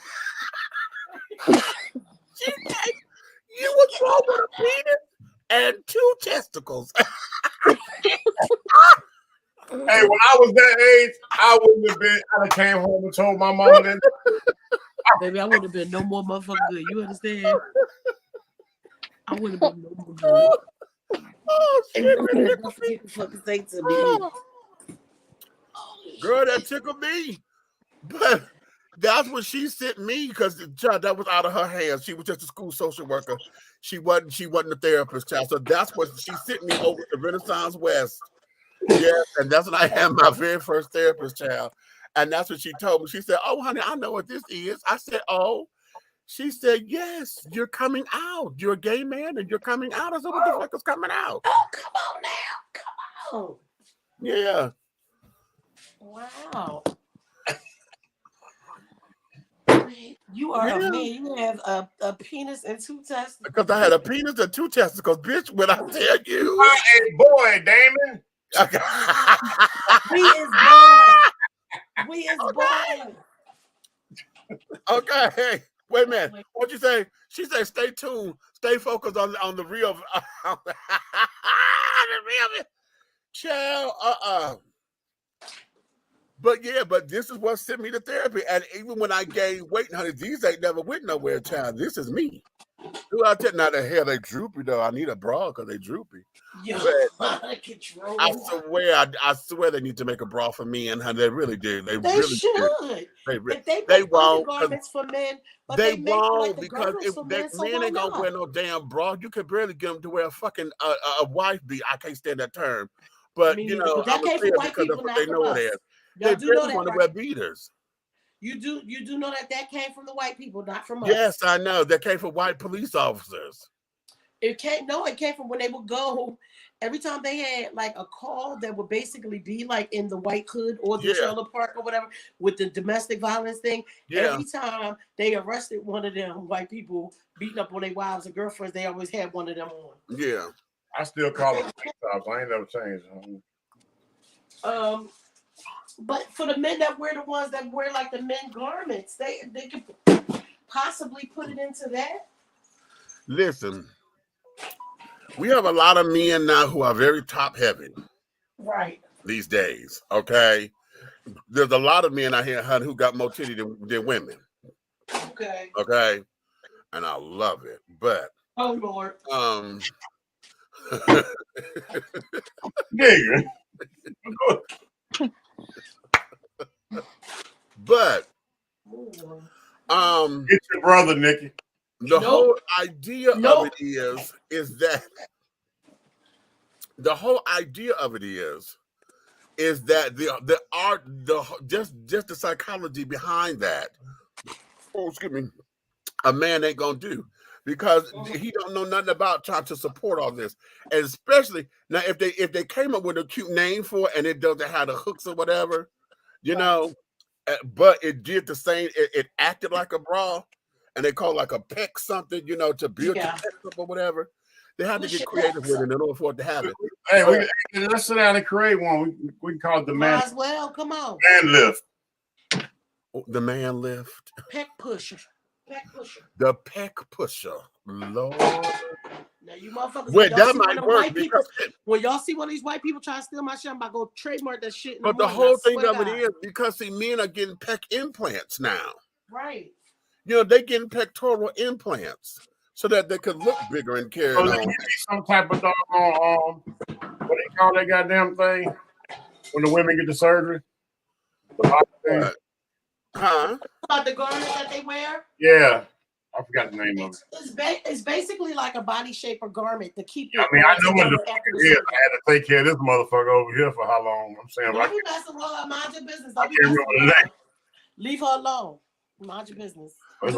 you was born with a penis and 2 testicles. Hey, when I was that age, I wouldn't have been. I'd have came home and told my mama that. Baby, I wouldn't have been no more motherfucking good. You understand? I wouldn't have been no more good. Oh shit! Fucking say to me. Girl, that tickled me. But that's what she sent me because that was out of her hands. She was just a school social worker. She wasn't a therapist, child. So that's what she sent me over to Renaissance West. Yeah, and that's when I had my very first therapist, child. And that's what she told me. She said, "Oh, honey, I know what this is." I said, "Oh." She said, "Yes, you're coming out. You're a gay man and you're coming out." I said, "What the fuck is coming out?" Oh, come on now. Come on. Yeah. Wow. You are a man. You have a penis and 2 testicles. Because I had a penis and 2 testicles, bitch. When I tell you, I a boy, Damon. We is born. We is born. Okay. Wait a minute. What'd you say? She said, "Stay tuned. Stay focused on the real." Child, But yeah, but this is what sent me to therapy. And even when I gained weight, honey, these ain't never went nowhere, child. This is me. Who I tell now the hell they droopy though. I need a bra because they droopy. Yo, But control. I swear they need to make a bra for men, honey. They really do. They They really should. do. If they They make won't. undergarments for men, but They they make won't like the because garments if for they, men, so men why ain't gonna not? wear no damn bra. You can barely get them to wear a fucking a wife beat. I can't stand that term, but Me you neither, know but that I'm gonna came say from it white because that's people, what not they from know it us. is. Y'all They do know barely that, want to right? wear beaters. You do know that came from the white people, not from us. Yes, I know. That came from white police officers. It came from when they would go. Every time they had like a call that would basically be like in the white hood or the trailer park or whatever with the domestic violence thing. Yeah. Every time they arrested one of them white people beating up on their wives and girlfriends, they always had one of them on. Yeah. I still call them tops. I ain't never changed. But for the men that wear the ones that wear like the men garments, they could possibly put it into that. Listen, we have a lot of men now who are very top heavy. Right. These days, okay? There's a lot of men out here, honey, who got more titty than women. Okay. Okay? And I love it. But oh Lord. Nigga. But get your brother, Nikki. The whole idea of it is that the whole idea of it is that the art, just the psychology behind that. Oh, excuse me. A man ain't gonna do because he don't know nothing about trying to support all this, and especially now if they came up with a cute name for it and it doesn't have the hooks or whatever, you know, but it did the same. It acted like a bra, and they call it like a pec something, you know, to build your pecs up or whatever. They have to get creative with it in order for it to have it. Hey, let's sit down and create one. We can call it the man. Might as well. Come on. Man lift. The man lift. Pec pusher. Pec pusher. The pec pusher. Lord. Now you motherfuckers. Wait, that might work because when y'all see one of these white people try to steal my shit, I'm about to go trademark that shit. But the whole thing of it is because see, men are getting pec implants now. Right. You know, they getting pectoral implants so that they could look bigger and carry on. They need some type of what they call that goddamn thing when the women get the surgery. The huh? About the garment that they wear? Yeah. I forgot the name of it. It's basically like a body shaper garment to keep it. I mean, I know what the fuck it is. I had to take care of this motherfucker over here for how long? I'm saying, don't be messing with her. Mind your business. I can't remember the name. Leave her alone. Mind your business. The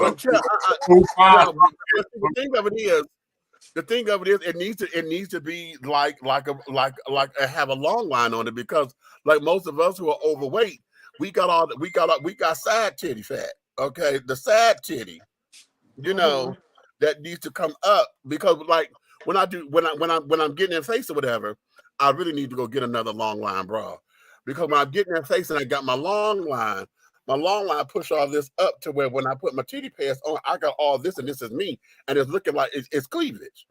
thing of it is, it needs to be like have a long line on it because like most of us who are overweight, we got side titty fat. Okay, the side titty, you know, that needs to come up because like when I'm getting in face or whatever, I really need to go get another long line bra because when I'm getting in face and I got my long line push all this up to where when I put my titty pads on, I got all this and this is me and it's looking like it's cleavage,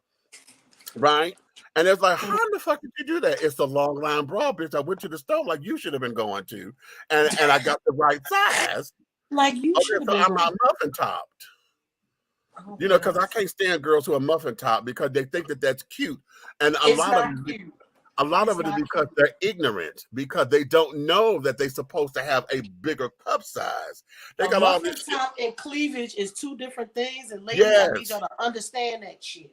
right? And it's like, how the fuck did you do that? It's a long line bra, bitch. I went to the store like you should have been going to, and I got the right size. Like you should. So I'm muffin topped. You know, because I can't stand girls who are muffin top because they think that that's cute, and a lot of it is because they're ignorant because they don't know that they're supposed to have a bigger cup size. They got all this top and cleavage is two different things, and ladies, I need y'all to understand that shit.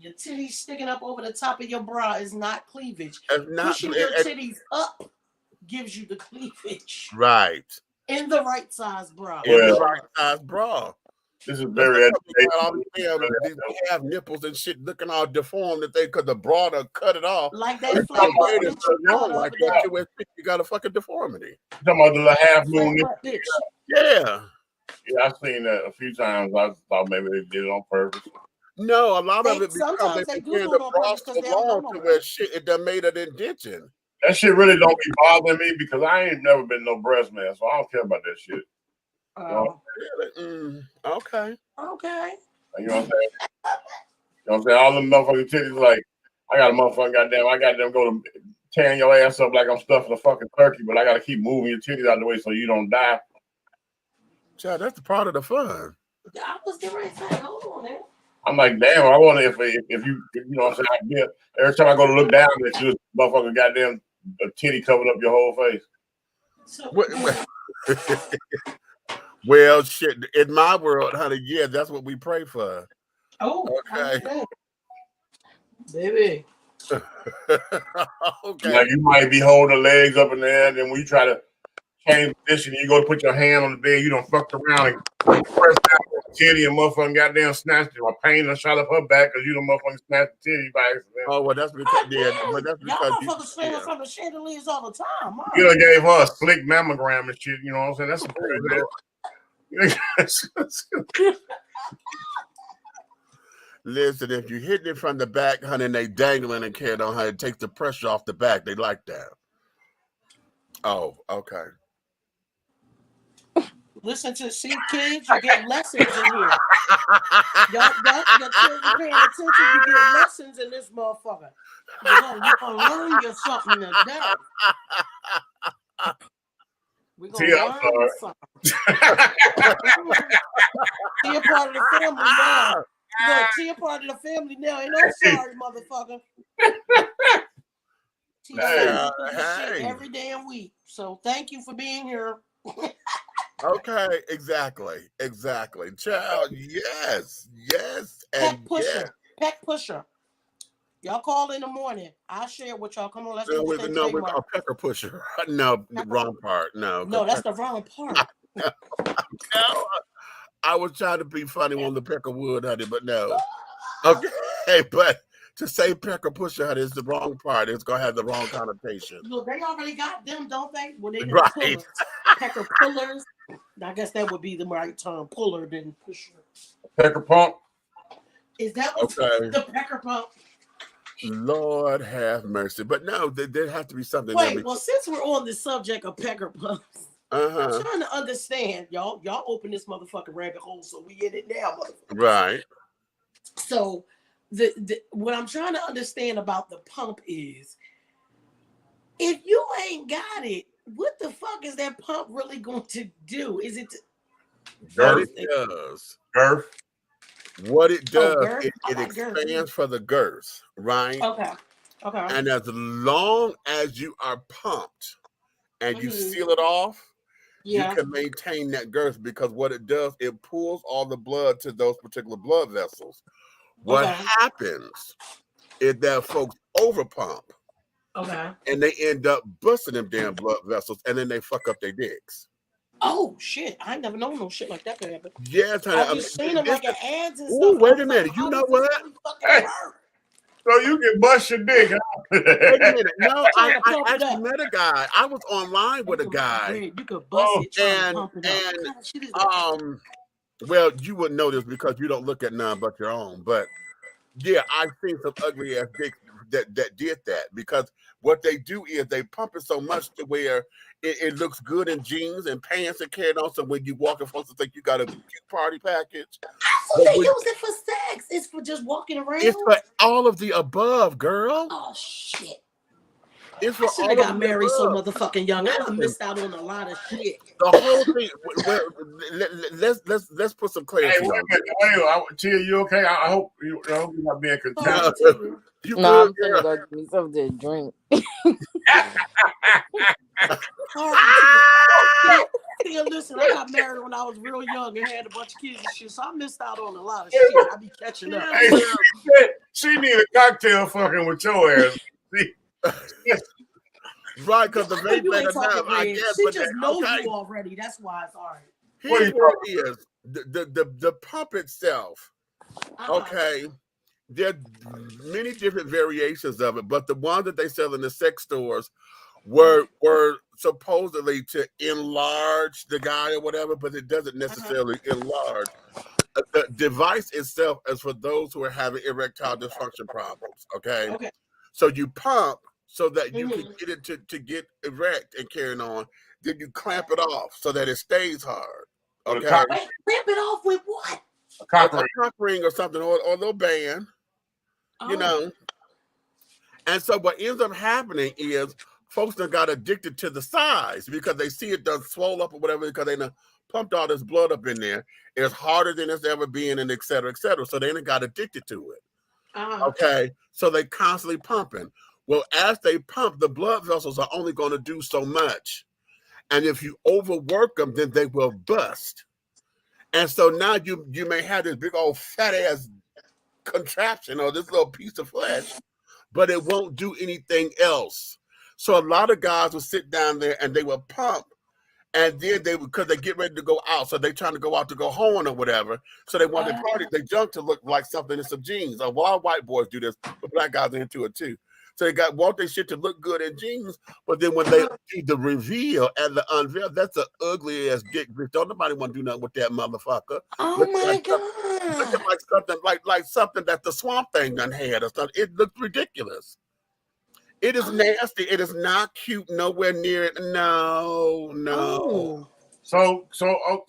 Your titties sticking up over the top of your bra is not cleavage. Pushing your titties up gives you the cleavage. Right. In the right size bra. In the right size bra. This is very They have nipples and shit looking all deformed because the bra done cut it off. Like that. You got a fucking deformity. Talking about the little half moon. Yeah. Yeah, I've seen that a few times. I thought maybe they did it on purpose. No, a lot of it because they do do it on purpose because they don't know where shit it done made an indention. That shit really don't be bothering me because I ain't never been no breast man, so I don't care about that shit. Okay. You know what I'm saying? You know what I'm saying? All them motherfucking titties, like, I got a motherfucking goddamn. I got them go to tearing your ass up like I'm stuffing a fucking turkey, but I got to keep moving your titties out of the way so you don't die. Child, that's the part of the fun. I was getting ready to say, hold on there. I'm like, damn, I wonder if you know what I'm saying. Every time I go to look down at you, motherfucking goddamn a titty covered up your whole face. So, well, shit. In my world, honey, yeah, that's what we pray for. oh, okay, baby. okay. Like you might be holding the legs up in the air, and then when you try to change position, you go to put your hand on the bed, you don't fuck around and press down on the titty and motherfucking goddamn snatched it. My pain and shot up her back because you don't motherfucking snatch the titty by accident. Oh, well, that's because but that's Y'all because motherfuckers swinging from the chandeliers all the time. Huh? You done gave her a slick mammogram and shit, you know what I'm saying? That's some crazy. Listen, if you hit it from the back, honey, and they dangling and carrying on, honey, it takes the pressure off the back. They like that. Oh, okay. Listen to kids, you get lessons in here. Y'all your children paying attention, you get lessons in this motherfucker. You're gonna learn you something today. We're gonna learn you something. See a part of the family now. See a part of the family now. Ain't no sorry, motherfucker. Shit every damn week. So thank you for being here. Okay, exactly. Child, yes, and Peck pusher. Y'all call in the morning. I'll share with y'all. Come on, let's go. No, we're a pecker pusher. No, the wrong part. No, that's the wrong part. No, I was trying to be funny on the pecker wood, honey, but no. Okay, but to say pecker pusher, honey, is the wrong part. It's gonna have the wrong connotation. Look, they already got them, don't they? When they right. Pullers. Pecker pullers. I guess that would be the right term. Puller than pusher. Pecker pump. Is that what's the pecker pump? Lord have mercy. But no, there has to be something. Wait, well, since we're on the subject of pecker pumps, I'm trying to understand, y'all. Y'all open this motherfucking rabbit hole, so we in it now, motherfucker. Right. So what I'm trying to understand about the pump is, if you ain't got it, what the fuck is that pump really going to do? Is it girth? What it does. Girth. What it does, it expands girth. for the girth, right? Okay. And as long as you are pumped and you seal it off, you can maintain that girth, because what it does, it pulls all the blood to those particular blood vessels. What happens is that folks overpump. Okay. And they end up busting them damn blood vessels, and then they fuck up their dicks. Oh shit! I ain't never known no shit like that to happen. Yes, honey. I've just seen them like in ads and stuff. Oh, wait a minute. You know what? So you can bust your dick. Wait a minute. No, I actually met a guy. I was online with a guy. You could bust it. And well, you wouldn't know this because you don't look at none but your own. But yeah, I've seen some ugly ass dicks that did that, because what they do is they pump it so much to where it looks good in jeans and pants and carrying on. So when you walk in, folks think you got a cute party package. So they use it for sex. It's for just walking around. It's for all of the above, girl. Oh shit! It's for I should have got married so motherfucking young. I done missed out on a lot of shit. The whole thing. Let's put some clarity. Hey, wait, Tia, you okay? I hope you're not being contagious. No, I'm gonna go give me something to drink. Yeah, listen, I got married when I was real young and had a bunch of kids and shit, so I missed out on a lot of shit. I be catching up. Hey, she need a cocktail fucking with your ass. Right, because the vape ain't enough, I guess. She just knows you already. That's why it's all right. Here's what it is. The pump itself, okay, there are many different variations of it, but the ones that they sell in the sex stores were supposedly to enlarge the guy or whatever, but it doesn't necessarily enlarge. The device itself is for those who are having erectile dysfunction problems, okay? So you pump so that you can get it to get erect and carrying on. Then you clamp it off so that it stays hard. Okay. Clamp it off with what? A cock ring or something, or a little band. You know. And so what ends up happening is folks that got addicted to the size because they see it done swole up or whatever because they done pumped all this blood up in there. It's harder than it's ever been, and et cetera, et cetera. So they done got addicted to it. Okay, so they constantly pumping. Well, as they pump, the blood vessels are only going to do so much. And if you overwork them, then they will bust. And so now you may have this big old fat ass contraption or this little piece of flesh, but it won't do anything else. So a lot of guys will sit down there and they will pump, and then because they get ready to go out, so they trying to go out to go home or whatever. So they want their junk to look like something in some jeans. A lot of white boys do this, but black guys are into it too. So they want their shit to look good in jeans, but then when they do the reveal and the unveil, that's an ugly ass dick. Don't nobody want to do nothing with that motherfucker. Oh my God! Looking like something like something that the Swamp Thing done had or something. It looks ridiculous. It is nasty. It is not cute. Nowhere near it. No. Oh. So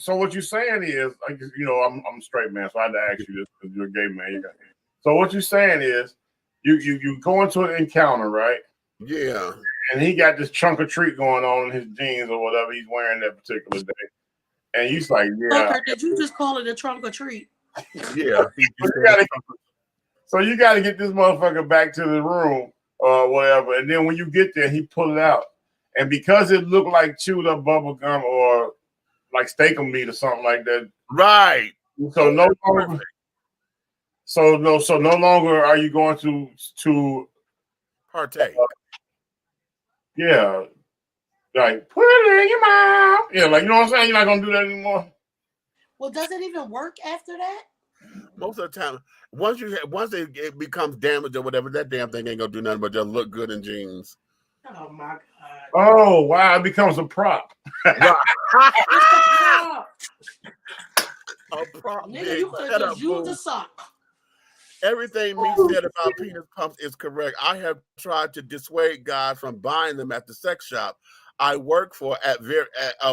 what you're saying is, like, you know, I'm a straight man, so I had to ask you this because you're a gay man. So what you're saying is, you go into an encounter, right? Yeah. And he got this trunk or treat going on in his jeans or whatever he's wearing that particular day, and he's like, yeah. Okay, did you just call it a trunk or treat? Yeah. So you got to get this motherfucker back to the room or whatever, and then when you get there, he pull it out, and because it looked like chewed up bubble gum or like steak meat or something like that, right? So no longer are you going to partake. Yeah, like put it in your mouth. Yeah, like, you know what I'm saying. You're not gonna do that anymore. Well, does it even work after that? Most of the time, once it becomes damaged or whatever, that damn thing ain't gonna do nothing but just look good in jeans. Oh my God! Oh wow, it becomes a prop. It's a prop. Nigga, you could have just used a sock. Everything me said about penis pumps is correct. I have tried to dissuade guys from buying them at the sex shop I work for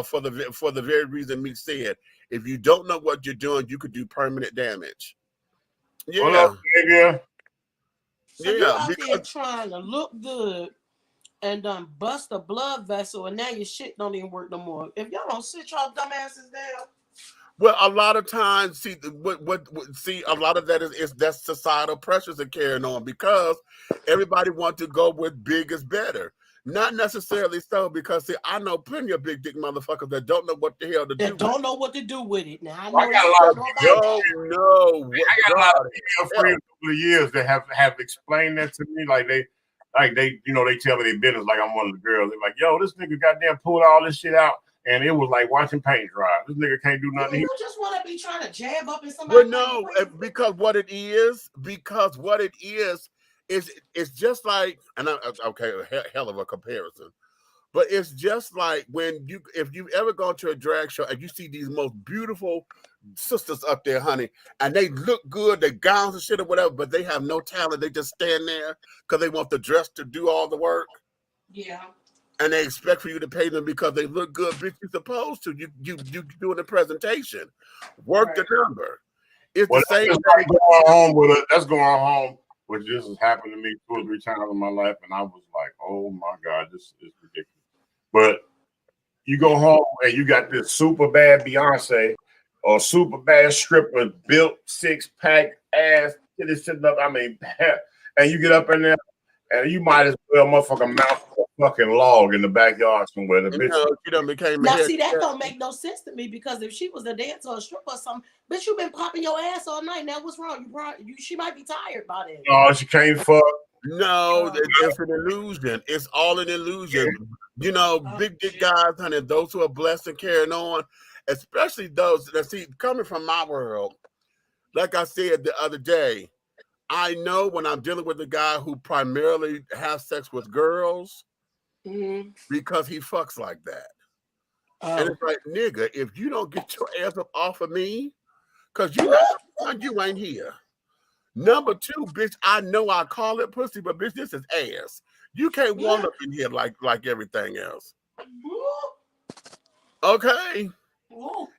for the very reason me said. If you don't know what you're doing, you could do permanent damage. Yeah. What up, nigga? So you're out there trying to look good and bust a blood vessel, and now your shit don't even work no more. If y'all don't sit y'all dumbasses down. Well, a lot of times, see a lot of that is that's societal pressures are carrying on because everybody wants to go with big is better. Not necessarily so, because see, I know plenty of big dick motherfuckers that don't know what the hell to do. That don't know what to do with it. Now I know I got a lot of female friends over the years that have explained that to me. Like they you know, they tell me their business like I'm one of the girls. They're like, yo, this nigga goddamn pulled all this shit out. And it was like watching paint dry. This nigga can't do nothing. You just want to be trying to jab up in somebody. Well, no, because what it is it's just like, and okay, hell of a comparison, but it's just like if you've ever gone to a drag show and you see these most beautiful sisters up there, honey, and they look good, they gowns and shit or whatever, but they have no talent. They just stand there because they want the dress to do all the work. Yeah. And they expect for you to pay them because they look good. Bitch, you're supposed to. You doing the presentation. Work the number. It's the same thing. That's going home with just has happened to me 2 or 3 times in my life. And I was like, oh my God, this is ridiculous. But you go home and you got this super bad Beyonce or super bad stripper, built 6-pack ass, sitting up. I mean, and you get up in there and you might as well motherfucking mouth fucking log in the backyard somewhere. The bitch. Now, see, that don't make no sense to me, because if she was a dancer or a stripper or something, bitch, you been popping your ass all night. Now, what's wrong? She might be tired by that. No, she can't fuck. No, it's an illusion. It's all an illusion. You know, big dick guys, honey, those who are blessed and carrying on, especially those that see coming from my world. Like I said the other day, I know when I'm dealing with a guy who primarily has sex with girls, because he fucks like that. And it's like, nigga, if you don't get your ass up off of me, because you ain't here. Number 2, bitch, I know I call it pussy, but bitch, this is ass. You can't walk up in here like everything else. Okay.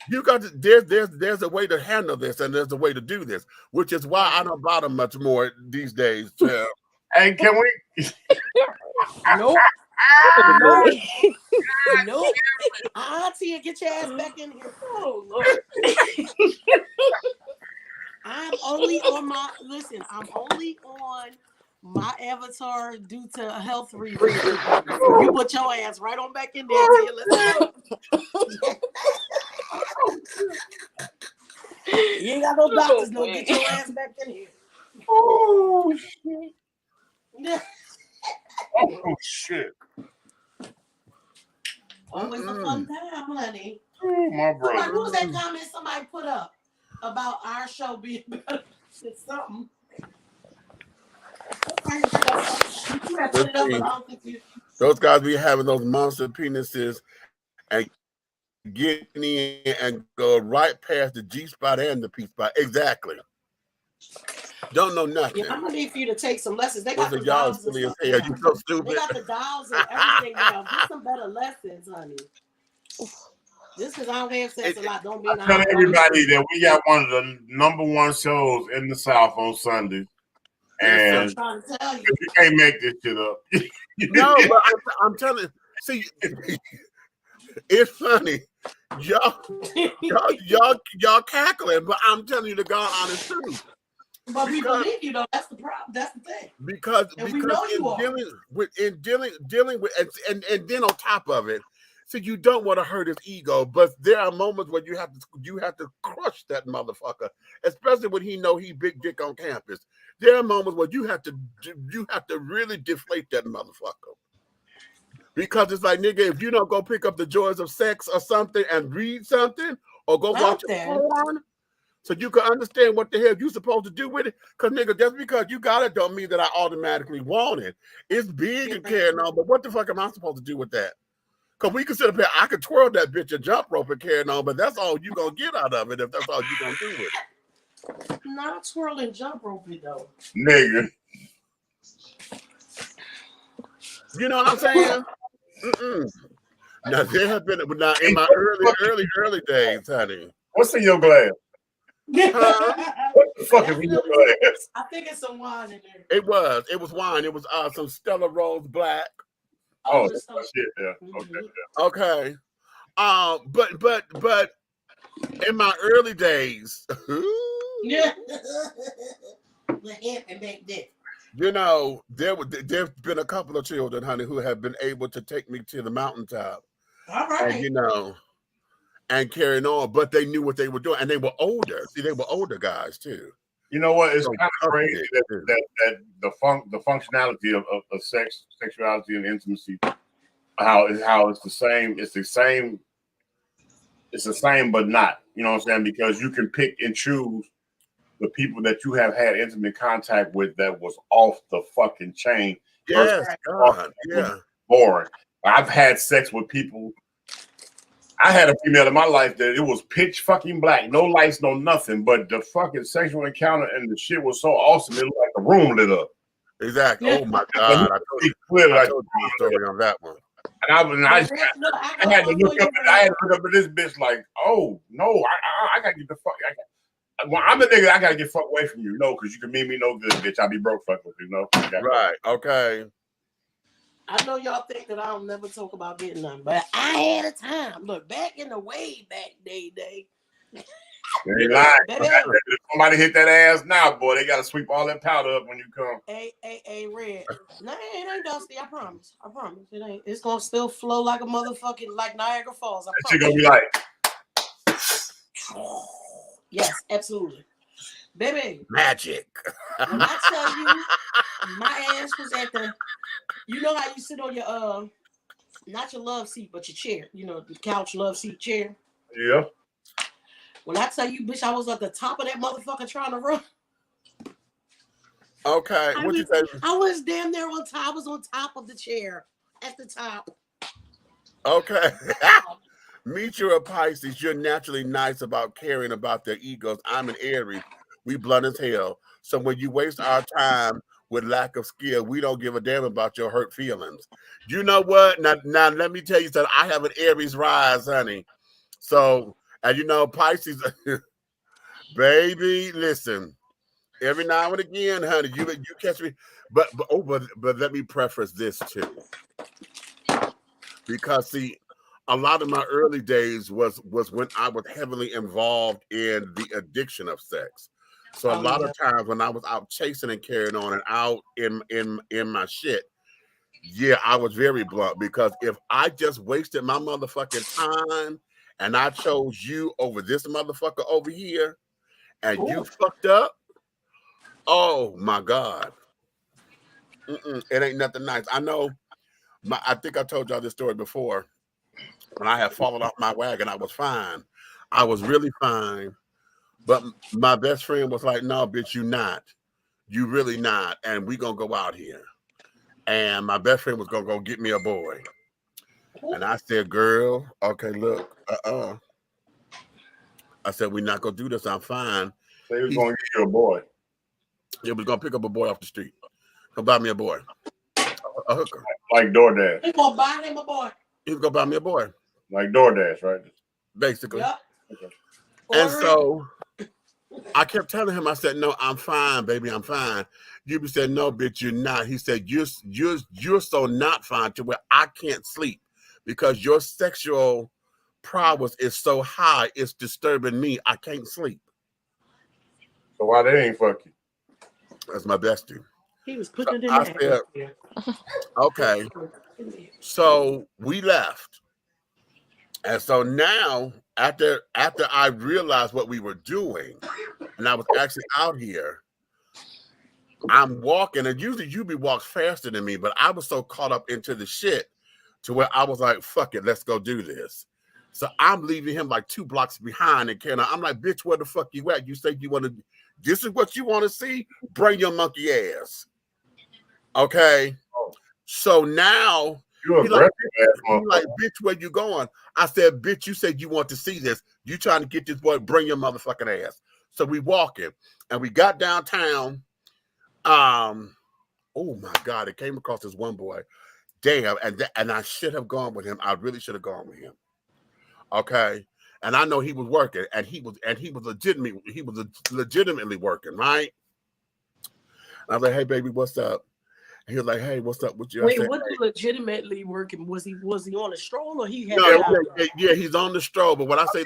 You got to, there's a way to handle this, and there's a way to do this, which is why I don't bother much more these days. Hey, can we? Nope. Nope. Nope. Tia, get your ass back in here. Oh Lord. I'm only on my avatar due to health reasons. You put your ass right on back in there, Tia. Let's go. You ain't got no doctors, no. Get your ass back in here. Oh shit. Oh shit. Always a fun time, honey. Oh, my brother. What was that comment somebody put up about our show being better than something? Those guys be having those monster penises and getting in and go right past the G spot and the P spot. Exactly. Don't know nothing. Yeah, I'm gonna need for you to take some lessons. They got the y'all dials and silly as stuff. hell. You so stupid. They got the dials and everything now. Get some better lessons, honey. Just because I don't have sex a lot don't mean I tell don't everybody that we got one of the #1 shows in the South on Sunday. And I'm trying to tell you. you can't make this shit up. No, but I'm telling you, see, it's funny. Y'all cackling, but I'm telling you the God honest truth. But we believe you though. That's the problem. That's the thing. Because we know you are. dealing with and then on top of it, so you don't want to hurt his ego, but there are moments where you have to crush that motherfucker, especially when he know he big dick on campus. There are moments where you have to really deflate that motherfucker. Because it's like, nigga, if you don't go pick up the joys of sex or something and read something or go watch a porn, so you can understand what the hell you supposed to do with it. Because, nigga, just because you got it don't mean that I automatically want it. It's big and carrying on, but what the fuck am I supposed to do with that? Because we can sit up here, I could twirl that bitch and jump rope and carrying on, but that's all you going to get out of it if that's all you going to do with it. Not twirling jump rope, though. Nigga. You know what I'm saying? Now, there have been, now in my early days, honey. What's in your glass? What the fuck is in your glass? I think it's some wine in there. It was wine. It was some Stella Rose Black. Oh, shit, yeah. Okay. But in my early days, yeah. The hemp and make this. You know, there's been a couple of children, honey, who have been able to take me to the mountaintop. All right. And, you know, and carrying on, but they knew what they were doing, and they were older. See, they were older guys too. You know what? It's kind of crazy that the functionality of sexuality, and intimacy, how it's the same. It's the same. It's the same, but not. You know what I'm saying? Because you can pick and choose the people that you have had intimate contact with that was off the fucking chain. Yes, God, yeah. Boring. I've had sex with people. I had a female in my life that it was pitch fucking black, no lights, no nothing, but the fucking sexual encounter and the shit was so awesome, it looked like the room lit up. Exactly. Oh my God. I told you the story on that one. And I had to look up at this bitch like, oh no, I gotta get the fuck. Well, I'm a nigga. I gotta get fucked away from you, no, because you can mean me no good, bitch. I'll be broke fucking with you, no. Right. Okay. I know y'all think that I'll never talk about getting none, but I had a time. Look, back in the way back day. They lying. If somebody hit that ass now, boy, they gotta sweep all that powder up when you come. Hey, Red. No, it ain't dusty. I promise. It ain't. It's gonna still flow like a motherfucking like Niagara Falls. That shit gonna be like. Yes, absolutely. Baby. Magic. When I tell you, my ass was at the, you know how you sit on your, not your love seat, but your chair, you know, the couch love seat chair. Yeah. When I tell you, bitch, I was at the top of that motherfucker trying to run. Okay. What you say? I was damn there on top. I was on top of the chair at the top. Okay. Meet you're a Pisces. You're naturally nice about caring about their egos. I'm an Aries. We blunt as hell. So when you waste our time with lack of skill, we don't give a damn about your hurt feelings. You know what? Now let me tell you something. I have an Aries rise, honey. So, and you know, Pisces, baby, listen. Every now and again, honey, you catch me. But let me preface this too, because see, a lot of my early days was when I was heavily involved in the addiction of sex. So a lot of times when I was out chasing and carrying on and out in my shit, yeah, I was very blunt, because if I just wasted my motherfucking time and I chose you over this motherfucker over here and you fucked up, oh my God. It ain't nothing nice. I know. I think I told y'all this story before. When I had fallen off my wagon, I was fine. I was really fine. But my best friend was like, no, bitch, you not. You really not. And we gonna go out here. And my best friend was gonna go get me a boy. And I said, girl, okay, look, I said, we're not gonna do this. I'm fine. So he was gonna get you a boy. He was gonna pick up a boy off the street. Go buy me a boy. A hooker. Like DoorDash. He gonna buy him a boy. He was gonna buy me a boy. Like DoorDash, right? Basically. Yep. Okay. And so I kept telling him, I said, no, I'm fine, baby, I'm fine. You said, no, bitch, you're not. He said, you're so not fine to where I can't sleep because your sexual prowess is so high, it's disturbing me. I can't sleep. So why they ain't fuck you? That's my bestie. He was putting it in I there. said, okay. So we left. And so now, after I realized what we were doing, and I was actually out here, I'm walking, and usually Yubi walks faster than me, but I was so caught up into the shit to where I was like, fuck it, let's go do this. So I'm leaving him like 2 blocks behind, and I'm like, bitch, where the fuck you at? You say you want to, this is what you want to see? Bring your monkey ass. Okay? So now, You're like, bitch, where you going? I said, bitch, you said you want to see this. You trying to get this boy, bring your motherfucking ass. So we walking, and we got downtown. Oh my God, it came across this one boy. Damn, and I should have gone with him. I really should have gone with him. Okay. And I know he was working, and he was legitimately working, right? And I was like, hey baby, what's up? And he was like, hey, what's up with you? Wait, what do legitimately working? Was he on a stroll or he had yeah, he's on the stroll. But when I say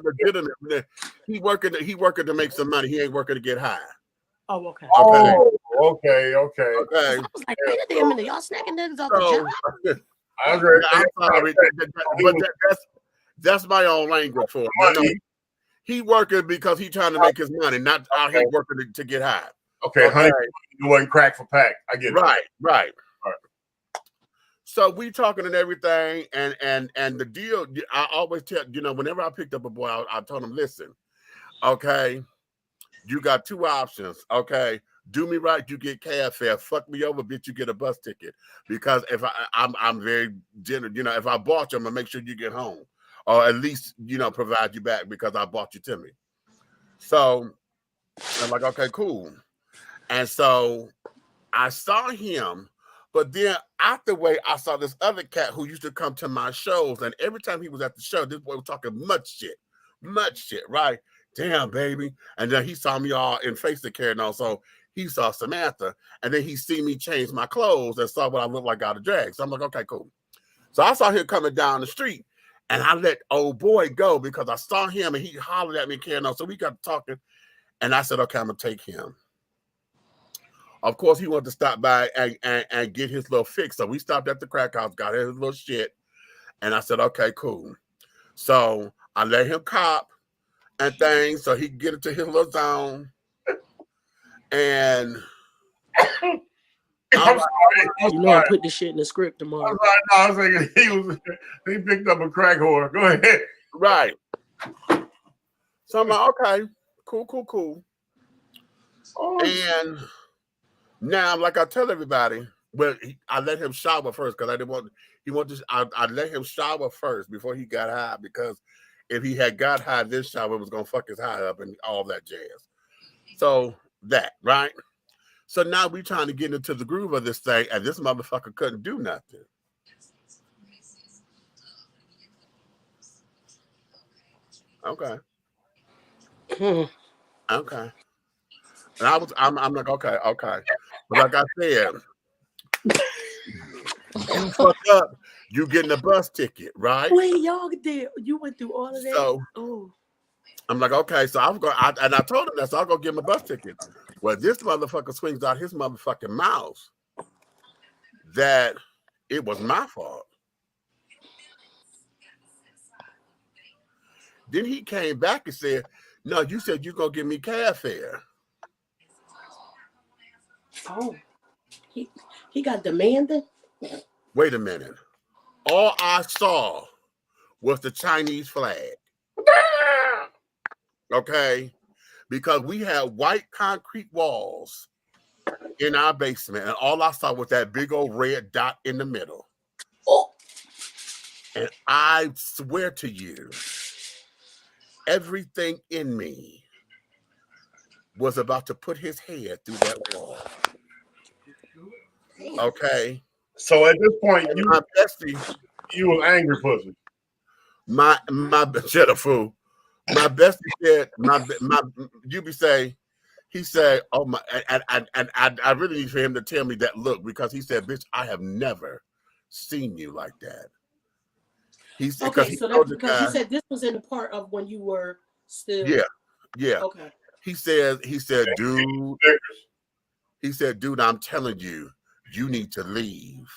legitimate, he working to make some money. He ain't working to get high. Oh, okay. Okay. I was like, wait a minute, y'all snacking niggas off the job? I'm sorry, but that's my own language for him. You know, he working because he trying to make his money, not out here working to get high. Okay, honey, you wasn't crack for pack. I get it. Right. So we talking and everything, and the deal. I always tell whenever I picked up a boy, I told him, listen, okay, you got 2 options. Okay, do me right, you get cab fare. Fuck me over, bitch, you get a bus ticket. Because if I'm very generous, if I bought you, I'm gonna make sure you get home, or at least provide you back because I bought you to me. So I'm like, okay, cool. And so I saw him, but then afterward, I saw this other cat who used to come to my shows, and every time he was at the show, this boy was talking much shit, right? Damn, baby. And then he saw me all in face to carry on, so he saw Samantha, and then he see me change my clothes and saw what I looked like out of drag. So I'm like, okay, cool. So I saw him coming down the street, and I let old boy go because I saw him, and he hollered at me carrying on. So we got talking, and I said, okay, I'm gonna take him. Of course, he wanted to stop by and get his little fix. So we stopped at the crack house, got his little shit. And I said, okay, cool. So I let him cop and things so he could get into his little zone. And I'm sorry. Put this shit in the script tomorrow. I was thinking he picked up a crack whore. Go ahead. Right. So I'm like, okay, cool. And now, like I tell everybody, I let him shower first because I didn't want. I let him shower first before he got high, because if he had got high, this shower was gonna fuck his high up and all that jazz. So that right. So now we trying to get into the groove of this thing, and this motherfucker couldn't do nothing. Okay. Okay. And I'm like, okay. But like I said, you fuck up, you getting a bus ticket, right? Wait, y'all did. You went through all of that? So I'm like, okay, so I'm going, and I told him that, so I'll go get him a bus ticket. Well, this motherfucker swings out his motherfucking mouth that it was my fault. Then he came back and said, no, you said you're going to give me cab fare. Oh, he got demanding? Wait a minute. All I saw was the Chinese flag. Okay? Because we had white concrete walls in our basement, and all I saw was that big old red dot in the middle. Oh. And I swear to you, everything in me was about to put his head through that wall. Okay? So at this point, my bestie, you was angry pussy. My shut up, fool. My bestie said, he said, oh my, and I really need for him to tell me that look, because he said, bitch, I have never seen you like that. He said, okay, so that's because he said this was in the part of when you were still. Yeah. Okay. He said, dude, I'm telling you, you need to leave.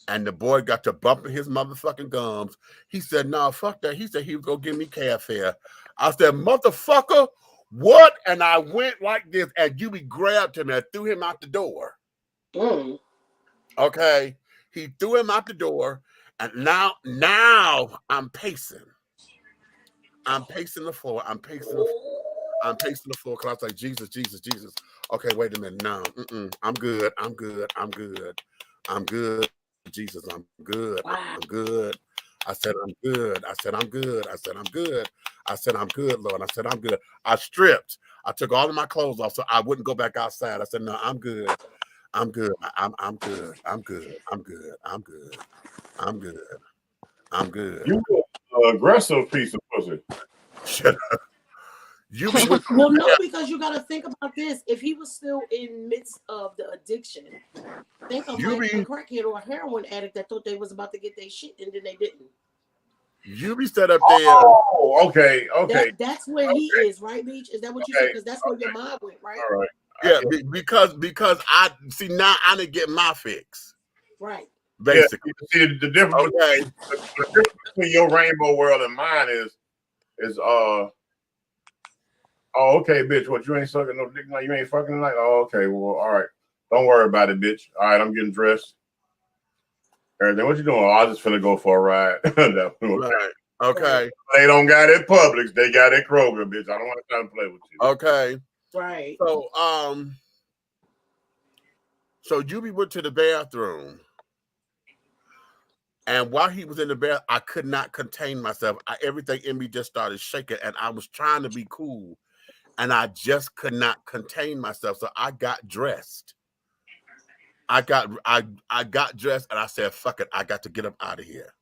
And the boy got to bumping his motherfucking gums. He said, no, fuck that. He said he was going to give me cab fare. I said, motherfucker, what? And I went like this, and Yubi grabbed him and threw him out the door. Okay? He threw him out the door, and now I'm pacing. I'm pacing the floor. I'm pacing the floor because I was like, Jesus. Okay, wait a minute. No, I'm good. Jesus, I'm good. I'm good. I said, I'm good. I said, I'm good. I said, I'm good. I said, I'm good, Lord. I said, I'm good. I stripped. I took all of my clothes off so I wouldn't go back outside. I said, no, I'm good. I'm good. I'm good. I'm good. I'm good. I'm good. I'm good. I'm good. You an aggressive piece of pussy. Shut up. Well, no, because you got to think about this. If he was still in midst of the addiction, think of like a crackhead or a heroin addict that thought they was about to get their shit and then they didn't. You be set up there. Oh, okay. That's where he is, right, Beach? Is that what you said? Because that's where your mind went, right? All right. Yeah, because I see now I didn't get my fix. Right. Basically. Yeah, see the difference. Okay. The difference between your rainbow world and mine is oh, okay, bitch. What, you ain't sucking no dick? No, you ain't fucking tonight? Oh, okay. Well, all right. Don't worry about it, bitch. All right, I'm getting dressed. Everything. What you doing? Oh, I was just finna go for a ride. Right. Okay. They don't got it Publix. They got it Kroger, bitch. I don't want to try to play with you. Okay. Right. So Juby went to the bathroom. And while he was in the bath, I could not contain myself. Everything in me just started shaking, and I was trying to be cool, and I just could not contain myself. So I got dressed. I got dressed, and I said, "Fuck it, I got to get up out of here."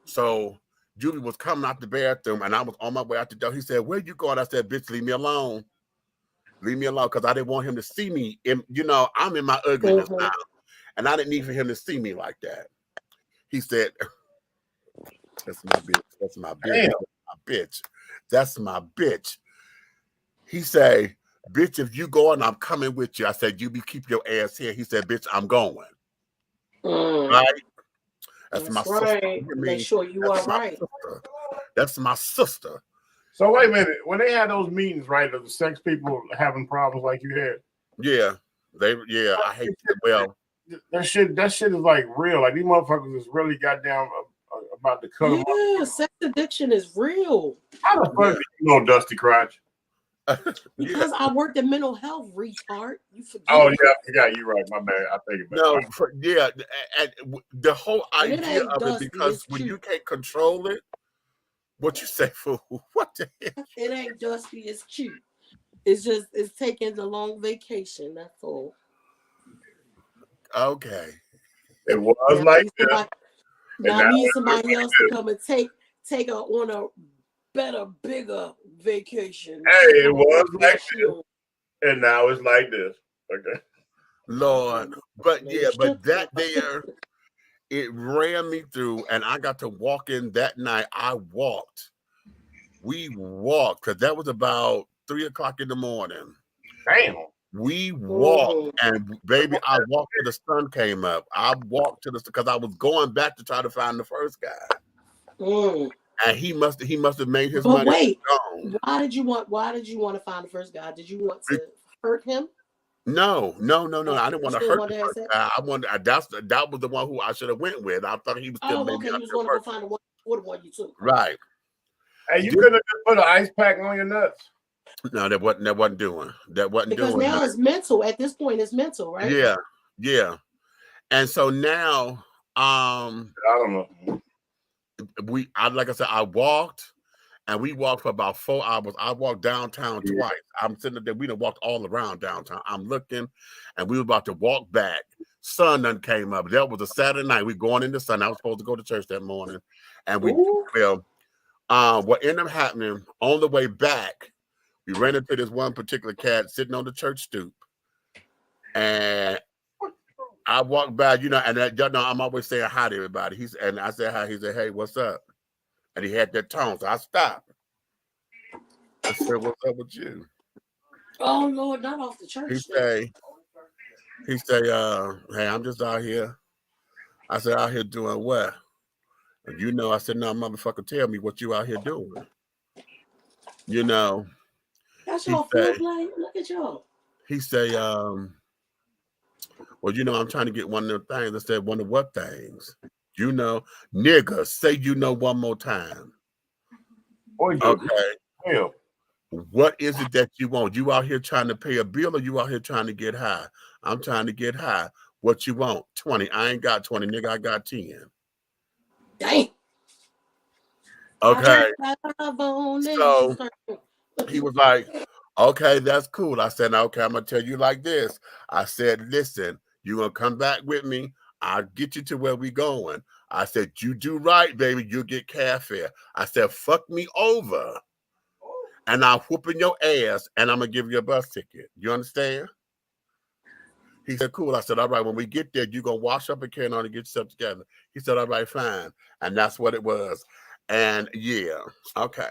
So Julie was coming out the bathroom, and I was on my way out the door. He said, "Where you going?" I said, "Bitch, leave me alone. Leave me alone," because I didn't want him to see me. I'm in my ugliness now, and I didn't need for him to see me like that. He said, "That's my bitch. That's my bitch. That's my bitch. That's my bitch." He said, "Bitch, if you going, I'm coming with you." I said, "You keep your ass here." He said, "Bitch, I'm going." Right? That's my right. sister. Make sure you are right. Sister. That's my sister. So wait a minute. When they had those meetings, right, of the sex people having problems like you had. Yeah. I hate it. Well, that shit is like real. Like these motherfuckers is really goddamn about to cut them up. Sex addiction is real. How the fuck do you know Dusty Crotch? Because I worked in mental health, retard. You forget. Oh yeah, I forgot. You right. My bad. I take it back. No, and the whole idea of it, because when you can't control it, what you say, fool? What the hell? It ain't dusty. It's cute. It's just taking the long vacation. That's all. Okay. It was like that. Now I need somebody else to come and take her on a better, bigger vacation. Hey, it was like that. And now it's like this. Okay. Lord. But that there, it ran me through, and I got to walk in that night. I walked. We walked, because that was about 3 o'clock in the morning. Damn. We walked, and baby, I walked till the sun came up. I walked to because I was going back to try to find the first guy. And he must have made his money. Wait, why did you want to find the first guy? Did you want to hurt him? No. I didn't want to hurt the first guy. I wanted that was the one who I should have went with. I thought he was still okay. You was going to go find the one you took. Right. Hey, you couldn't have just put an ice pack on your nuts. No, that wasn't doing. Because now it's mental. At this point, it's mental, right? Yeah. And so now, I don't know. Like I said, I walked, and we walked for about 4 hours. I walked downtown twice. I'm sitting there. We done walked all around downtown. I'm looking, and we were about to walk back. Sun done came up. That was a Saturday night. We going in the sun. I was supposed to go to church that morning, and what ended up happening on the way back, we ran into this one particular cat sitting on the church stoop, and I walked by, and I'm always saying hi to everybody. And I said hi. He said, "Hey, what's up?" And he had that tone, so I stopped. I said, "What's up with you?" Oh Lord, not off the church. He say, "Hey, I'm just out here." I said, "Out here doing what?" And I said, "No, motherfucker, tell me what you out here doing." That's your full play. Look at y'all. He say, "Well, I'm trying to get one of them things." I said, "One of what things?" Nigga, say one more time. Okay. Yeah. What is it that you want? You out here trying to pay a bill, or you out here trying to get high? I'm trying to get high. What you want? 20. I ain't got 20, nigga. I got 10. Dang. Okay. So he was like, "Okay, that's cool." I said, "Okay, I'm gonna tell you like this." I said, "Listen, you gonna come back with me? I'll get you to where we going." I said, "You do right, baby. You'll get cab fare." I said, "Fuck me over, and I'll whooping your ass, and I'm gonna give you a bus ticket. You understand?" He said, "Cool." I said, "All right, when we get there, you're gonna wash up and carry on and get yourself together." He said, "All right, fine." And that's what it was. And okay.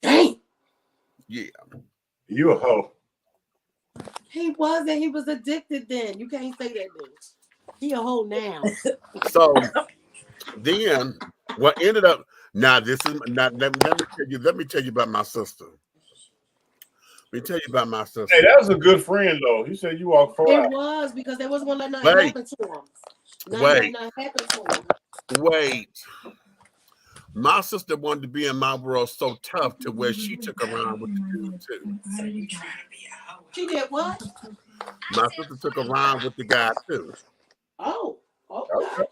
Dang. Yeah. You a hoe. He wasn't. He was addicted then. You can't say that, dude. He a hoe now. So then what ended up, now this is not, let me tell you about my sister. Let me tell you about my sister. Hey, that was a good friend though. He said you walked 4 hours. It was, because they wasn't gonna let nothing happen to him. Nothing happen to him. Wait. My sister wanted to be in my world so tough to where she took around with the dude too. She did what? My sister took around with the guy too. Oh, okay.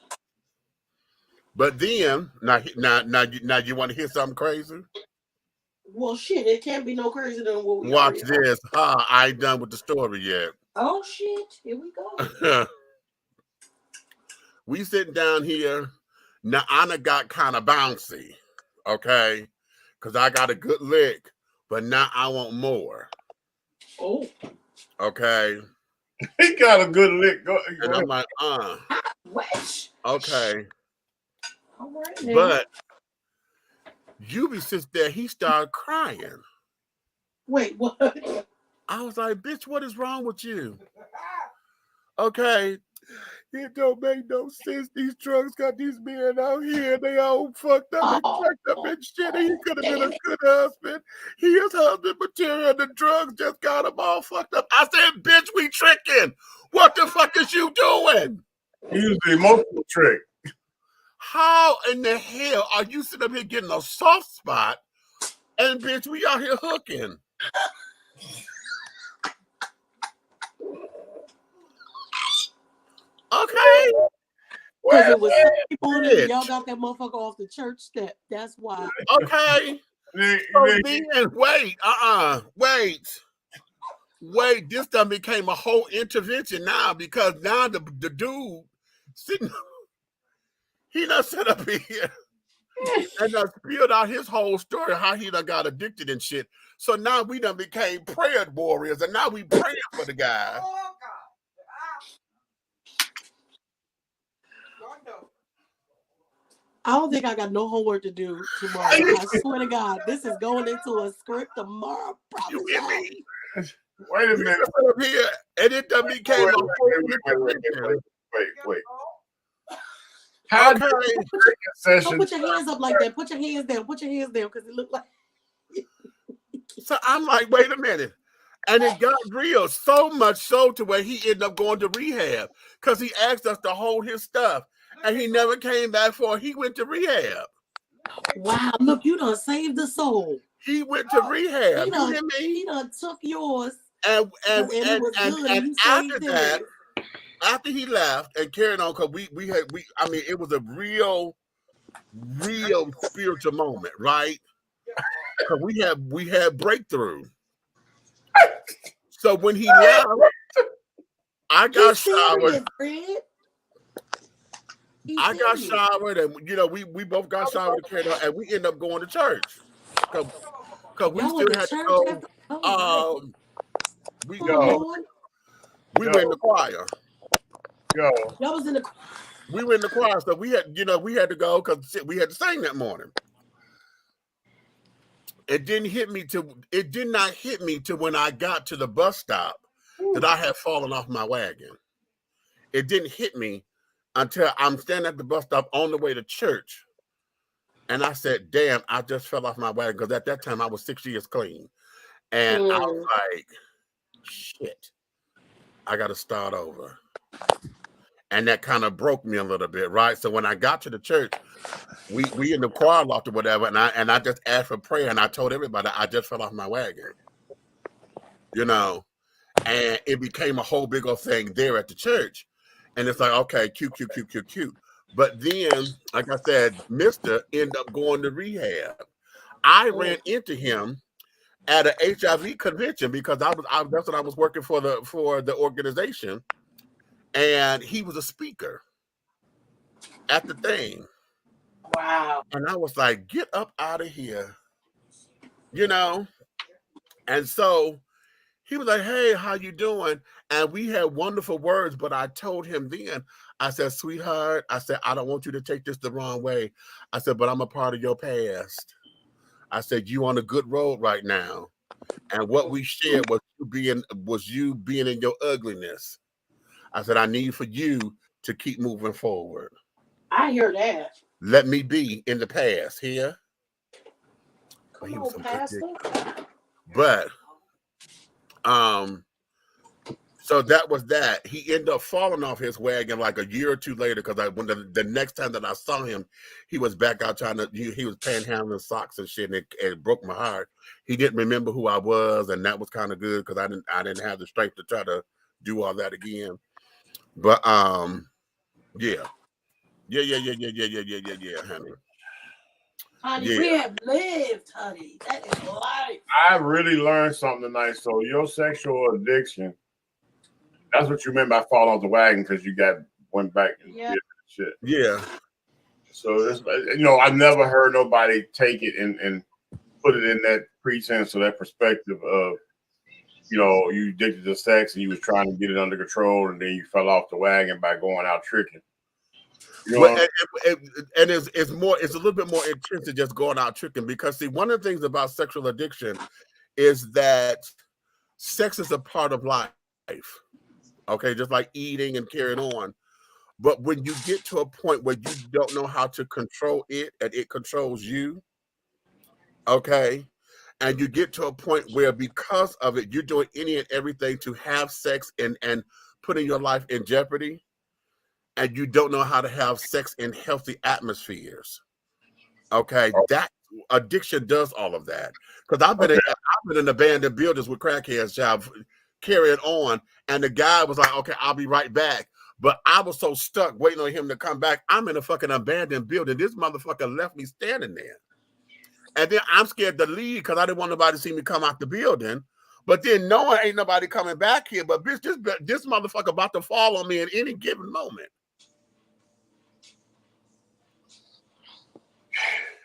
But then, now you want to hear something crazy? Well, shit, it can't be no crazier than what we watch this. I ain't done with the story yet. Oh shit, here we go. We sitting down here. Now, Anna got kind of bouncy, okay? Because I got a good lick, but now I want more. Oh. Okay. He got a good lick. Go and I'm like, What? Okay. All right, man. But Yubi sits there, he started crying. Wait, what? I was like, bitch, what is wrong with you? Okay. It don't make no sense. These drugs got these men out here. They all fucked up and fucked up and shit. And he could have been a good husband. He is husband material. The drugs just got him all fucked up. I said, bitch, we tricking. What the fuck is you doing? He used the emotional trick. How in the hell are you sitting up here getting a soft spot? And bitch, we out here hooking. Okay. Because it was Sunday morning, y'all got that motherfucker off the church step. That's why. Okay. So then, wait. This done became a whole intervention now, because now the dude sitting, he done set up here. and spilled out his whole story, how he done got addicted and shit. So now we done became prayer warriors, and now we praying for the guy. I don't think I got no homework to do tomorrow. I swear to God, this is going into a script tomorrow. You hear me? Wait a minute. Here, and it done became Wait. How okay. Don't put your hands up like that. Put your hands down. Put your hands down because it looked like. So I'm like, wait a minute. And it got real, so much so to where he ended up going to rehab because he asked us to hold his stuff. And he never came back for it. He went to rehab. Wow, look, you done saved the soul. He went to rehab. He done took yours. And after that, after he left and carried on, because it was a real spiritual moment, right? Because we had breakthrough. So when he left, I got showered. I got showered, and we both got showered and carried on, and we ended up going to church. Because we still had to go. We were in the choir. Y'all was in the. We were in the choir, so we had to go because we had to sing that morning. It did not hit me till when I got to the bus stop that I had fallen off my wagon. It didn't hit me until I'm standing at the bus stop on the way to church. And I said, damn, I just fell off my wagon because at that time I was 6 years clean. And I was like, shit, I got to start over. And that kind of broke me a little bit, right? So when I got to the church, we in the choir loft or whatever, and I just asked for prayer, and I told everybody I just fell off my wagon. And it became a whole big old thing there at the church. And it's like, okay, cute. But then, like I said, Mr. ended up going to rehab. I ran into him at an HIV convention because that's what I was working for the organization. And he was a speaker at the thing. Wow. And I was like, get up out of here. And so he was like, hey, how you doing? And we had wonderful words, but I told him then, I said, sweetheart, I said, I don't want you to take this the wrong way. I said, but I'm a part of your past. I said, you on a good road right now. And what we shared was you being in your ugliness. I said, I need for you to keep moving forward. I hear that. Let me be in the past here. Come on, Pastor. But so that was that. He ended up falling off his wagon like a year or two later because when the next time that I saw him, he was back out he was panhandling socks and shit, and it broke my heart. He didn't remember who I was, and that was kind of good because I didn't have the strength to try to do all that again. But yeah, honey. Honey, we have lived, honey. That is life. I really learned something tonight. So your sexual addiction, that's what you meant by fall off the wagon because you went back and did shit. Yeah. So this, I've never heard nobody take it and put it in that pretense or that perspective of, you addicted to sex and you was trying to get it under control and then you fell off the wagon by going out tricking. And it's a little bit more intense than just going out tricking because see, one of the things about sexual addiction is that sex is a part of life. Okay, just like eating and carrying on. But when you get to a point where you don't know how to control it and it controls you, okay, and you get to a point where because of it, you're doing any and everything to have sex and putting your life in jeopardy, and you don't know how to have sex in healthy atmospheres. Okay, that addiction does all of that. Because I've been in abandoned buildings with crackheads, child, carrying on, and the guy was like, "Okay, I'll be right back." But I was so stuck waiting on him to come back. I'm in a fucking abandoned building. This motherfucker left me standing there, and then I'm scared to leave because I didn't want nobody to see me come out the building. But then knowing ain't nobody coming back here, but bitch, this motherfucker about to fall on me at any given moment.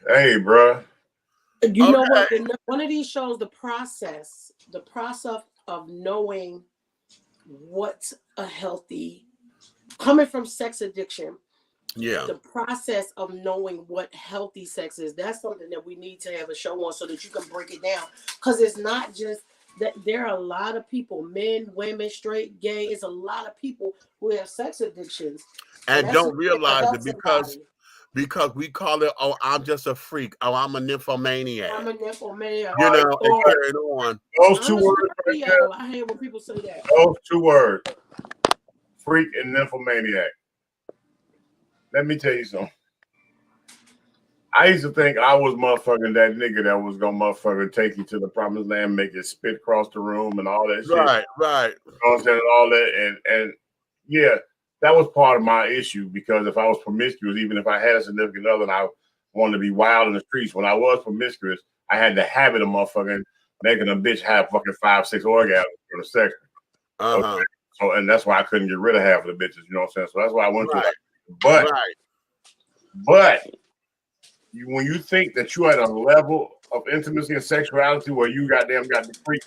Hey, bro. You know what? In one of these shows, the process of knowing what's a healthy, coming from sex addiction, the process of knowing what healthy sex is, that's something that we need to have a show on so that you can break it down. Because it's not just that, there are a lot of people, men, women, straight, gay, it's a lot of people who have sex addictions. And don't realize it because we call it, oh, I'm just a freak. Oh, I'm a nymphomaniac. I'm a nymphomaniac. You know, and carrying on. Those two words right there. I hate when people say that. Those two words. Freak and nymphomaniac. Let me tell you something. I used to think I was motherfucking that nigga that was gonna motherfucker take you to the promised land, make you spit across the room and all that shit. Right. You know what I'm saying? All that and yeah, that was part of my issue, because if I was promiscuous, even if I had a significant other and I wanted to be wild in the streets, when I was promiscuous, I had the habit of motherfucking making a bitch have fucking 5-6 orgasms for the sex. Okay? So, and that's why I couldn't get rid of half of the bitches, you know what I'm saying? So that's why I went through that. But when you think that you're at a level of intimacy and sexuality where you goddamn got the freak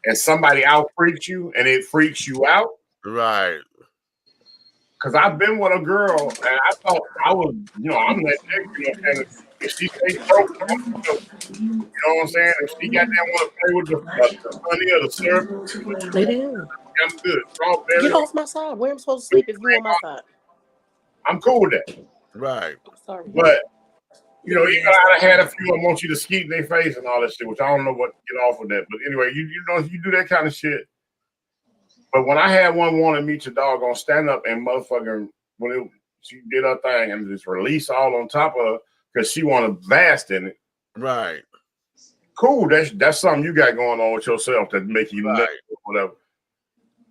and somebody out freaks you and it freaks you out. Right. Because I've been with a girl and I thought I was, you know, I'm that nigga, you know, and if she stays broke, you know what I'm saying? If she goddamn want to play with the honey or the syrup, I'm good. Get off my side. Where am I supposed to sleep if you're on my side? I'm cool with that. Right. Sorry. But you know, even I had a few I want you to skeet in their face and all that shit, which I don't know what to get off of that. But anyway, you know, you do that kind of shit. But when I had one want to meet your dog on stand up and motherfucking she did her thing and just release all on top of her because she wanted vast in it. Right. Cool. That's something you got going on with yourself that make you nuts or whatever.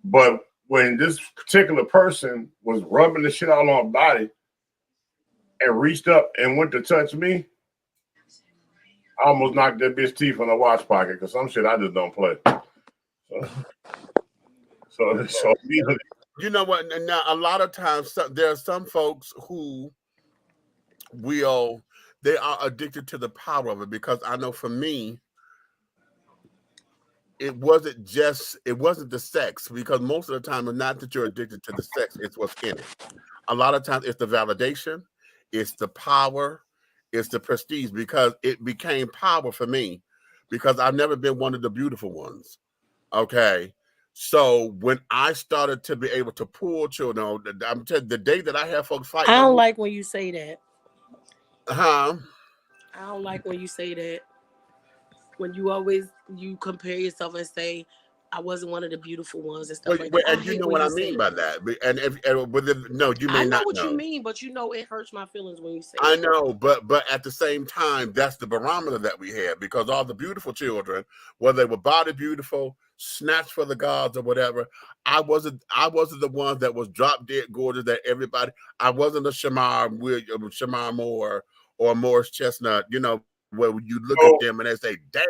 But when this particular person was rubbing the shit all on her body and reached up and went to touch me, I almost knocked that bitch teeth on the watch pocket because some shit I just don't play. So you know what? Now a lot of times there are some folks who they are addicted to the power of it, because I know for me, it wasn't the sex, because most of the time it's not that you're addicted to the sex, it's what's in it. A lot of times it's the validation, it's the power, it's the prestige, because it became power for me because I've never been one of the beautiful ones. Okay. So when I started to be able to pull children, I'm telling you, the day that I have folks fight. I don't like when you say that. I don't like when you say that. When you compare yourself and say, I wasn't one of the beautiful ones and stuff like that. And you know what I mean by that. You may I know not what know. you mean, but you know it hurts my feelings when you say I know, but at the same time, that's the barometer that we had, because all the beautiful children, whether they were body beautiful, snatched for the gods or whatever, I wasn't the one that was drop dead gorgeous that everybody. I wasn't a Shamar Moore or Morris Chestnut, you know, where you look at them and they say, damn,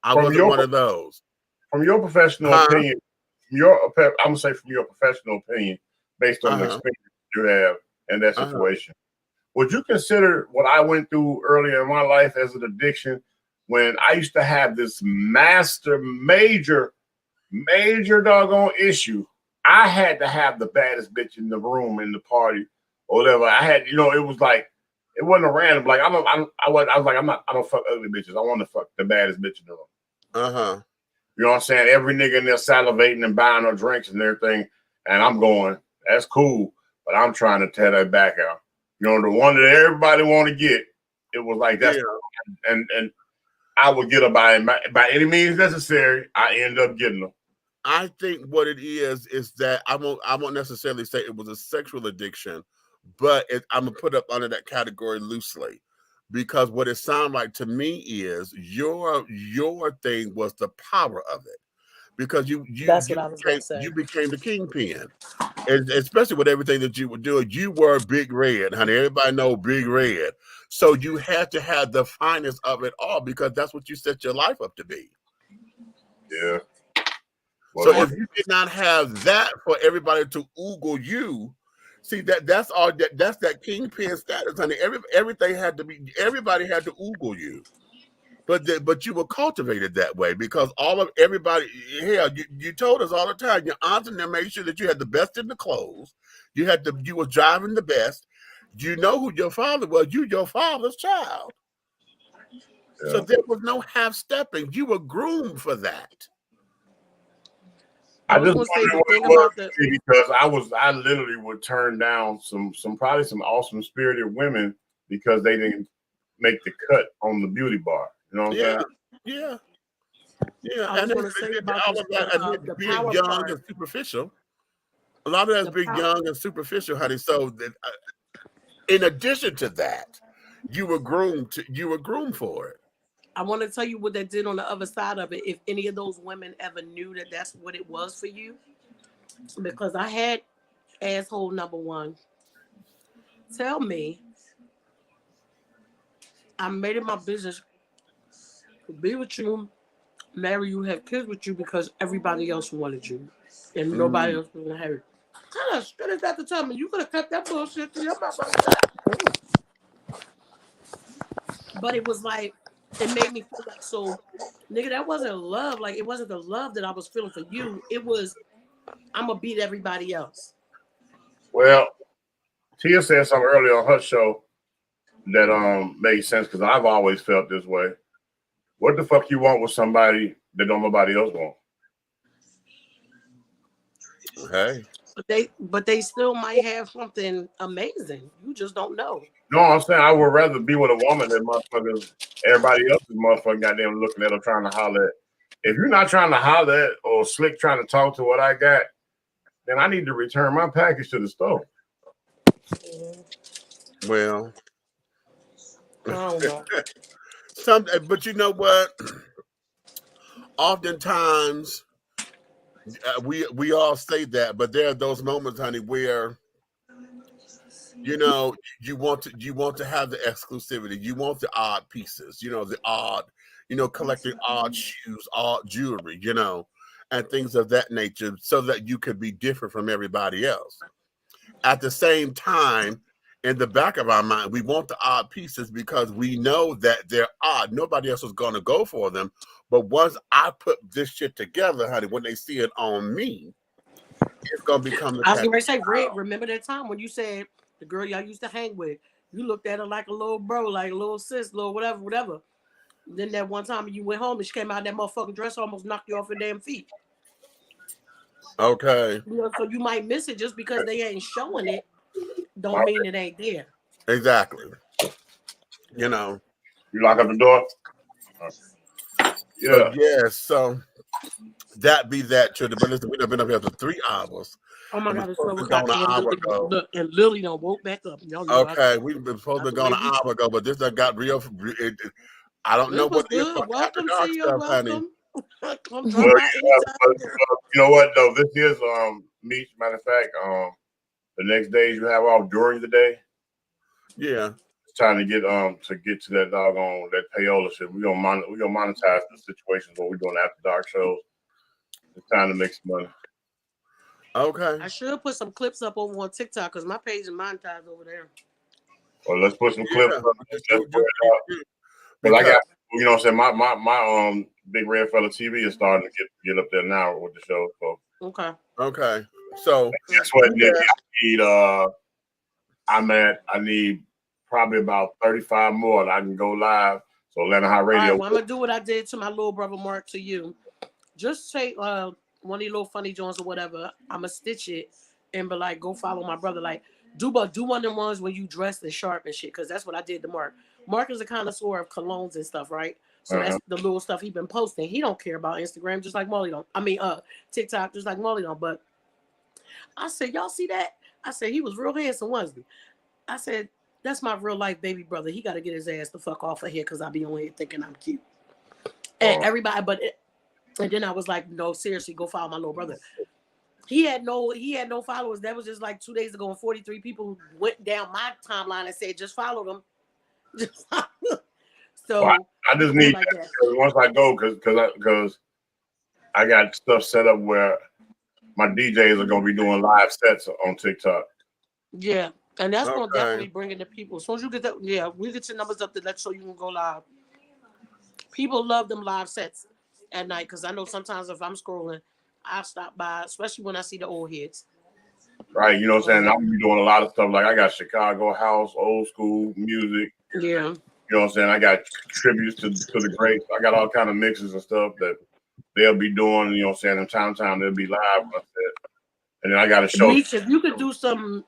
I wasn't one of those. From your professional opinion, I'm gonna say from your professional opinion, based on the experience you have in that situation, would you consider what I went through earlier in my life as an addiction, when I used to have this major doggone issue? I had to have the baddest bitch in the room, in the party, or whatever. I had, you know, it was like, it wasn't a random, like, I don't fuck ugly bitches. I want to fuck the baddest bitch in the room. You know what I'm saying? Every nigga in there salivating and buying her drinks and everything. And I'm going, that's cool, but I'm trying to tear that back out. You know, the one that everybody want to get, it was like that. Yeah. And I would get her by any means necessary. I end up getting her. I think what it is that I won't necessarily say it was a sexual addiction, but I'm going to put up under that category loosely. Because what it sounded like to me is your thing was the power of it, because you became the kingpin, and especially with everything that you were doing, you were Big Red, honey. Everybody know Big Red, so you had to have the finest of it all, because that's what you set your life up to be. Yeah. So if you did not have that for everybody to oogle you, See that's all that's that kingpin status, honey. Everything had to be. Everybody had to oogle you, but you were cultivated that way because everybody. Hell, you told us all the time. Your aunts and them made sure that you had the best in the clothes. You were driving the best. You know who your father was. You your father's child. Yeah. So there was no half stepping. You were groomed for that. I just wonder what it was because I literally would turn down some probably some awesome spirited women because they didn't make the cut on the beauty bar. You know what I'm saying? Yeah. Yeah. I was going to say about all of that, the being young part. And superficial. A lot of that's being young and superficial, honey. So in addition to that, you were groomed for it. I want to tell you what that did on the other side of it. If any of those women ever knew that that's what it was for you, because I had asshole number one tell me I made it my business to be with you, marry you, have kids with you because everybody else wanted you and nobody else was gonna have it. Kind of straight as that to tell me you could have cut that bullshit to your mama. But it was like, it made me feel like, so, nigga, that wasn't love. Like, it wasn't the love that I was feeling for you. It was, I'm going to beat everybody else. Well, Tia said something earlier on her show that made sense because I've always felt this way. What the fuck you want with somebody that don't nobody else want? Hey. But they still might have something amazing. You just don't know. No, I'm saying I would rather be with a woman than motherfuckers. Everybody else is motherfucking goddamn looking at her trying to holler at. If you're not trying to holler at or slick trying to talk to what I got, then I need to return my package to the store. Well, I don't know. But you know what? Oftentimes, we all say that, but there are those moments, honey, where you know you want to have the exclusivity. You want the odd pieces, the odd, collecting odd shoes, odd jewelry, and things of that nature, so that you could be different from everybody else. At the same time, in the back of our mind, we want the odd pieces because we know that they're odd. Nobody else is going to go for them. But once I put this shit together, honey, when they see it on me, it's going to become the I was going to say, Red, remember that time when you said the girl y'all used to hang with, you looked at her like a little bro, like a little sis, little whatever. Then that one time you went home and she came out in that motherfucking dress, almost knocked you off your damn feet. Okay. So you might miss it just because they ain't showing it. Don't mean it ain't there. Exactly. You lock up the door. Yeah. Yes. So that be that. But listen, we've been up here for 3 hours. Oh my God! It's so gone an hour ago. Look, and Lily don't woke back up. Okay, we've been supposed to be gone an hour ago, but this done got real. I don't know what it is. Welcome to you. Welcome. You know what though? This is me. Matter of fact, the next days you have off during the day. Yeah. It's time to get to that doggone that payola shit. We're gonna monetize the situations when we're doing after dark shows. It's time to make some money. Okay. I should put some clips up over on TikTok because my page is monetized over there. Well, let's put some clips up. Let's put it out. Because I got, what I'm saying, my Big Red Fella TV is starting to get up there now with the show. So okay. So guess what, Nick? I need probably about 35 more that I can go live. So Atlanta High Radio. All right, well, I'm gonna do what I did to my little brother Mark to you. Just take one of these little funny joints or whatever. I'ma stitch it and be like, go follow my brother. Like, do one of them ones when you dressed and sharp and shit, because that's what I did to Mark. Mark is a connoisseur of colognes and stuff, right? So that's the little stuff he been posting. He don't care about Instagram, just like Molly don't. I mean, TikTok, just like Molly don't. But I said, y'all see that? I said, he was real handsome, wasn't he? I said, that's my real life baby brother. He got to get his ass the fuck off of here because I be on here thinking I'm cute. And everybody, and then I was like, no, seriously, go follow my little brother. He had no followers. That was just like 2 days ago, and 43 people went down my timeline and said, just follow them. So well, I just need like that. Once I go, because I got stuff set up where my DJs are gonna be doing live sets on TikTok. Yeah, and that's gonna definitely Okay. bring in the people. As soon as you get that, yeah, we get your numbers up to let so you can go live. People love them live sets at night because I know sometimes if I'm scrolling, I'll stop by, especially when I see the old heads. Right, you know what I'm saying? I'm doing a lot of stuff. Like I got Chicago house, old school music. Yeah. You know what I'm saying? I got tributes to the greats. I got all kind of mixes and stuff that they'll be doing. You know what I'm saying? And time to time they'll be live. And then I got a show. Meech, if you could do some,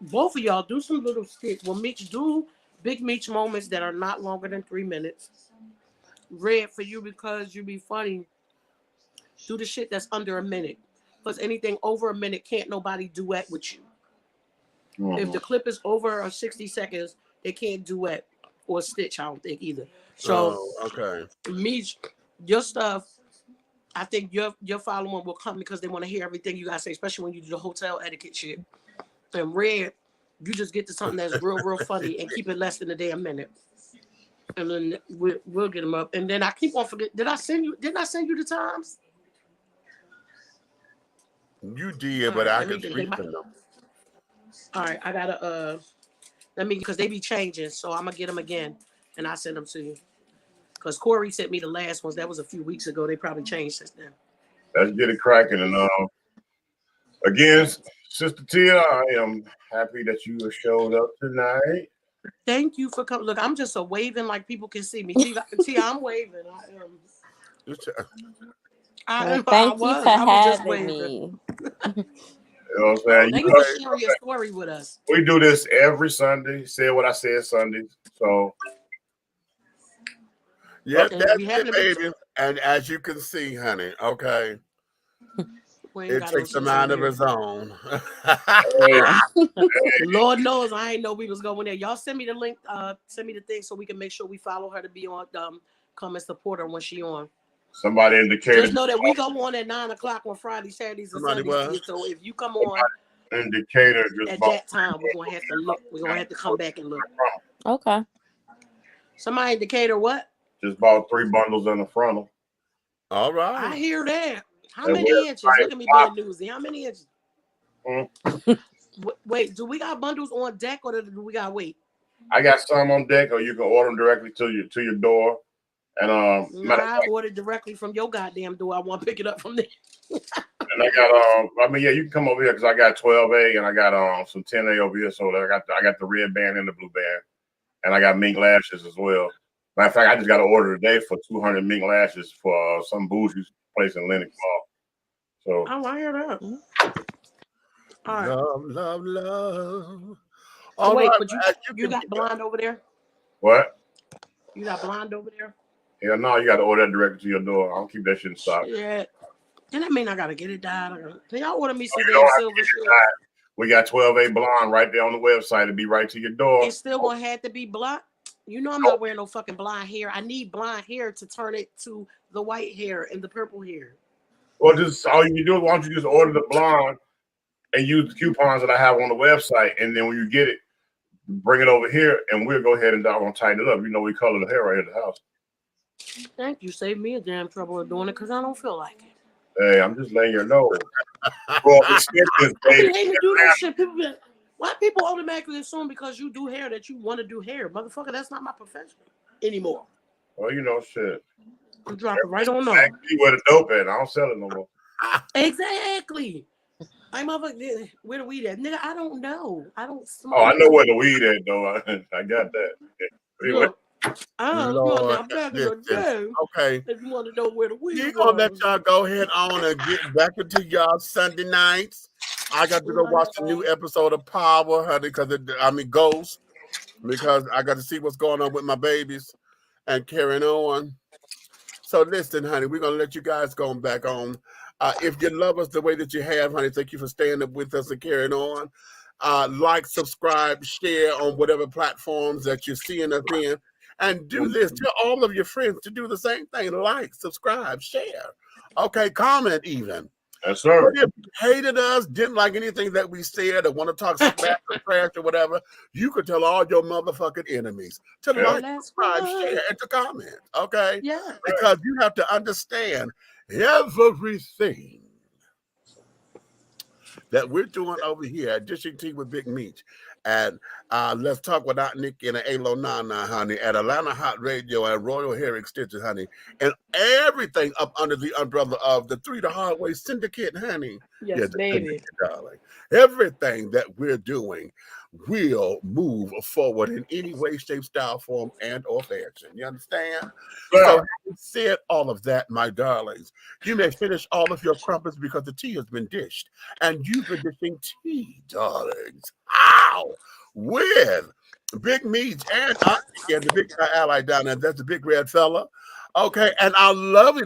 both of y'all do some little skits. Well, Meech, do big Meech moments that are not longer than 3 minutes. Red, for you because you be funny. Do the shit that's under a minute. Because anything over a minute can't nobody duet with you. Mm-hmm. If the clip is over 60 seconds, they can't duet or stitch, I don't think either. So okay. Meech, your stuff, I think your following will come because they want to hear everything you gotta say, especially when you do the hotel etiquette shit. And Red, you just get to something that's real funny and keep it less than a damn minute. And then we'll get them up. And then I keep on forgetting. Didn't I send you the times? You did, but I can speak to them. All right, I gotta because they be changing, so I'm gonna get them again and I send them to you. Because Corey sent me the last ones. That was a few weeks ago. They probably changed since then. Let's get it cracking. And again, Sister Tia, I am happy that you showed up tonight. Thank you for coming. Look, I'm just a waving like people can see me. Tia, I'm waving. Thank you for having me. You know what I'm saying? Thank you for sharing your story with us. We do this every Sunday. Say what I said Sunday. So yep, that's it, baby. And as you can see, honey, okay. It takes a mind of its own. Lord knows I ain't know we was going there. Y'all send me the link, send me the thing so we can make sure we follow her to be on come and support her when she on. Somebody indicated. Just know that we go on at 9 o'clock on Friday, Saturdays, and Sundays. So if you come on indicator just at that time, we're gonna have to look. We're gonna have to come back and look. Okay. Somebody indicator what? Just bought 3 bundles in the frontal. All right. I hear that. How many inches? Look at me being newsy. How many inches? Wait, do we got bundles on deck or do we gotta wait? I got some on deck, or you can order them directly to your door. And I ordered directly from your goddamn door. I want to pick it up from there. And I got yeah, you can come over here because I got 12A and I got some 10A over here. So I got the red band and the blue band, and I got mink lashes as well. Matter of fact, I just got an order today for 200 mink lashes for some bougie place in Lenox Mall. So I hear that. All right. Love. So wait, but you got blind over there? What? You got blind over there? Yeah, no, you got to order that directly to your door. I don't keep that shit in stock. Yeah. Then that mean I gotta get it dyed. Can y'all order me some damn silver shit? We got 12A blonde right there on the website. It'll be right to your door. It's still gonna have to be blonde. You know I'm not wearing no fucking blonde hair. I need blonde hair to turn it to the white hair and the purple hair. Well, just all you do is why don't you just order the blonde and use the coupons that I have on the website, and then when you get it, bring it over here, and we'll go ahead and tighten it up. You know, we color the hair right here at the house. Thank you. Save me a damn trouble of doing it because I don't feel like it. Hey, I'm just letting you know. Well, I hate to do that shit. Why people automatically assume because you do hair that you want to do hair? Motherfucker, that's not my profession anymore. Well, you know, shit. I'm dropping right on off. Where the dope at? I don't sell it no more. Exactly. I'm motherfucker. Where the weed at? Nigga, I don't know. I don't smoke. Oh, I know where the weed at, though. I got that. Anyway. Look, okay. If you want to know where the weed is. We're gonna let y'all go ahead on and get back into y'all Sunday nights. I got to go watch the new episode of Power, honey, Ghost, because I got to see what's going on with my babies and carrying on. So listen, honey, we're gonna let you guys go back on. If you love us the way that you have, honey, thank you for staying up with us and carrying on. Like, subscribe, share on whatever platforms that you're seeing us in. And do this. Tell all of your friends to do the same thing. Like, subscribe, share. Okay, comment even. Yes, sir. But if you hated us, didn't like anything that we said, or want to talk smack or trash or whatever, you could tell all your motherfucking enemies to like, subscribe, share, and to comment. Okay? Yeah. Because you have to understand everything that we're doing over here at Dishing Tea with Big Meech. And Let's Talk Without Nick and Alo Nana, honey, at Atlanta Hot Radio and Royal Hair Extension, honey, and everything up under the umbrella of the Three the Hard Way Syndicate, honey. Yes, baby. Darling. Everything that we're doing will move forward in any way, shape, style, form, and or fashion. You understand? Yeah. So having said all of that, my darlings, you may finish all of your crumpets because the tea has been dished. And you've been dishing tea, darlings. Ow! With Big Meech and the big ally down there. That's the big red fella. Okay, and our lovely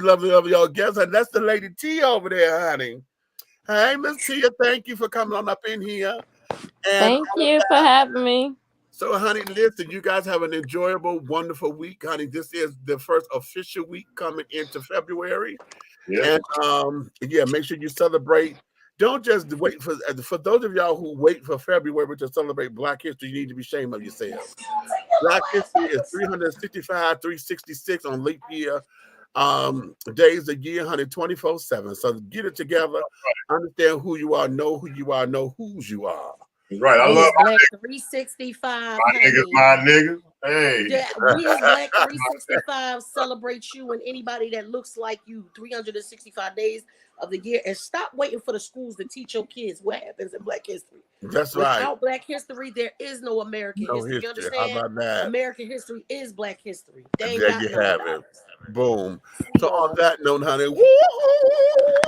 your guest, and that's the Lady T over there, honey. Hey, Miss Tia, thank you for coming on up in here. And thank you for having me. so, honey, listen, you guys have an enjoyable, wonderful week, honey. This is the first official week coming into February. Yeah. And yeah, make sure you celebrate. Don't just wait for those of y'all who wait for February to celebrate Black History, you need to be ashamed of yourselves. Black History is 365, 366 on leap year days a year, 124/7. So get it together, understand who you are, know who you are, know whose you are. Right. I love Black 365. my niggas, my niggas. Hey. Yeah, we as Black 365 celebrate you and anybody that looks like you 365 days of the year. And stop waiting for the schools to teach your kids what happens in Black history. That's right. Without Black history, there is no American history. You understand? How about that? American history is Black history. There you have it. Boom. So on that note, honey, woo-hoo!